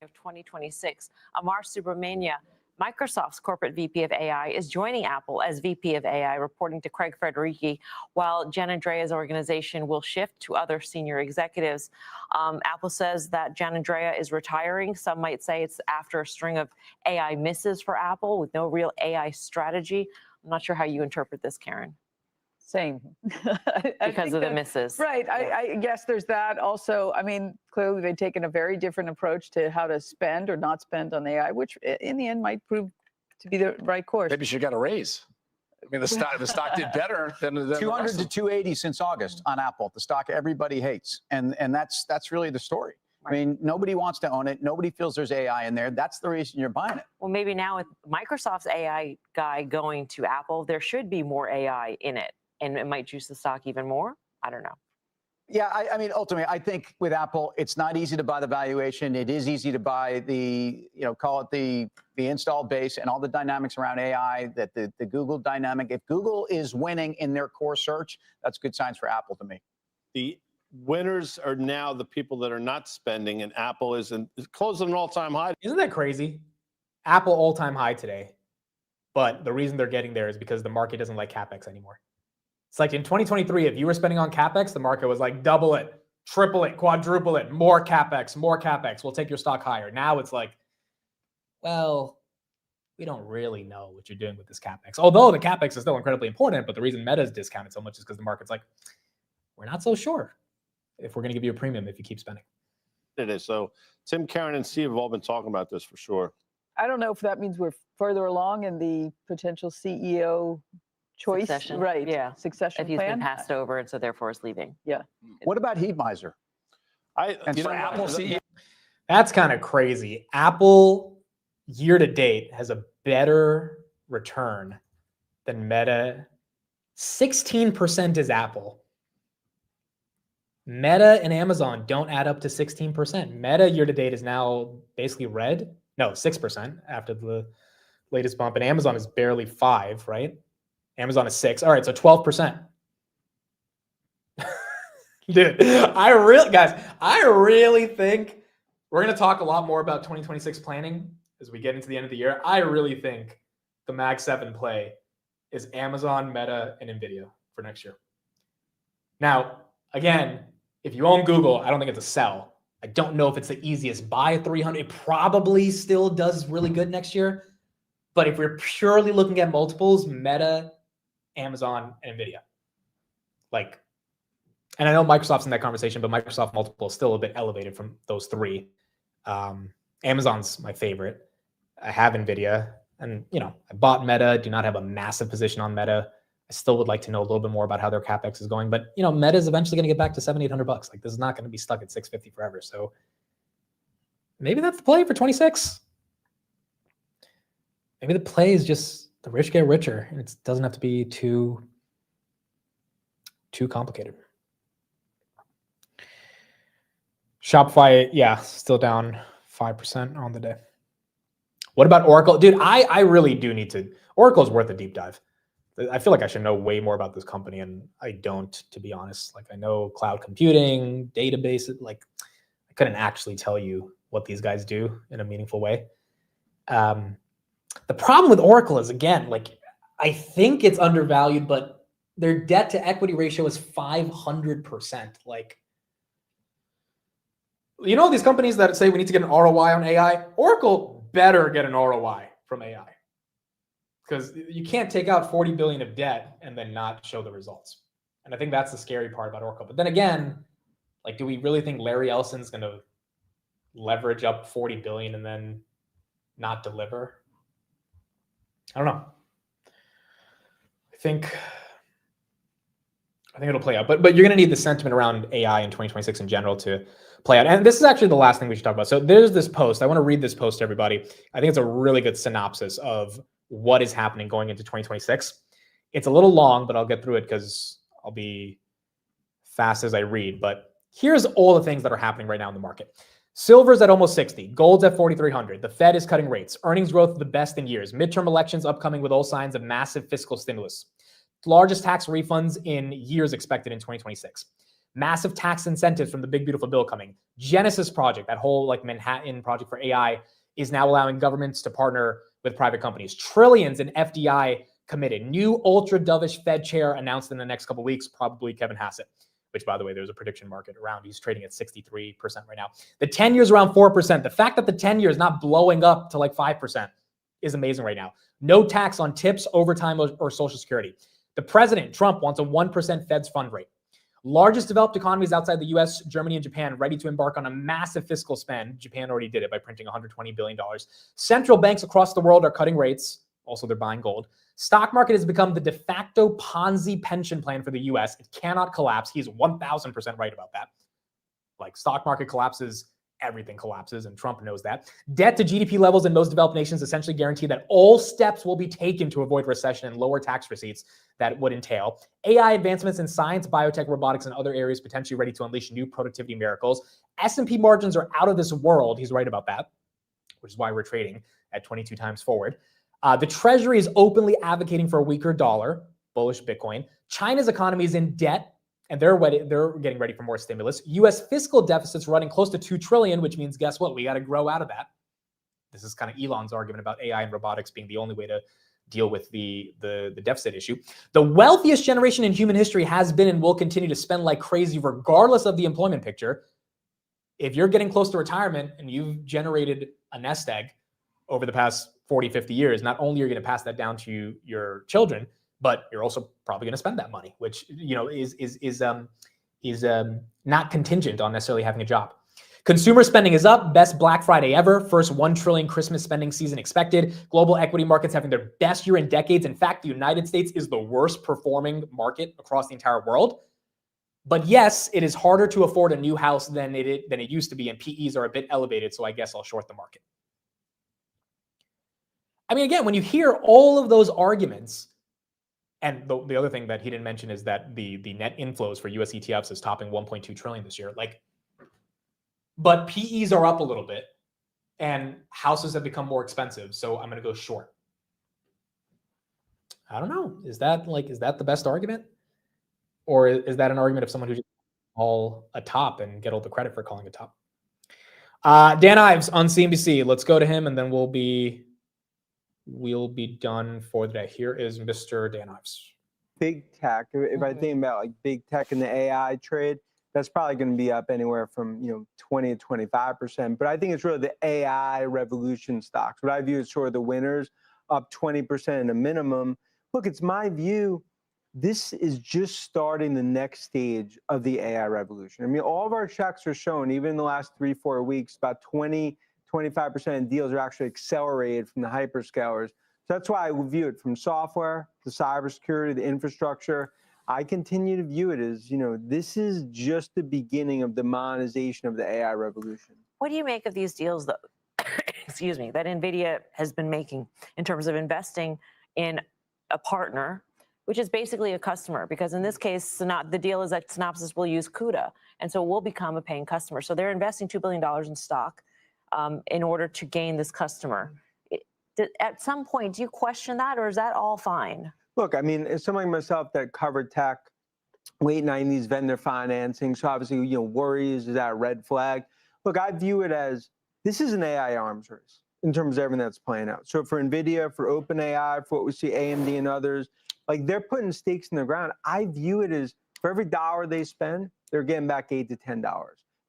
Of 2026, Amar Subramania, Microsoft's corporate VP of AI, is joining Apple as VP of AI, reporting to Craig Federighi, while Jan Andrea's organization will shift to other senior executives. Apple says that Jan Andrea is retiring. Some might say it's after a string of AI misses for Apple with no real AI strategy. I'm not sure how you interpret this, Karen. Same. Because of the misses. Right. Yeah. I guess there's that. Also, I mean, clearly they've taken a very different approach to how to spend or not spend on AI, which in the end might prove to be the right course. Maybe she got a raise. I mean, the stock did better than 200 to 280 since August on Apple. The stock everybody hates, and that's really the story. I mean, nobody wants to own it. Nobody feels there's AI in there. That's the reason you're buying it. Well, maybe now with Microsoft's AI guy going to Apple, there should be more AI in it, and it might juice the stock even more. I don't know. Yeah, I mean, ultimately, I think with Apple, it's not easy to buy the valuation. It is easy to buy the, call it the install base and all the dynamics around AI, that the Google dynamic. If Google is winning in their core search, that's good signs for Apple to me. The winners are now the people that are not spending, and Apple is close to an all-time high. Isn't that crazy? Apple all-time high today. But the reason they're getting there is because the market doesn't like CapEx anymore. It's like in 2023, if you were spending on CapEx, the market was like double it, triple it, quadruple it, more CapEx. We'll take your stock higher. Now it's like, well, we don't really know what you're doing with this CapEx. Although the CapEx is still incredibly important, but the reason Meta is discounted so much is because the market's like, we're not so sure if we're going to give you a premium if you keep spending. It is. So Tim, Karen, and Steve have all been talking about this for sure. I don't know if that means we're further along in the potential CEO choice. Succession. Right. Yeah. Succession If he's plan. been passed over and so therefore is leaving. Yeah. What about Heat Miser? And for Apple CEO. That's kind of crazy. Apple year to date has a better return than Meta. 16% is Apple. Meta and Amazon don't add up to 16%. Meta year to date is now basically red. No, 6% after the latest bump. And Amazon is barely 5%, right? Amazon is 6%. All right, so 12%. Dude, I really think we're going to talk a lot more about 2026 planning as we get into the end of the year. I really think the Mag 7 play is Amazon, Meta, and Nvidia for next year. Now, again, if you own Google, I don't think it's a sell. I don't know if it's the easiest buy at 300. It probably still does really good next year. But if we're purely looking at multiples, Meta, Amazon, and Nvidia. And I know Microsoft's in that conversation, but Microsoft multiple is still a bit elevated from those three. Amazon's my favorite. I have Nvidia, and I bought Meta. Do not have a massive position on Meta. I still would like to know a little bit more about how their CapEx is going. But, you know, Meta is eventually going to get back to $700-800. Like, this is not going to be stuck at $650 forever. So maybe that's the play for 26. Maybe the play is just the rich get richer, and it doesn't have to be too complicated. Shopify, yeah, still down 5% on the day. What about Oracle? Dude, I really do need to. Oracle's worth a deep dive. I feel like I should know way more about this company, and I don't, to be honest. Like, I know cloud computing, databases. Like, I couldn't actually tell you what these guys do in a meaningful way. The problem with Oracle is, again, like, I think it's undervalued, but their debt to equity ratio is 500%. Like, you know, these companies that say we need to get an ROI on AI, Oracle better get an ROI from AI, because you can't take out 40 billion of debt and then not show the results. And I think that's the scary part about Oracle. But then again, like, do we really think Larry Ellison's going to leverage up 40 billion and then not deliver? I don't know. I think it'll play out, but you're going to need the sentiment around AI in 2026 in general to play out. And this is actually the last thing we should talk about. So there's this post. I want to read this post to everybody. I think it's a really good synopsis of what is happening going into 2026. It's a little long, but I'll get through it because I'll be fast as I read. But here's all the things that are happening right now in the market. Silver's at almost 60. Gold's at 4,300. The Fed is cutting rates. Earnings growth the best in years. Midterm elections upcoming with all signs of massive fiscal stimulus. Largest tax refunds in years expected in 2026. Massive tax incentives from the Big Beautiful Bill coming. Genesis project, that whole like Manhattan project for AI, is now allowing governments to partner with private companies. Trillions in FDI committed. New ultra dovish Fed chair announced in the next couple of weeks, probably Kevin Hassett, which, by the way, there's a prediction market around. He's trading at 63% right now. The 10 years around 4%. The fact that the 10 years not blowing up to like 5% is amazing right now. No tax on tips, overtime, or Social Security. The president, Trump, wants a 1% Fed's fund rate. Largest developed economies outside the US, Germany and Japan, ready to embark on a massive fiscal spend. Japan already did it by printing $120 billion. Central banks across the world are cutting rates. Also, they're buying gold. Stock market has become the de facto Ponzi pension plan for the US. It cannot collapse. He's 1,000% right about that. Like, stock market collapses, everything collapses, and Trump knows that. Debt to GDP levels in most developed nations essentially guarantee that all steps will be taken to avoid recession and lower tax receipts that would entail. AI advancements in science, biotech, robotics, and other areas potentially ready to unleash new productivity miracles. S&P margins are out of this world. He's right about that, which is why we're trading at 22 times forward. The Treasury is openly advocating for a weaker dollar, bullish Bitcoin. China's economy is in debt, and they're getting ready for more stimulus. U.S. fiscal deficits running close to $2 trillion, which means, guess what? We got to grow out of that. This is kind of Elon's argument about AI and robotics being the only way to deal with the deficit issue. The wealthiest generation in human history has been and will continue to spend like crazy regardless of the employment picture. If you're getting close to retirement and you've generated a nest egg over the past 40, 50 years, not only are you going to pass that down to your children, but you're also probably going to spend that money, which, you know, is not contingent on necessarily having a job. Consumer spending is up, best Black Friday ever, first 1 trillion Christmas spending season expected. Global equity markets having their best year in decades. In fact, the United States is the worst performing market across the entire world. But yes, it is harder to afford a new house than it used to be, and PEs are a bit elevated, so I guess I'll short the market. I mean, again, when you hear all of those arguments, and the other thing that he didn't mention is that the net inflows for US ETFs is topping 1.2 trillion this year. Like, but PEs are up a little bit and houses have become more expensive. So I'm going to go short. I don't know. Is that the best argument? Or is that an argument of someone who just call a top and get all the credit for calling a top? Dan Ives on CNBC. Let's go to him and then we'll be done for the day. Here is Mr. Dan Ives. Big tech. If I think about like big tech in the AI trade, that's probably going to be up anywhere from 20 to 25%. But I think it's really the AI revolution stocks. What I view as sort of the winners, up 20% in a minimum. Look, it's my view. This is just starting the next stage of the AI revolution. I mean, all of our checks are showing, even in the last 3-4 weeks, about 20-25% of deals are actually accelerated from the hyperscalers. So that's why I view it from software to cybersecurity, the infrastructure. I continue to view it as, this is just the beginning of the monetization of the AI revolution. What do you make of these deals, though, excuse me, that Nvidia has been making in terms of investing in a partner, which is basically a customer? Because in this case, the deal is that Synopsys will use CUDA, and so we'll become a paying customer. So they're investing $2 billion in stock in order to gain this customer. At some point, do you question that, or is that all fine? Look, I mean, as someone like myself that covered tech, late 90s vendor financing, so obviously, worries, is that a red flag? Look, I view it as this is an AI arms race in terms of everything that's playing out. So for NVIDIA, for OpenAI, for what we see AMD and others, like they're putting stakes in the ground. I view it as for every dollar they spend, they're getting back $8 to $10.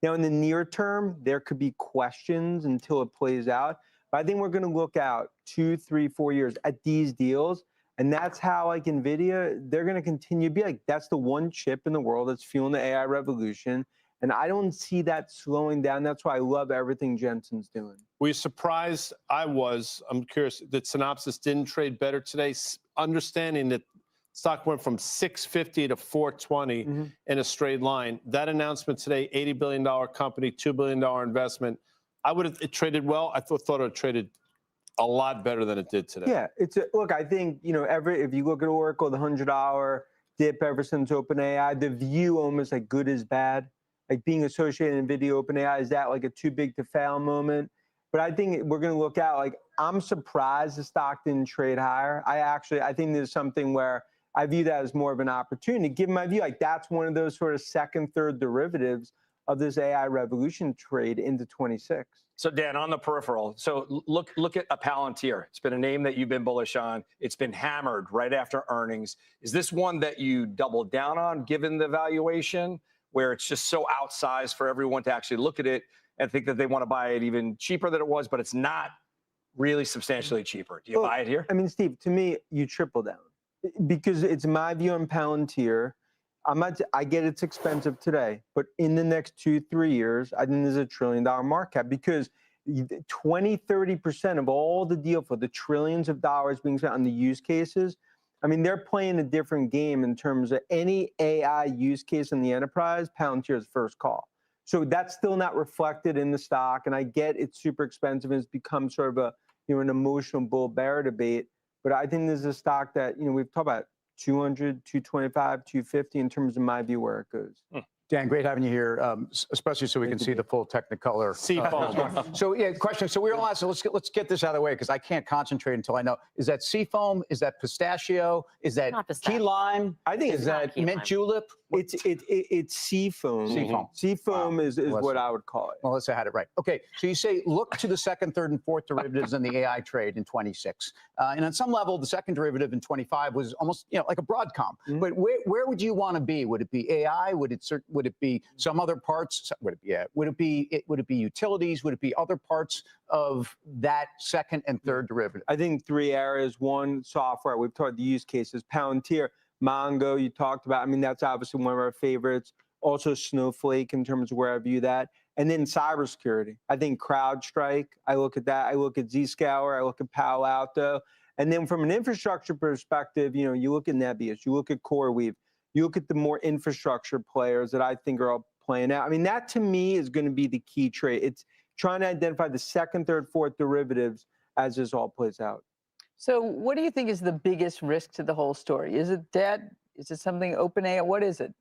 Now, in the near term, there could be questions until it plays out. But I think we're going to look out 2, 3, 4 years at these deals. And that's how, like NVIDIA, they're going to continue to be like, that's the one chip in the world that's fueling the AI revolution. And I don't see that slowing down. That's why I love everything Jensen's doing. Were you surprised? I'm curious that Synopsys didn't trade better today, understanding that stock went from 650 to 420 in a straight line. That announcement today, $80 billion company, $2 billion investment. I would have traded well. I thought it traded a lot better than it did today. Yeah, look, I think, if you look at Oracle, the $100 dip ever since OpenAI, the view almost like good is bad. Like being associated in NVIDIA, OpenAI, is that like a too big to fail moment? But I think we're going to look out, like, I'm surprised the stock didn't trade higher. I think there's something where I view that as more of an opportunity. Given my view, like that's one of those sort of second, third derivatives of this AI revolution trade into 26. So Dan, on the peripheral, so look at a Palantir. It's been a name that you've been bullish on. It's been hammered right after earnings. Is this one that you doubled down on given the valuation, where it's just so outsized for everyone to actually look at it and think that they want to buy it even cheaper than it was, but it's not really substantially cheaper? Do you buy it here? I mean, Steve, to me, you triple down. Because it's my view on Palantir. I get it's expensive today, but in the next 2-3 years, I think there's a $1 trillion market cap because 20-30% of all the deal flow, the trillions of dollars being spent on the use cases, I mean, they're playing a different game in terms of any AI use case in the enterprise, Palantir is first call. So that's still not reflected in the stock. And I get it's super expensive and it's become sort of an emotional bull bear debate. But I think there's a stock that, we've talked about 200, 225, 250 in terms of my view where it goes. Dan, great having you here, especially so we can see the full Technicolor. So yeah, question. So we're all asking, let's get this out of the way because I can't concentrate until I know. Is that seafoam? Is that pistachio? Is that key lime? I think is that mint julep? It's seafoam. Seafoam is what I would call it. Melissa had it right. Okay, so you say look to the second, third, and fourth derivatives in the AI trade in 26. And on some level, the second derivative in 25 was almost like a Broadcom. But where would you want to be? Would it be AI? Would it be some other parts? Would it be utilities? Would it be other parts of that second and third derivative? I think 3 areas. One, software. We've talked the use cases. Palantir, Mongo, you talked about. I mean, that's obviously one of our favorites. Also, Snowflake in terms of where I view that. And then cybersecurity. I think CrowdStrike. I look at that. I look at Zscaler. I look at Palo Alto. And then from an infrastructure perspective, you look at Nebius. You look at CoreWeave. You look at the more infrastructure players that I think are all playing out. I mean, that to me is going to be the key trade. It's trying to identify the second, third, fourth derivatives as this all plays out. So what do you think is the biggest risk to the whole story? Is it debt? Is it something OpenAI? What is it?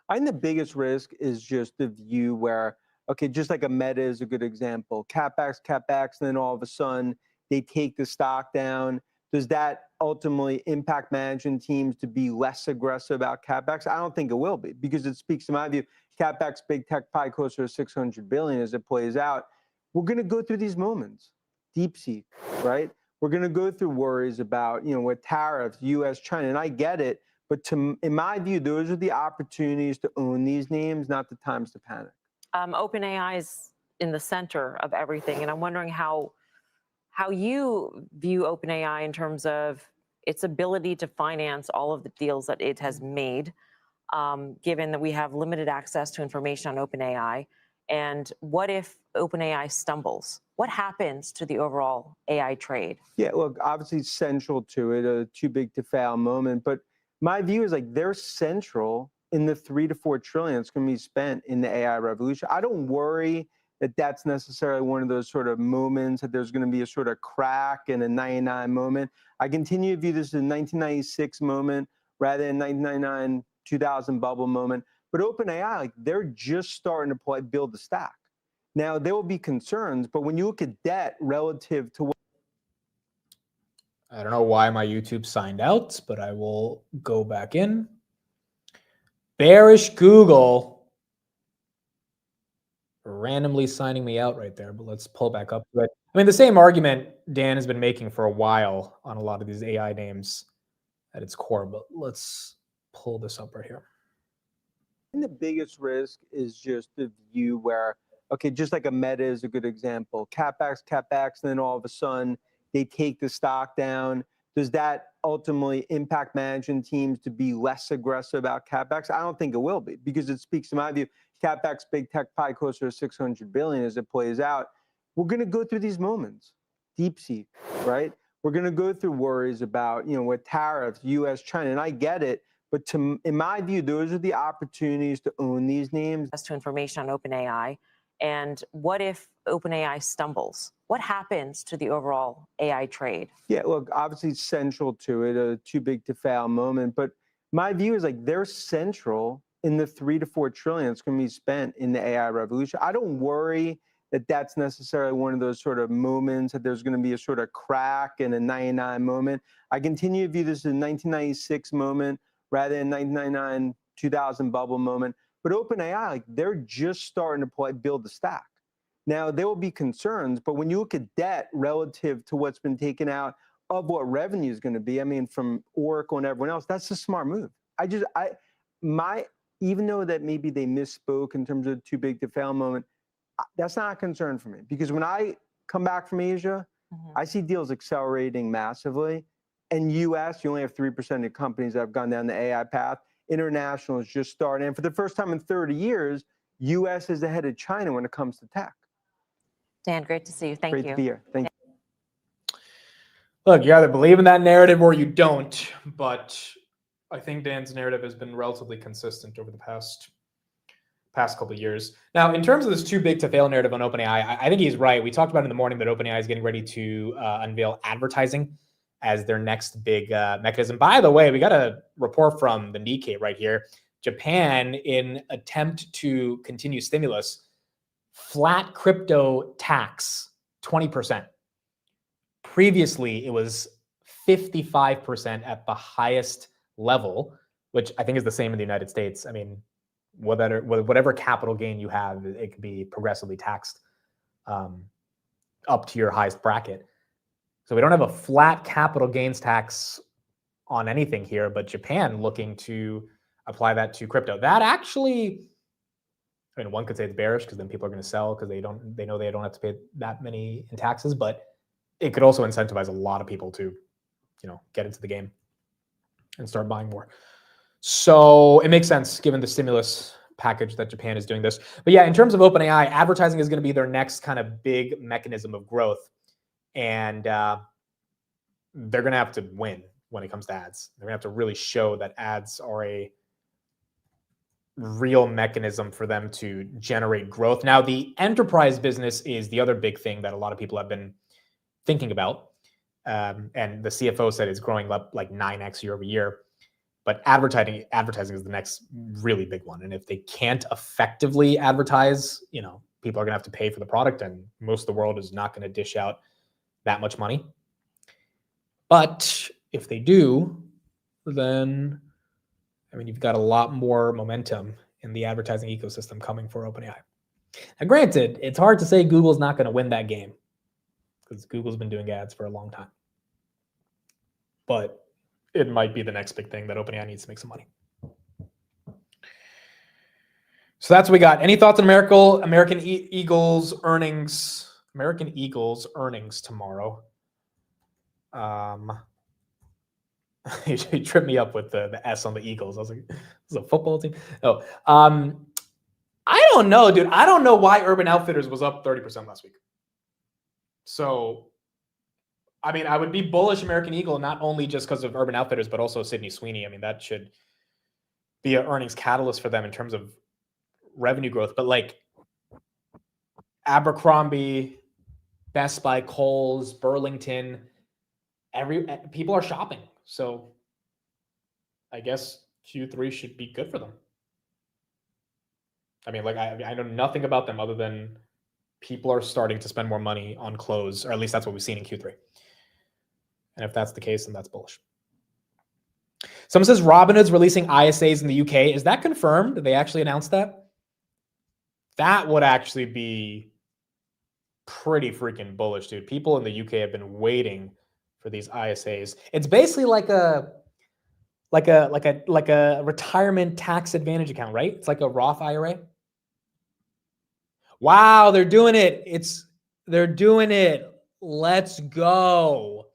I think the biggest risk is just the view where, okay, just like a Meta is a good example. CapEx, and then all of a sudden they take the stock down. Does that ultimately impact management teams to be less aggressive about CapEx? I don't think it will be because it speaks to my view. CapEx, big tech, probably closer to $600 billion as it plays out. We're going to go through these moments. DeepSeek, right? We're going to go through worries about, with tariffs, U.S., China, and I get it. But in my view, those are the opportunities to own these names, not the times to panic. OpenAI is in the center of everything, and I'm wondering how you view OpenAI in terms of its ability to finance all of the deals that it has made, given that we have limited access to information on OpenAI. And what if OpenAI stumbles? What happens to the overall AI trade? Yeah, look, obviously central to it, a too big to fail moment. But my view is like they're central in the 3 to 4 trillion that's going to be spent in the AI revolution. I don't worry that that's necessarily one of those sort of moments that there's going to be a sort of crack in a 99 moment. I continue to view this as a 1996 moment rather than 1999, 2000 bubble moment. But OpenAI, like they're just starting to build the stack. Now, there will be concerns, but when you look at debt relative to what I don't know why my YouTube signed out, but I will go back in. Bearish Google randomly signing me out right there, but let's pull back up to it. I mean, the same argument Dan has been making for a while on a lot of these AI names at its core, but let's pull this up right here. I think the biggest risk is just the view where, okay, just like a Meta is a good example, CapEx, and then all of a sudden they take the stock down. Does that ultimately impact management teams to be less aggressive about CapEx? I don't think it will be, because it speaks to my view. CapEx, big tech, probably closer to 600 billion as it plays out. We're going to go through these moments. DeepSeek, right? We're going to go through worries about, with tariffs, U.S., China, and I get it. But in my view, those are the opportunities to own these names. As to information on OpenAI, and what if OpenAI stumbles? What happens to the overall AI trade? Yeah, look, obviously central to it, a too big to fail moment. But my view is like they're central in the 3 to 4 trillion that's going to be spent in the AI revolution. I don't worry that that's necessarily one of those sort of moments that there's going to be a sort of crack in a 99 moment. I continue to view this as a 1996 moment rather than 1999, 2000 bubble moment. But OpenAI, like they're just starting to build the stack. Now, there will be concerns, but when you look at debt relative to what's been taken out of what revenue is going to be, I mean, from Oracle and everyone else, that's a smart move. Even though that maybe they misspoke in terms of too big to fail moment, that's not a concern for me, because when I come back from Asia, I see deals accelerating massively. In US, you only have 3% of companies that have gone down the AI path. International is just starting. And for the first time in 30 years, US is ahead of China when it comes to tech. Dan, great to see you. Thank Great you. to be here. Thank you. Look, you either believe in that narrative or you don't, but I think Dan's narrative has been relatively consistent over the past couple of years. Now, in terms of this too big to fail narrative on OpenAI, I think he's right. We talked about in the morning that OpenAI is getting ready to unveil advertising as their next big mechanism. By the way, we got a report from the Nikkei right here. Japan, in attempt to continue stimulus, flat crypto tax 20%. Previously, it was 55% at the highest level, which I think is the same in the United States. I mean, whatever capital gain you have, it could be progressively taxed up to your highest bracket. So we don't have a flat capital gains tax on anything here, but Japan looking to apply that to crypto. That actually, I mean, one could say it's bearish because then people are going to sell because they know they don't have to pay that many in taxes, but it could also incentivize a lot of people to, get into the game and start buying more. So it makes sense given the stimulus package that Japan is doing this. But yeah, in terms of OpenAI, advertising is going to be their next kind of big mechanism of growth. And they're going to have to win when it comes to ads. They're going to have to really show that ads are a real mechanism for them to generate growth. Now, the enterprise business is the other big thing that a lot of people have been thinking about. And the CFO said it's growing up like 9x year over year. But advertising is the next really big one. And if they can't effectively advertise, people are going to have to pay for the product, and most of the world is not going to dish out that much money. But if they do, then, I mean, you've got a lot more momentum in the advertising ecosystem coming for OpenAI. Now, granted, it's hard to say Google's not going to win that game because Google's been doing ads for a long time. But it might be the next big thing that OpenAI needs to make some money. So that's what we got. Any thoughts on American Eagles earnings? American Eagles earnings tomorrow. He tripped me up with the S on the Eagles. I was like, this is a football team? No. I don't know, dude. I don't know why Urban Outfitters was up 30% last week. So, I mean, I would be bullish American Eagle, not only just because of Urban Outfitters, but also Sydney Sweeney. I mean, that should be an earnings catalyst for them in terms of revenue growth. But like Abercrombie, Best Buy, Kohl's, Burlington, people are shopping. So I guess Q3 should be good for them. I mean, like I know nothing about them other than people are starting to spend more money on clothes, or at least that's what we've seen in Q3. And if that's the case, then that's bullish. Someone says Robinhood's releasing ISAs in the UK. Is that confirmed? Did they actually announce that? That would actually be pretty freaking bullish, dude. People in the UK have been waiting for these ISAs. It's basically like a retirement tax advantage account, right? It's like a Roth IRA. Wow, they're doing it. They're doing it. Let's go.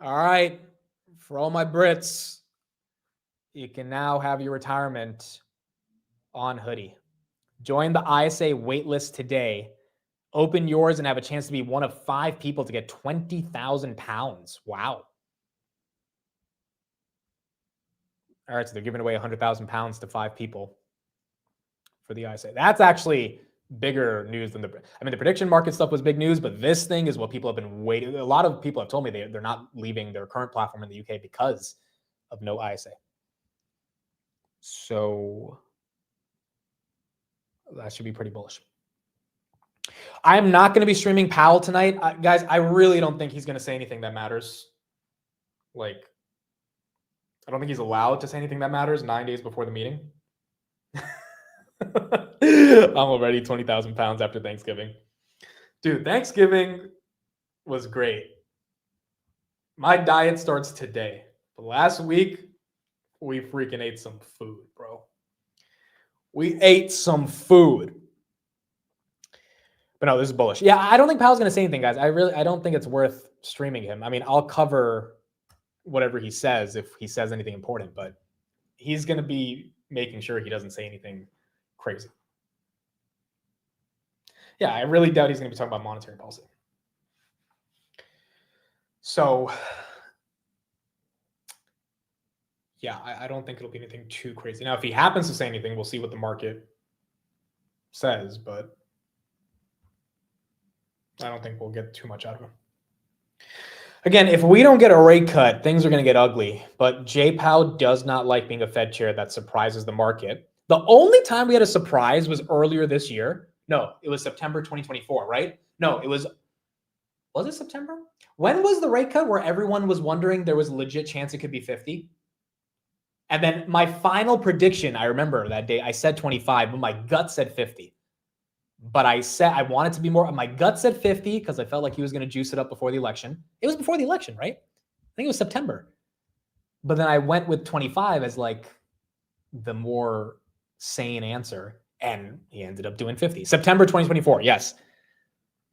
All right. For all my Brits, you can now have your retirement on Hoodie. Join the ISA waitlist today. Open yours and have a chance to be one of 5 people to get £20,000. Wow. All right, so they're giving away £100,000 to 5 people for the ISA. That's actually bigger news than the prediction market stuff was big news, but this thing is what people have been waiting. A lot of people have told me they're not leaving their current platform in the UK because of no ISA. So that should be pretty bullish. I'm not going to be streaming Powell tonight. Guys, I really don't think he's going to say anything that matters. Like, I don't think he's allowed to say anything that matters 9 days before the meeting. I'm already 20,000 pounds after Thanksgiving. Dude, Thanksgiving was great. My diet starts today. But last week, we freaking ate some food, bro. We ate some food. But no, this is bullish. Yeah, I don't think Powell's going to say anything, guys. I don't think it's worth streaming him. I mean, I'll cover whatever he says if he says anything important, but he's going to be making sure he doesn't say anything crazy. Yeah, I really doubt he's going to be talking about monetary policy. So, yeah, I don't think it'll be anything too crazy. Now, if he happens to say anything, we'll see what the market says, but I don't think we'll get too much out of him. Again, if we don't get a rate cut, things are going to get ugly. But Jay Powell does not like being a Fed chair that surprises the market. The only time we had a surprise was earlier this year. No, it was September 2024, right? No, was it September? When was the rate cut where everyone was wondering there was a legit chance it could be 50? And then my final prediction, I remember that day, I said 25, but my gut said 50. But I said I wanted to be more. My gut said 50 because I felt like he was going to juice it up before the election. It was before the election, right? I think it was September. But then I went with 25 as like the more sane answer, and he ended up doing 50. September 2024, yes.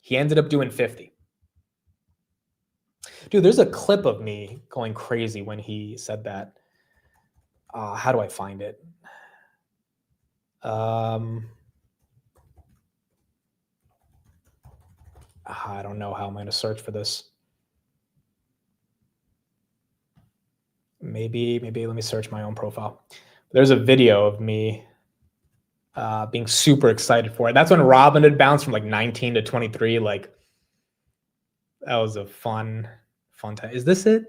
He ended up doing 50. Dude, there's a clip of me going crazy when he said that. How do I find it? I don't know how I'm going to search for this. Maybe let me search my own profile. There's a video of me being super excited for it. That's when Robinhood bounced from like 19 to 23. Like, that was a fun time. Is this it?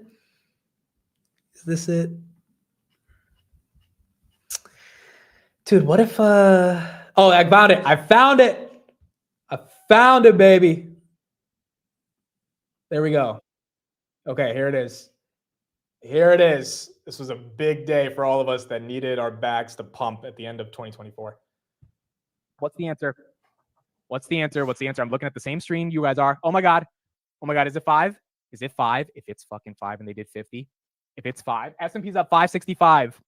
Dude, what if oh, I found it. I found it, baby. There we go. Okay, here it is. This was a big day for all of us that needed our bags to pump at the end of 2024. What's the answer? I'm looking at the same screen you guys are. Oh my God. Is it 5? Is it 5? If it's fucking 5 and they did 50. If it's 5, S&P's up 565.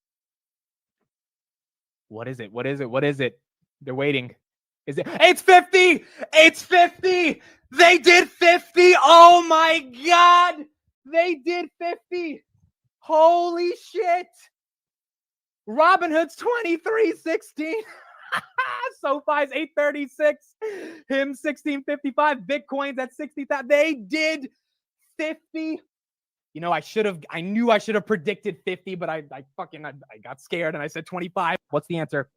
What is it? They're waiting. Is it? It's 50! It's 50! They did 50! Oh my God! They did 50! Holy shit! Robinhood's 23.16. SoFi's 836. Him 1655. Bitcoin's at 60,000. They did 50. You know, I knew I should have predicted 50, but I got scared and I said 25. What's the answer?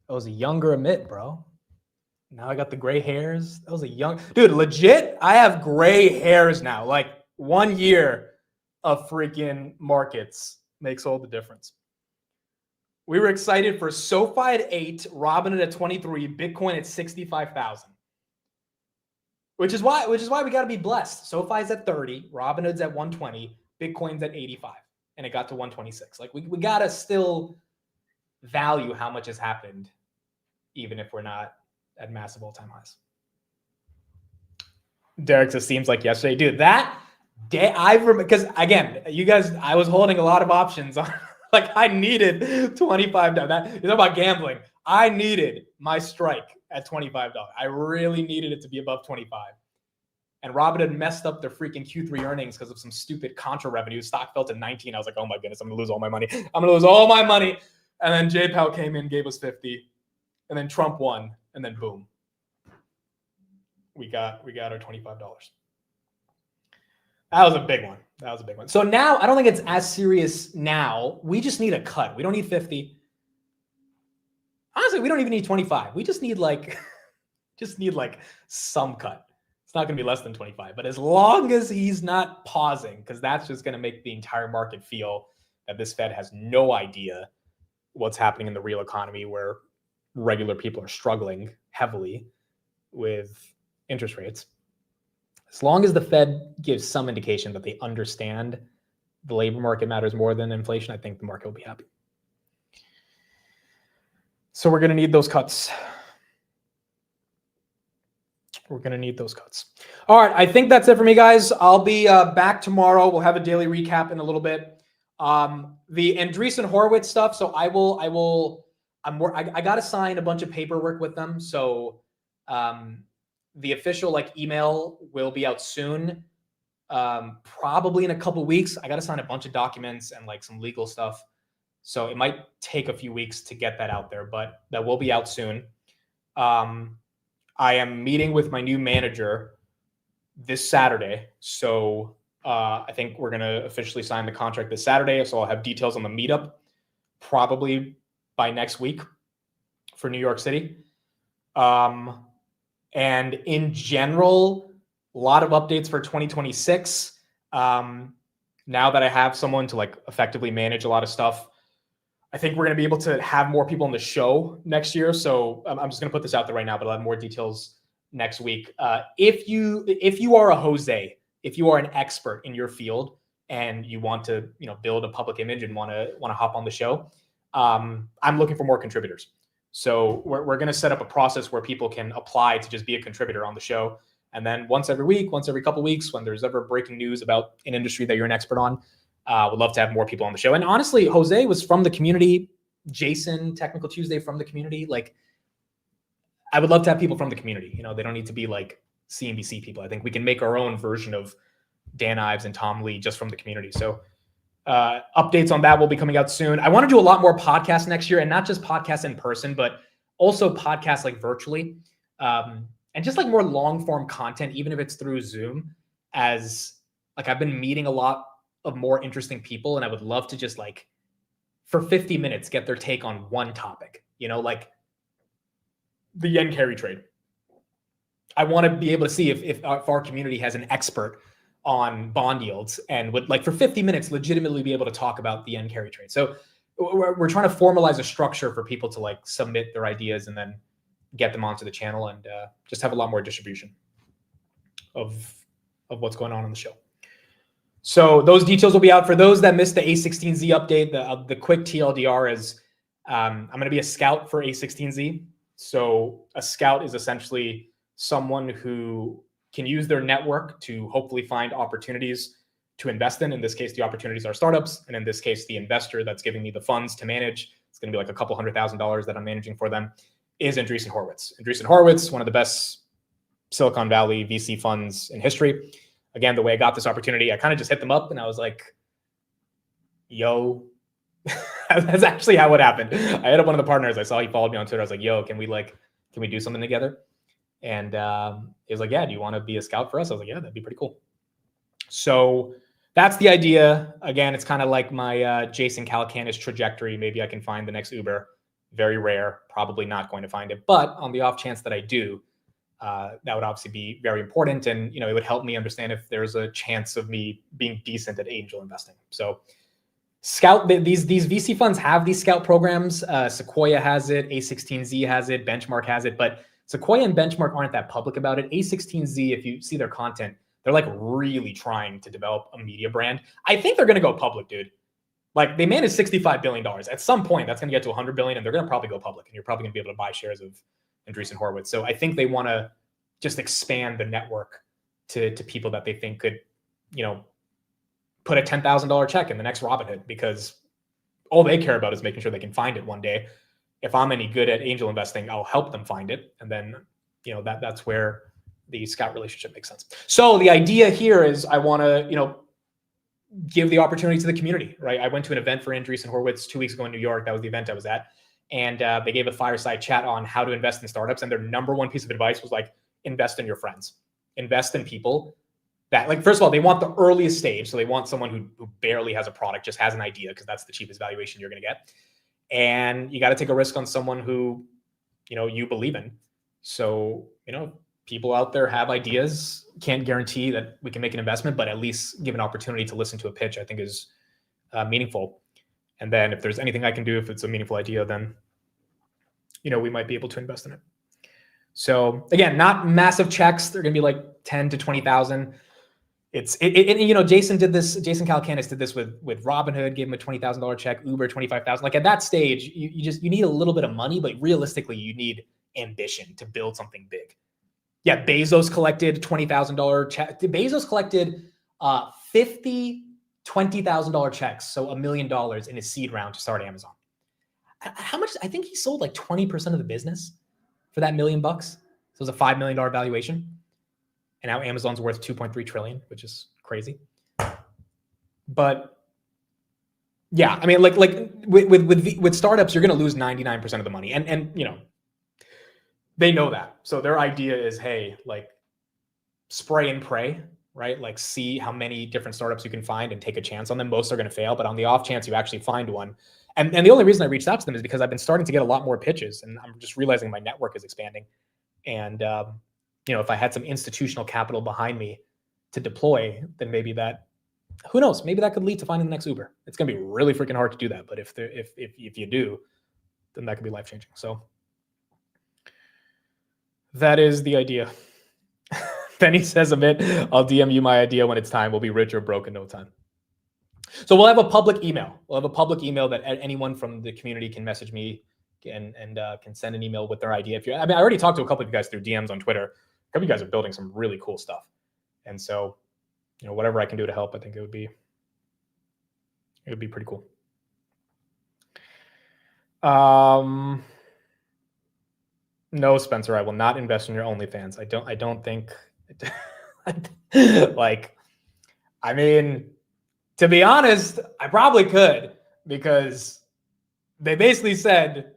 It was a younger Amit, bro. Now I got the gray hairs. That was a young dude. Legit, I have gray hairs now. Like 1 year of freaking markets makes all the difference. We were excited for SoFi at 8, Robinhood at 23, Bitcoin at 65,000. Which is why we got to be blessed. SoFi's at 30, Robinhood's at 120, Bitcoin's at 85, and it got to 126. Like we got to still value how much has happened, even if we're not at massive all-time highs. Derek says, seems like yesterday. Dude, that day, because again, you guys, I was holding a lot of options on, like I needed $25. It's not about gambling. I needed my strike at $25. I really needed it to be above 25. And Robinhood messed up their freaking Q3 earnings because of some stupid contra revenue. Stock fell to 19. I was like, oh my goodness, I'm going to lose all my money. I'm going to lose all my money. And then J-Powell came in, gave us 50. And then Trump won. And then boom. We got our $25. That was a big one. So now I don't think it's as serious now. We just need a cut. We don't need 50. Honestly, we don't even need 25. We just need like some cut. It's not going to be less than 25. But as long as he's not pausing, because that's just going to make the entire market feel that this Fed has no idea what's happening in the real economy, where regular people are struggling heavily with interest rates. As long as the Fed gives some indication that they understand the labor market matters more than inflation, I think the market will be happy. So we're going to need those cuts. All right, I think that's it for me, guys. I'll be back tomorrow. We'll have a daily recap in a little bit. The Andreessen Horowitz stuff. So I got to sign a bunch of paperwork with them. So the official email will be out soon. Probably in a couple weeks. I got to sign a bunch of documents and some legal stuff. So it might take a few weeks to get that out there, but that will be out soon. I am meeting with my new manager this Saturday. So I think we're going to officially sign the contract this Saturday. So I'll have details on the meetup probably by next week for New York City. And in general, a lot of updates for 2026. Now that I have someone to effectively manage a lot of stuff, I think we're going to be able to have more people on the show next year. So I'm just going to put this out there right now, but I'll have more details next week. If you are a Jose, if you are an expert in your field and you want to build a public image and want to hop on the show, I'm looking for more contributors. So we're going to set up a process where people can apply to just be a contributor on the show. And then once every couple of weeks, when there's ever breaking news about an industry that you're an expert on, would love to have more people on the show. And honestly, Jose was from the community. Jason, Technical Tuesday, from the community. I would love to have people from the community. They don't need to be CNBC people. I think we can make our own version of Dan Ives and Tom Lee just from the community. So updates on that will be coming out soon. I want to do a lot more podcasts next year, and not just podcasts in person, but also podcasts virtually, and just more long form content, even if it's through Zoom. As I've been meeting a lot of more interesting people, and I would love to just for 50 minutes get their take on one topic. The yen carry trade. I want to be able to see if our community has an expert on bond yields and would for 50 minutes legitimately be able to talk about the yen carry trade. So we're trying to formalize a structure for people to submit their ideas and then get them onto the channel, and just have a lot more distribution of what's going on the show. So those details will be out. For those that missed the A16Z update, the quick TLDR is I'm going to be a scout for A16Z. So a scout is essentially someone who can use their network to hopefully find opportunities to invest in. In this case, the opportunities are startups. And in this case, the investor that's giving me the funds to manage, it's going to be a couple $100,000 that I'm managing for them, is Andreessen Horowitz. Andreessen Horowitz, one of the best Silicon Valley VC funds in history. Again, the way I got this opportunity, I kind of just hit them up and I was like, yo, That's actually how it happened. I hit up one of the partners. I saw he followed me on Twitter. I was like, yo, can we do something together? And he was like, yeah, do you want to be a scout for us? I was like, yeah, that'd be pretty cool. So that's the idea. Again, it's kind of like my Jason Calacanis trajectory. Maybe I can find the next Uber. Very rare, probably not going to find it. But on the off chance that I do, that would obviously be very important. And, it would help me understand if there's a chance of me being decent at angel investing. So Scout, these VC funds have these Scout programs. Sequoia has it. A16Z has it. Benchmark has it. But Sequoia and Benchmark aren't that public about it. A16Z, if you see their content, they're like really trying to develop a media brand. I think they're going to go public, dude. Like they manage $65 billion. At some point, that's going to get to $100 billion, and they're going to probably go public, and you're probably going to be able to buy shares of Andreessen Horowitz. So I think they want to just expand the network to people that they think could, put a $10,000 check in the next Robinhood, because all they care about is making sure they can find it one day. If I'm any good at angel investing, I'll help them find it. And then, that's where the Scout relationship makes sense. So the idea here is I want to, give the opportunity to the community, right? I went to an event for Andreessen Horowitz 2 weeks ago in New York. That was the event I was at. And they gave a fireside chat on how to invest in startups. And their number one piece of advice was like, invest in your friends, invest in people that, like, first of all, they want the earliest stage. So they want someone who barely has a product, just has an idea, because that's the cheapest valuation you're going to get. And you got to take a risk on someone who, you believe in. So, people out there have ideas. Can't guarantee that we can make an investment, but at least give an opportunity to listen to a pitch, I think is meaningful. And then if there's anything I can do, if it's a meaningful idea, then, we might be able to invest in it. So again, not massive checks. They're going to be like 10 to 20,000. Jason did this. Jason Calacanis did this with Robinhood, gave him a $20,000 check. Uber, 25,000. Like at that stage, you need a little bit of money, but realistically, you need ambition to build something big. Yeah, Bezos collected $20,000 check. Bezos collected 50 $20,000 checks, so $1 million in his seed round to start Amazon. How much? I think he sold like 20% of the business for that $1 million. So it was a $5 million valuation. And now Amazon's worth 2.3 trillion, which is crazy. But yeah, I mean, like with startups, you're going to lose 99% of the money, and they know that. So their idea is, hey, like spray and pray, right? Like see how many different startups you can find and take a chance on them. Most are going to fail, but on the off chance you actually find one. And the only reason I reached out to them is because I've been starting to get a lot more pitches, and I'm just realizing my network is expanding. And if I had some institutional capital behind me to deploy, then maybe that, who knows, maybe that could lead to finding the next Uber. It's going to be really freaking hard to do that. But if you do, then that could be life-changing. So that is the idea. Then he says, Amit, I'll DM you my idea when it's time. We'll be rich or broke in no time. So we'll have a public email. We'll have a public email that anyone from the community can message me and can send an email with their idea. I already talked to a couple of you guys through DMs on Twitter. A couple of you guys are building some really cool stuff. And so, whatever I can do to help, I think it would be pretty cool. No, Spencer, I will not invest in your OnlyFans. I don't think to be honest, I probably could, because they basically said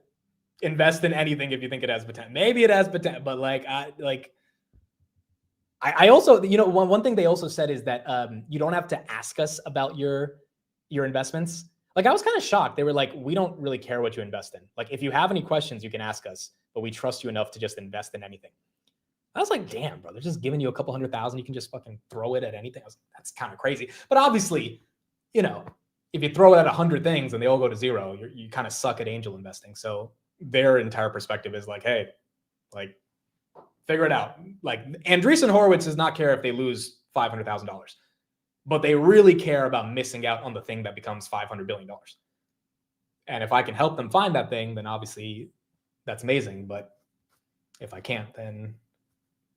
invest in anything if you think it has potential. Maybe it has potential, but I also, one thing they also said is that you don't have to ask us about your investments. Like, I was kind of shocked. They were like, we don't really care what you invest in. Like, if you have any questions, you can ask us, but we trust you enough to just invest in anything. I was like, damn, bro, they're just giving you a couple $100,000. You can just fucking throw it at anything. I was like, that's kind of crazy. But obviously, if you throw it at 100 things and they all go to zero, you kind of suck at angel investing. So their entire perspective is like, hey, like, figure it out. Like, Andreessen Horowitz does not care if they lose $500,000, but they really care about missing out on the thing that becomes $500 billion. And if I can help them find that thing, then obviously that's amazing. But if I can't, then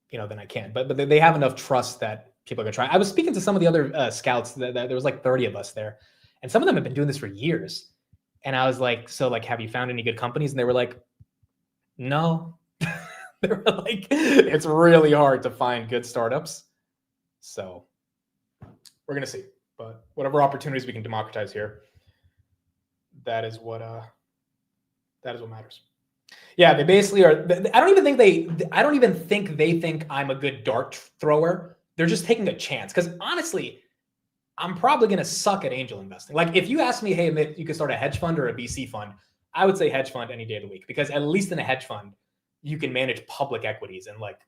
then I can't. But they have enough trust that people are gonna try. I was speaking to some of the other scouts. That there was like 30 of us there, and some of them have been doing this for years. And I was like, so like, have you found any good companies? And they were like, no. They were like, it's really hard to find good startups. So we're gonna see. But whatever opportunities we can democratize here, that is what matters. Yeah, they basically are. I don't even think they think I'm a good dart thrower. They're just taking a chance. Because honestly, I'm probably going to suck at angel investing. Like if you ask me, hey, Amit, you could start a hedge fund or a VC fund, I would say hedge fund any day of the week. Because at least in a hedge fund, you can manage public equities. And like,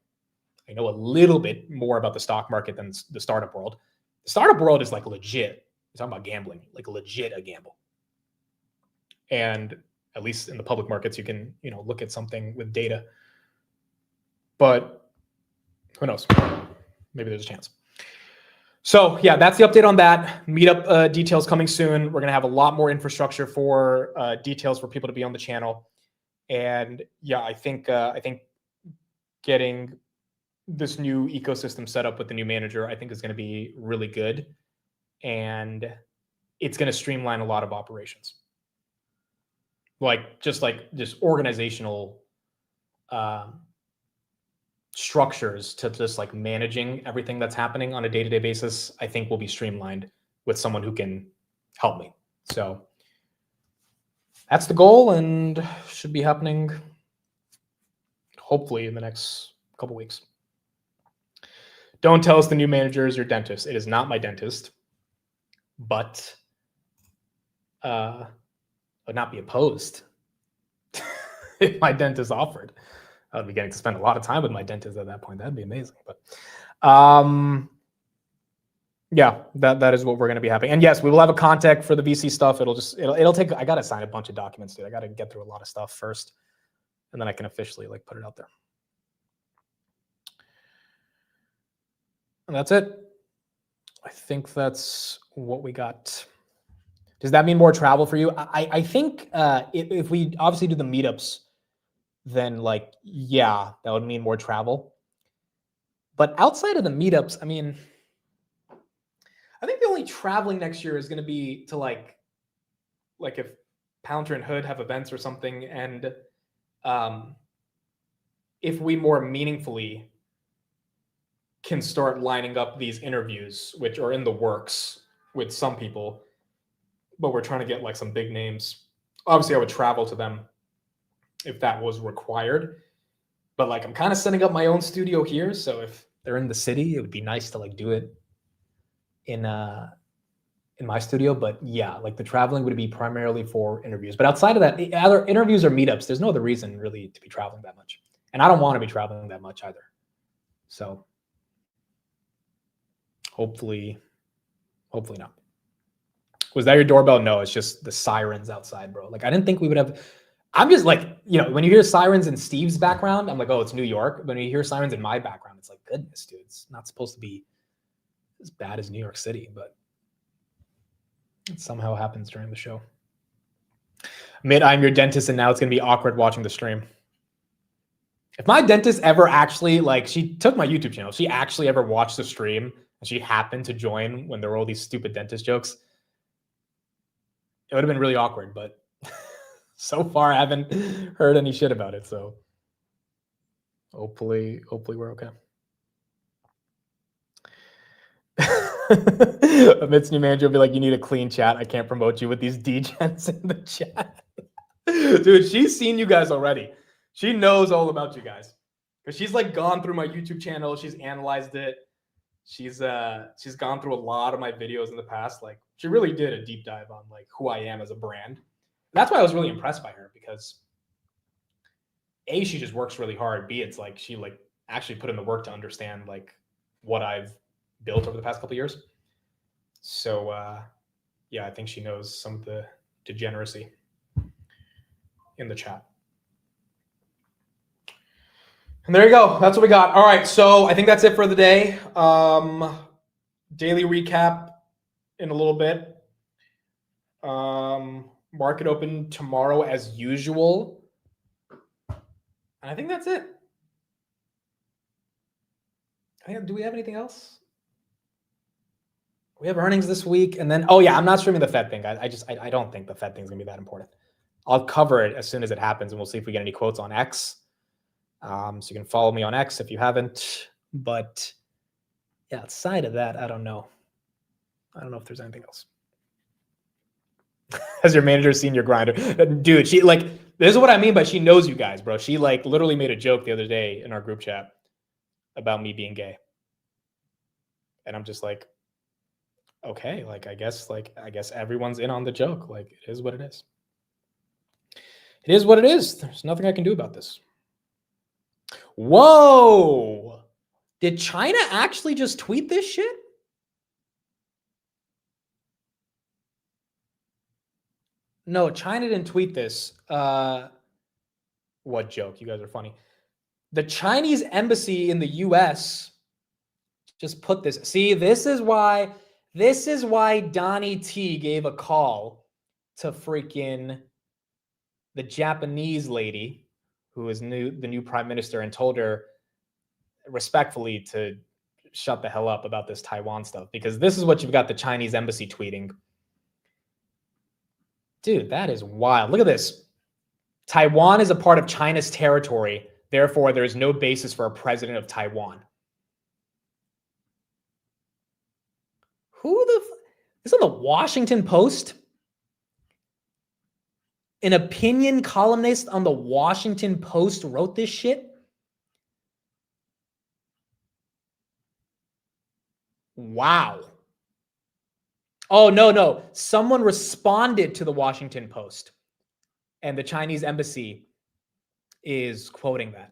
I know a little bit more about the stock market than the startup world. The startup world is like legit. You're talking about gambling, like legit a gamble. And at least in the public markets, you can, look at something with data. But who knows? Maybe there's a chance. So yeah, that's the update on that. Meetup details coming soon. We're going to have a lot more infrastructure for details for people to be on the channel. And yeah, I think getting this new ecosystem set up with the new manager, I think is going to be really good. And it's going to streamline a lot of operations. Just organizational structures to just like managing everything that's happening on a day-to-day basis, I think will be streamlined with someone who can help me. So that's the goal and should be happening hopefully in the next couple weeks. Don't tell us the new manager is your dentist. It is not my dentist, but I would not be opposed if my dentist offered. I would be getting to spend a lot of time with my dentist at that point. That'd be amazing. But yeah, that is what we're going to be having. And yes, we will have a contact for the VC stuff. It'll take, I got to sign a bunch of documents, dude. I got to get through a lot of stuff first, and then I can officially put it out there. And that's it. I think that's what we got. Does that mean more travel for you? I think if we obviously do the meetups, then yeah, that would mean more travel. But outside of the meetups, I mean, I think the only traveling next year is going to be to like if Palantir and Hood have events or something, and if we more meaningfully can start lining up these interviews, which are in the works with some people, but we're trying to get some big names. Obviously, I would travel to them if that was required. But I'm kind of setting up my own studio here, so if they're in the city, it would be nice to do it in my studio. But yeah, the traveling would be primarily for interviews. But outside of that, either interviews or meetups, there's no other reason really to be traveling that much. And I don't want to be traveling that much either. So hopefully not. Was that your doorbell? No, it's just the sirens outside, bro. I didn't think we would have. I'm just when you hear sirens in Steve's background, I'm like, oh, it's New York. When you hear sirens in my background, it's like, goodness, dude, it's not supposed to be as bad as New York City, but it somehow happens during the show. Amit, I'm your dentist, and now it's going to be awkward watching the stream. If my dentist ever actually, she took my YouTube channel, if she actually ever watched the stream, and she happened to join when there were all these stupid dentist jokes, it would have been really awkward, but so far I haven't heard any shit about it. So hopefully we're okay. Amit's new manager will be like, you need a clean chat. I can't promote you with these degens in the chat. Dude, she's seen you guys already. She knows all about you guys. Because she's gone through my YouTube channel. She's analyzed it. She's gone through a lot of my videos in the past. She really did a deep dive on who I am as a brand. That's why I was really impressed by her, because A, she just works really hard. B, it's she actually put in the work to understand what I've built over the past couple of years. So yeah, I think she knows some of the degeneracy in the chat. And there you go. That's what we got. All right. So I think that's it for the day. Daily recap in a little bit. Market open tomorrow as usual. And I think that's it. Do we have anything else? We have earnings this week. And then, oh yeah, I'm not streaming the Fed thing. I don't think the Fed thing is going to be that important. I'll cover it as soon as it happens, and we'll see if we get any quotes on X. So you can follow me on X if you haven't. But yeah, outside of that, I don't know. I don't know if there's anything else. Has your manager seen your grinder? Dude, she like, this is what I mean by she knows you guys, bro. She like literally made a joke the other day in our group chat about me being gay. And I'm just like, okay, like I guess everyone's in on the joke. Like it is what it is. It is what it is. There's nothing I can do about this. Whoa! Did China actually just tweet this shit? No, China didn't tweet this. What joke? You guys are funny. The Chinese embassy in the US just put this. See, this is why Donnie T gave a call to freaking the Japanese lady who is the new prime minister and told her respectfully to shut the hell up about this Taiwan stuff, because this is what you've got the Chinese embassy tweeting. Dude, that is wild. Look at this. Taiwan is a part of China's territory. Therefore, there is no basis for a president of Taiwan. Who the this is on the Washington Post? An opinion columnist on the Washington Post wrote this shit? Wow. Oh, no. Someone responded to the Washington Post, and the Chinese embassy is quoting that.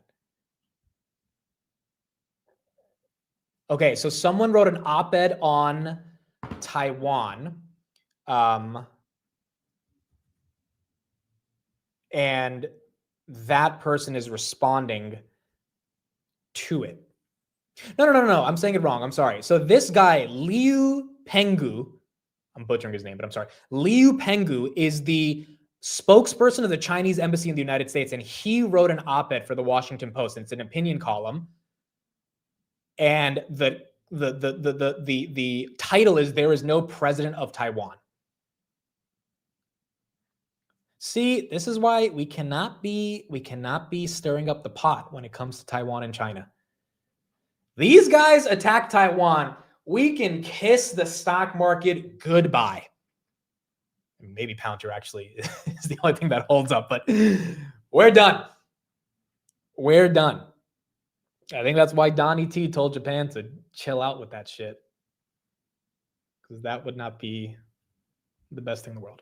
Okay, so someone wrote an op-ed on Taiwan, and that person is responding to it. No. I'm saying it wrong. I'm sorry. So this guy, Liu Penggu, I'm butchering his name, but I'm sorry. Liu Penggu is the spokesperson of the Chinese embassy in the United States, and he wrote an op-ed for the Washington Post. And it's an opinion column, and the title is "There is no president of Taiwan." See, this is why we cannot be stirring up the pot when it comes to Taiwan and China. These guys attack Taiwan, we can kiss the stock market goodbye. Maybe Pouncer actually is the only thing that holds up, but we're done. We're done. I think that's why Donnie T told Japan to chill out with that shit, because that would not be the best thing in the world.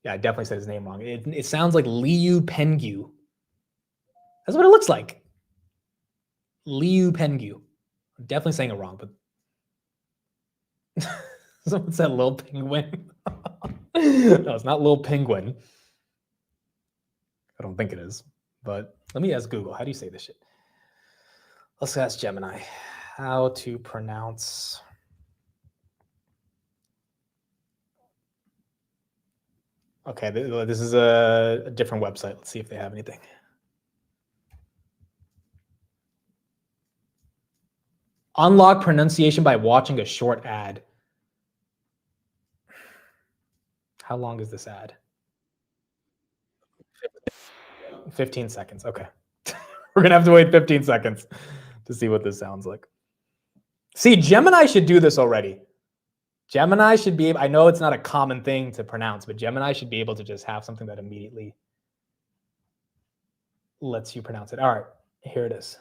Yeah, I definitely said his name wrong. It sounds like Liu Penggu. That's what it looks like. Liu Penggu. I'm definitely saying it wrong, but someone said Lil Penguin. No, it's not Lil Penguin. I don't think it is, but let me ask Google. How do you say this shit? Let's ask Gemini how to pronounce. Okay, this is a different website. Let's see if they have anything. Unlock pronunciation by watching a short ad. How long is this ad? 15 seconds. Okay. We're going to have to wait 15 seconds to see what this sounds like. See, Gemini should do this already. Gemini should be, I know it's not a common thing to pronounce, but Gemini should be able to just have something that immediately lets you pronounce it. All right, here it is.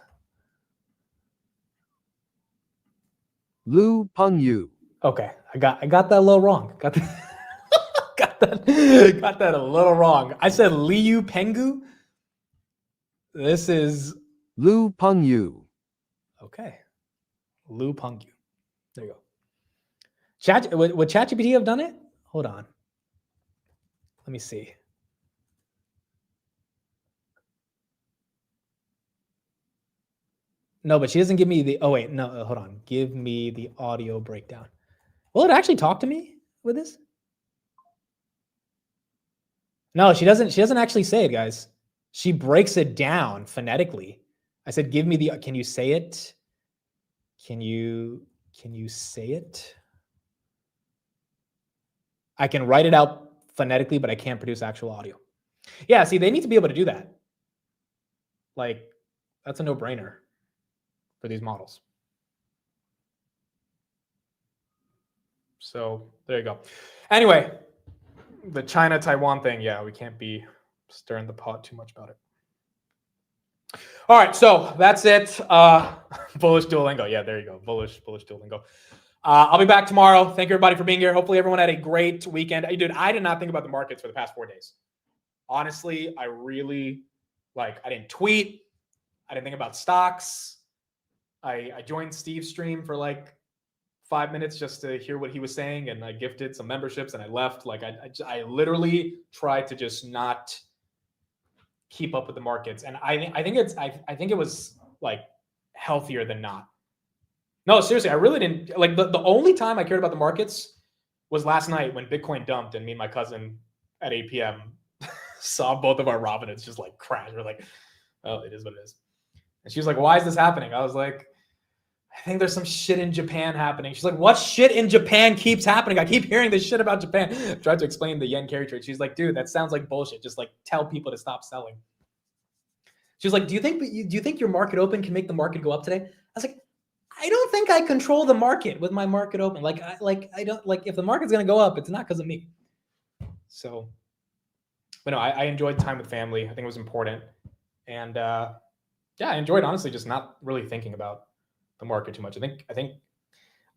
Lu Pengyu. Okay, I got that a little wrong. Got that a little wrong. I said Liu Penggu. This is Lu Pengyu. Okay. Lu Pengyu. There you go. Would ChatGPT have done it? Hold on. Let me see. No, but she doesn't give me the, oh wait, no, hold on. Give me the audio breakdown. Will it actually talk to me with this? No, she doesn't actually say it, guys. She breaks it down phonetically. I said, give me the, can you say it? Can you say it? I can write it out phonetically, but I can't produce actual audio. Yeah, see, they need to be able to do that. Like, that's a no-brainer for these models. So there you go. Anyway, the China-Taiwan thing, yeah, we can't be stirring the pot too much about it. All right, so that's it. Bullish Duolingo. Yeah, there you go. Bullish Duolingo. I'll be back tomorrow. Thank you, everybody, for being here. Hopefully, everyone had a great weekend. Hey, dude, I did not think about the markets for the past 4 days. Honestly, I really, I didn't tweet. I didn't think about stocks. I joined Steve's stream for 5 minutes just to hear what he was saying, and I gifted some memberships, and I left. I literally tried to just not keep up with the markets, and I think it was healthier than not. No, seriously, I really didn't the only time I cared about the markets was last night when Bitcoin dumped, and me and my cousin at 8 p.m. saw both of our Robinhoods just crash. We're like, oh, it is what it is. And she was like, why is this happening? I was like, I think there's some shit in Japan happening. She's like, what shit in Japan keeps happening? I keep hearing this shit about Japan. I tried to explain the yen carry trade. She's like, dude, that sounds like bullshit. Just tell people to stop selling. She was like, do you think your market open can make the market go up today? I was like, I don't think I control the market with my market open. I don't if the market's gonna go up, it's not because of me. So, but no, I enjoyed time with family. I think it was important, and yeah, I enjoyed honestly just not really thinking about the market too much. I think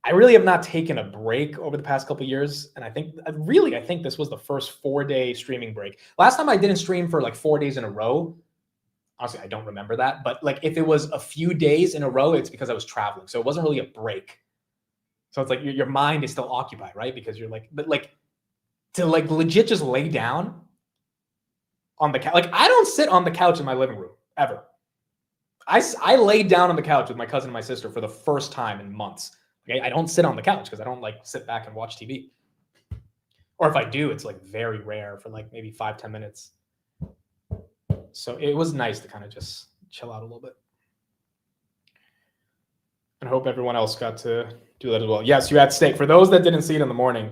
I really have not taken a break over the past couple of years, and I think this was the first 4-day streaming break. Last time I didn't stream for 4 days in a row. Honestly, I don't remember that, but if it was a few days in a row, it's because I was traveling, so it wasn't really a break. So it's your mind is still occupied, right? Because you're to legit just lay down on the couch. I don't sit on the couch in my living room ever. I laid down on the couch with my cousin and my sister for the first time in months. Okay, I don't sit on the couch because I don't sit back and watch TV. Or if I do, it's very rare for maybe 5-10 minutes. So it was nice to kind of just chill out a little bit. And I hope everyone else got to do that as well. Yes, you had steak. For those that didn't see it in the morning,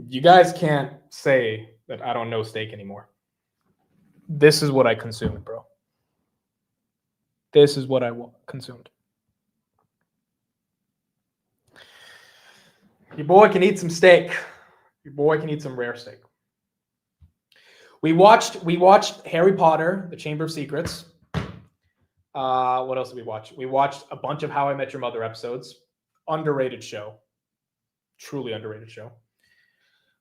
you guys can't say that I don't know steak anymore. This is what I consumed, bro. This is what I consumed. Your boy can eat some steak. Your boy can eat some rare steak. We watched Harry Potter, The Chamber of Secrets. What else did we watch? We watched a bunch of How I Met Your Mother episodes. Underrated show. Truly underrated show.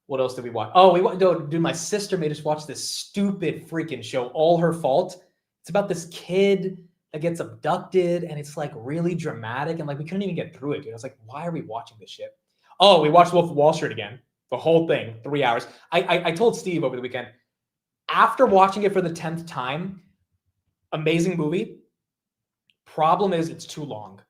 What else did we watch? Oh, dude, my sister made us watch this stupid freaking show, All Her Fault. It's about this kid that gets abducted, and it's really dramatic, and we couldn't even get through it, dude. I was like, why are we watching this shit? Oh, we watched Wolf of Wall Street again. The whole thing, 3 hours. I told Steve over the weekend, after watching it for the 10th time, amazing movie. Problem is, it's too long.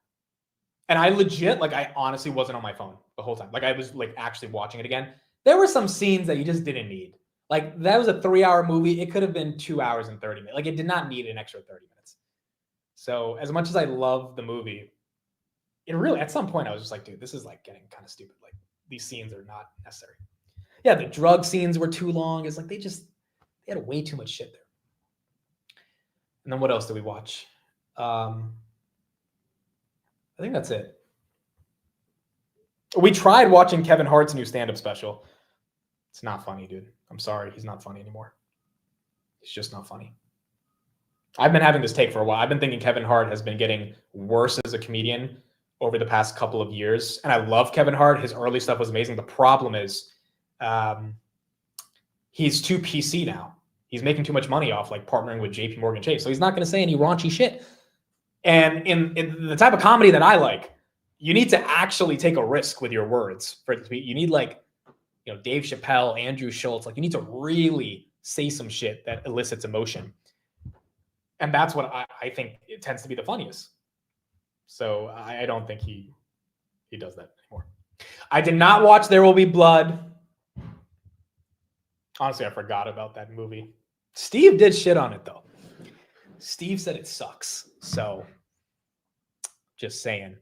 And I legit, I honestly wasn't on my phone the whole time. I was actually watching it again. There were some scenes that you just didn't need. That was a 3-hour movie. It could have been 2 hours and 30 minutes. It did not need an extra 30 minutes. So as much as I love the movie, it really, at some point I was just dude, this is getting kind of stupid. These scenes are not necessary. Yeah, the drug scenes were too long. It's they had way too much shit there. And then what else did we watch? I think that's it. We tried watching Kevin Hart's new stand-up special. It's not funny, dude. I'm sorry. He's not funny anymore. He's just not funny. I've been having this take for a while. I've been thinking Kevin Hart has been getting worse as a comedian over the past couple of years. And I love Kevin Hart. His early stuff was amazing. The problem is he's too PC now. He's making too much money off partnering with JP Morgan Chase. So he's not going to say any raunchy shit. And in the type of comedy that I like, you need to actually take a risk with your words for it to be. You need Dave Chappelle, Andrew Schultz. You need to really say some shit that elicits emotion. And that's what I think it tends to be the funniest. So I don't think he does that anymore. I did not watch There Will Be Blood. Honestly, I forgot about that movie. Steve did shit on it, though. Steve said it sucks. So just saying.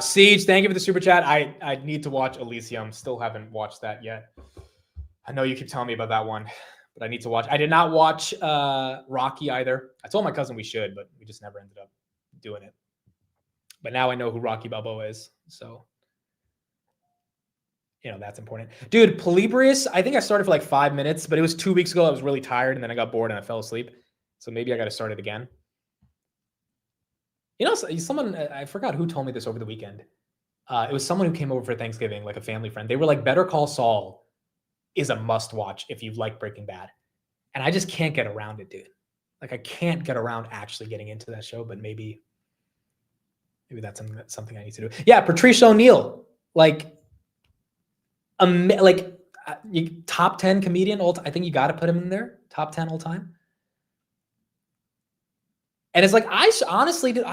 Siege, thank you for the super chat. I need to watch Elysium. Still haven't watched that yet. I know you keep telling me about that one, but I need to watch. I did not watch Rocky either. I told my cousin we should, but we just never ended up doing it. But now I know who Rocky Balboa is. So that's important. Dude, Polybrius, I think I started for like 5 minutes, but it was 2 weeks ago. I was really tired and then I got bored and I fell asleep. So maybe I got to start it again. Someone, I forgot who told me this over the weekend. It was someone who came over for Thanksgiving, like a family friend. They were like, Better Call Saul is a must watch if you like Breaking Bad. And I just can't get around it, dude. Like I can't get around actually getting into that show, but maybe that's something I need to do. Yeah, Patrice O'Neal, top 10 comedian. I think you got to put him in there. Top 10 all time. And it's like, I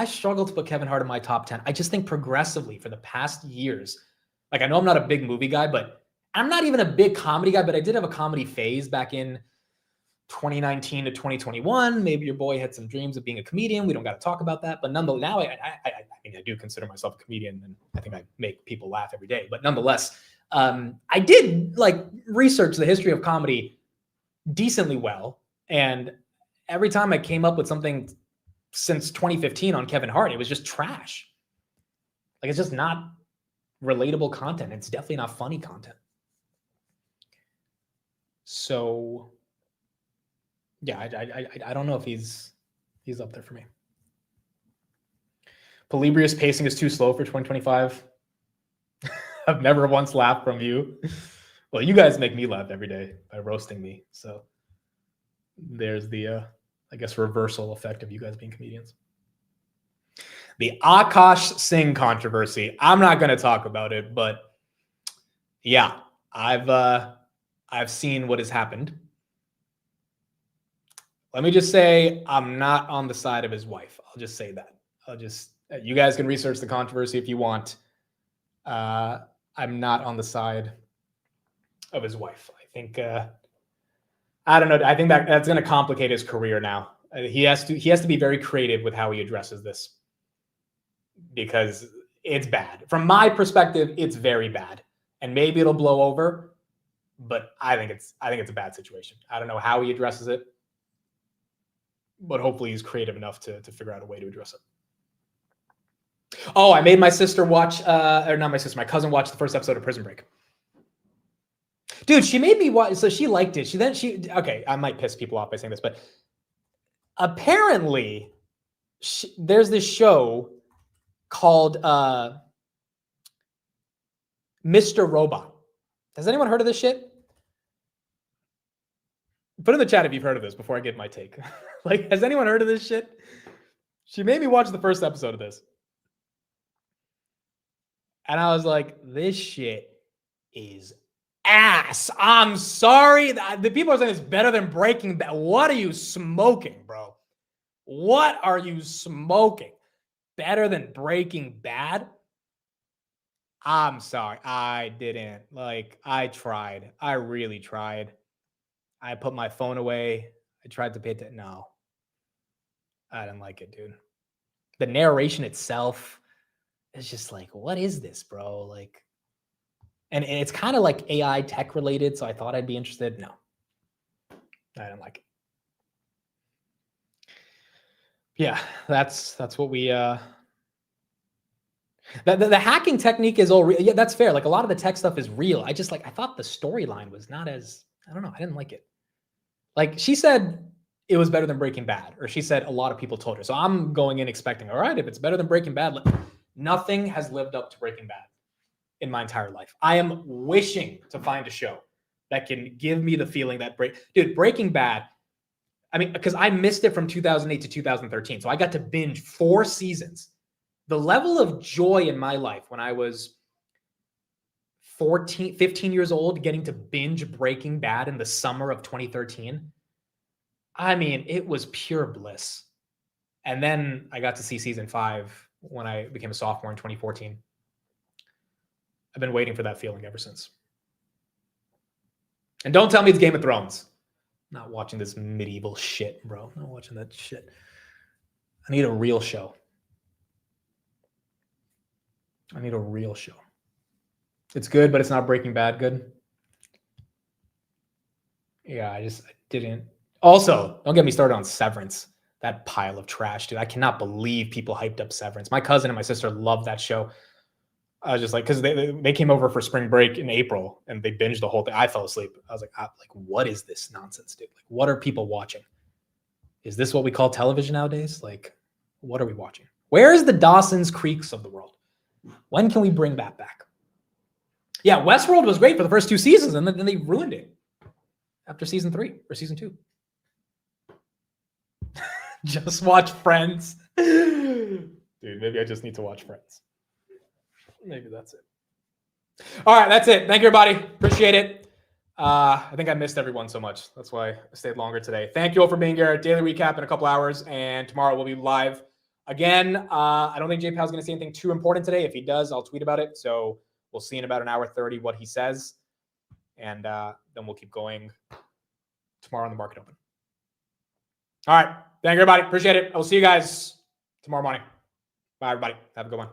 struggle to put Kevin Hart in my top 10. I just think progressively for the past years, like I know I'm not a big movie guy, but I'm not even a big comedy guy, but I did have a comedy phase back in 2019 to 2021. Maybe your boy had some dreams of being a comedian. We don't got to talk about that. But nonetheless, now I do consider myself a comedian and I think I make people laugh every day. But nonetheless, I did research the history of comedy decently well. And every time I came up with something since 2015 on Kevin Hart, it was just trash. It's just not relatable content. It's definitely not funny content. So yeah, I don't know if he's up there for me. Polybrius pacing is too slow for 2025. I've never once laughed from you. Well, you guys make me laugh every day by roasting me. So there's the I guess reversal effect of you guys being comedians. The Akash Singh controversy. I'm not going to talk about it, but yeah, I've seen what has happened. Let me just say I'm not on the side of his wife. I'll just say that. You guys can research the controversy if you want. I'm not on the side of his wife. I think I don't know. I think that's going to complicate his career now. He has to be very creative with how he addresses this because it's bad. From my perspective, it's very bad, and maybe it'll blow over. But I think it's a bad situation. I don't know how he addresses it, but hopefully he's creative enough to figure out a way to address it. Oh, I made my sister watch, or not my sister, my cousin watch the first episode of Prison Break. Dude, she made me watch, so she liked it. Okay, I might piss people off by saying this, but apparently there's this show called Mr. Robot. Has anyone heard of this shit? Put in the chat if you've heard of this before I give my take. Has anyone heard of this shit? She made me watch the first episode of this. And I was like, this shit is ass. I'm sorry. The people are saying it's better than Breaking Bad. What are you smoking, bro? What are you smoking? Better than Breaking Bad? I'm sorry. I didn't. I tried. I really tried. I put my phone away. I tried to pay attention. No. I didn't like it, dude. The narration itself is just what is this, bro? And it's kind of AI tech related, so I thought I'd be interested. No. I didn't like it. Yeah, that's what we the hacking technique is all real. Yeah, that's fair. A lot of the tech stuff is real. I just I thought the storyline was not as, I don't know, I didn't like it. She said it was better than Breaking Bad, or she said a lot of people told her. So I'm going in expecting, all right, if it's better than Breaking Bad, nothing has lived up to Breaking Bad in my entire life. I am wishing to find a show that can give me the feeling that Breaking Bad, I mean, because I missed it from 2008 to 2013. So I got to binge 4 seasons. The level of joy in my life when I was 15 years old, getting to binge Breaking Bad in the summer of 2013. I mean, it was pure bliss. And then I got to see season 5 when I became a sophomore in 2014. I've been waiting for that feeling ever since. And don't tell me it's Game of Thrones. I'm not watching this medieval shit, bro. I'm not watching that shit. I need a real show. I need a real show. It's good, but it's not Breaking Bad good. Yeah, I didn't. Also, don't get me started on Severance. That pile of trash, dude. I cannot believe people hyped up Severance. My cousin and my sister love that show. I was just like, because they came over for spring break in April and they binged the whole thing. I fell asleep. I was like, what is this nonsense, dude? Like, what are people watching? Is this what we call television nowadays? Like, what are we watching? Where is the Dawson's Creeks of the world? When can we bring that back? Yeah, Westworld was great for the first 2 seasons, and then they ruined it after season 3 or season 2. Just watch Friends. Dude, maybe I just need to watch Friends. Maybe that's it. All right, that's it. Thank you, everybody. Appreciate it. I think I missed everyone so much. That's why I stayed longer today. Thank you all for being here. Daily recap in a couple hours, and tomorrow we'll be live again. I don't think JPal's going to say anything too important today. If he does, I'll tweet about it. So we'll see in about an hour 30 what he says, and then we'll keep going tomorrow on the market open. All right. Thank you, everybody. Appreciate it. I will see you guys tomorrow morning. Bye, everybody. Have a good one.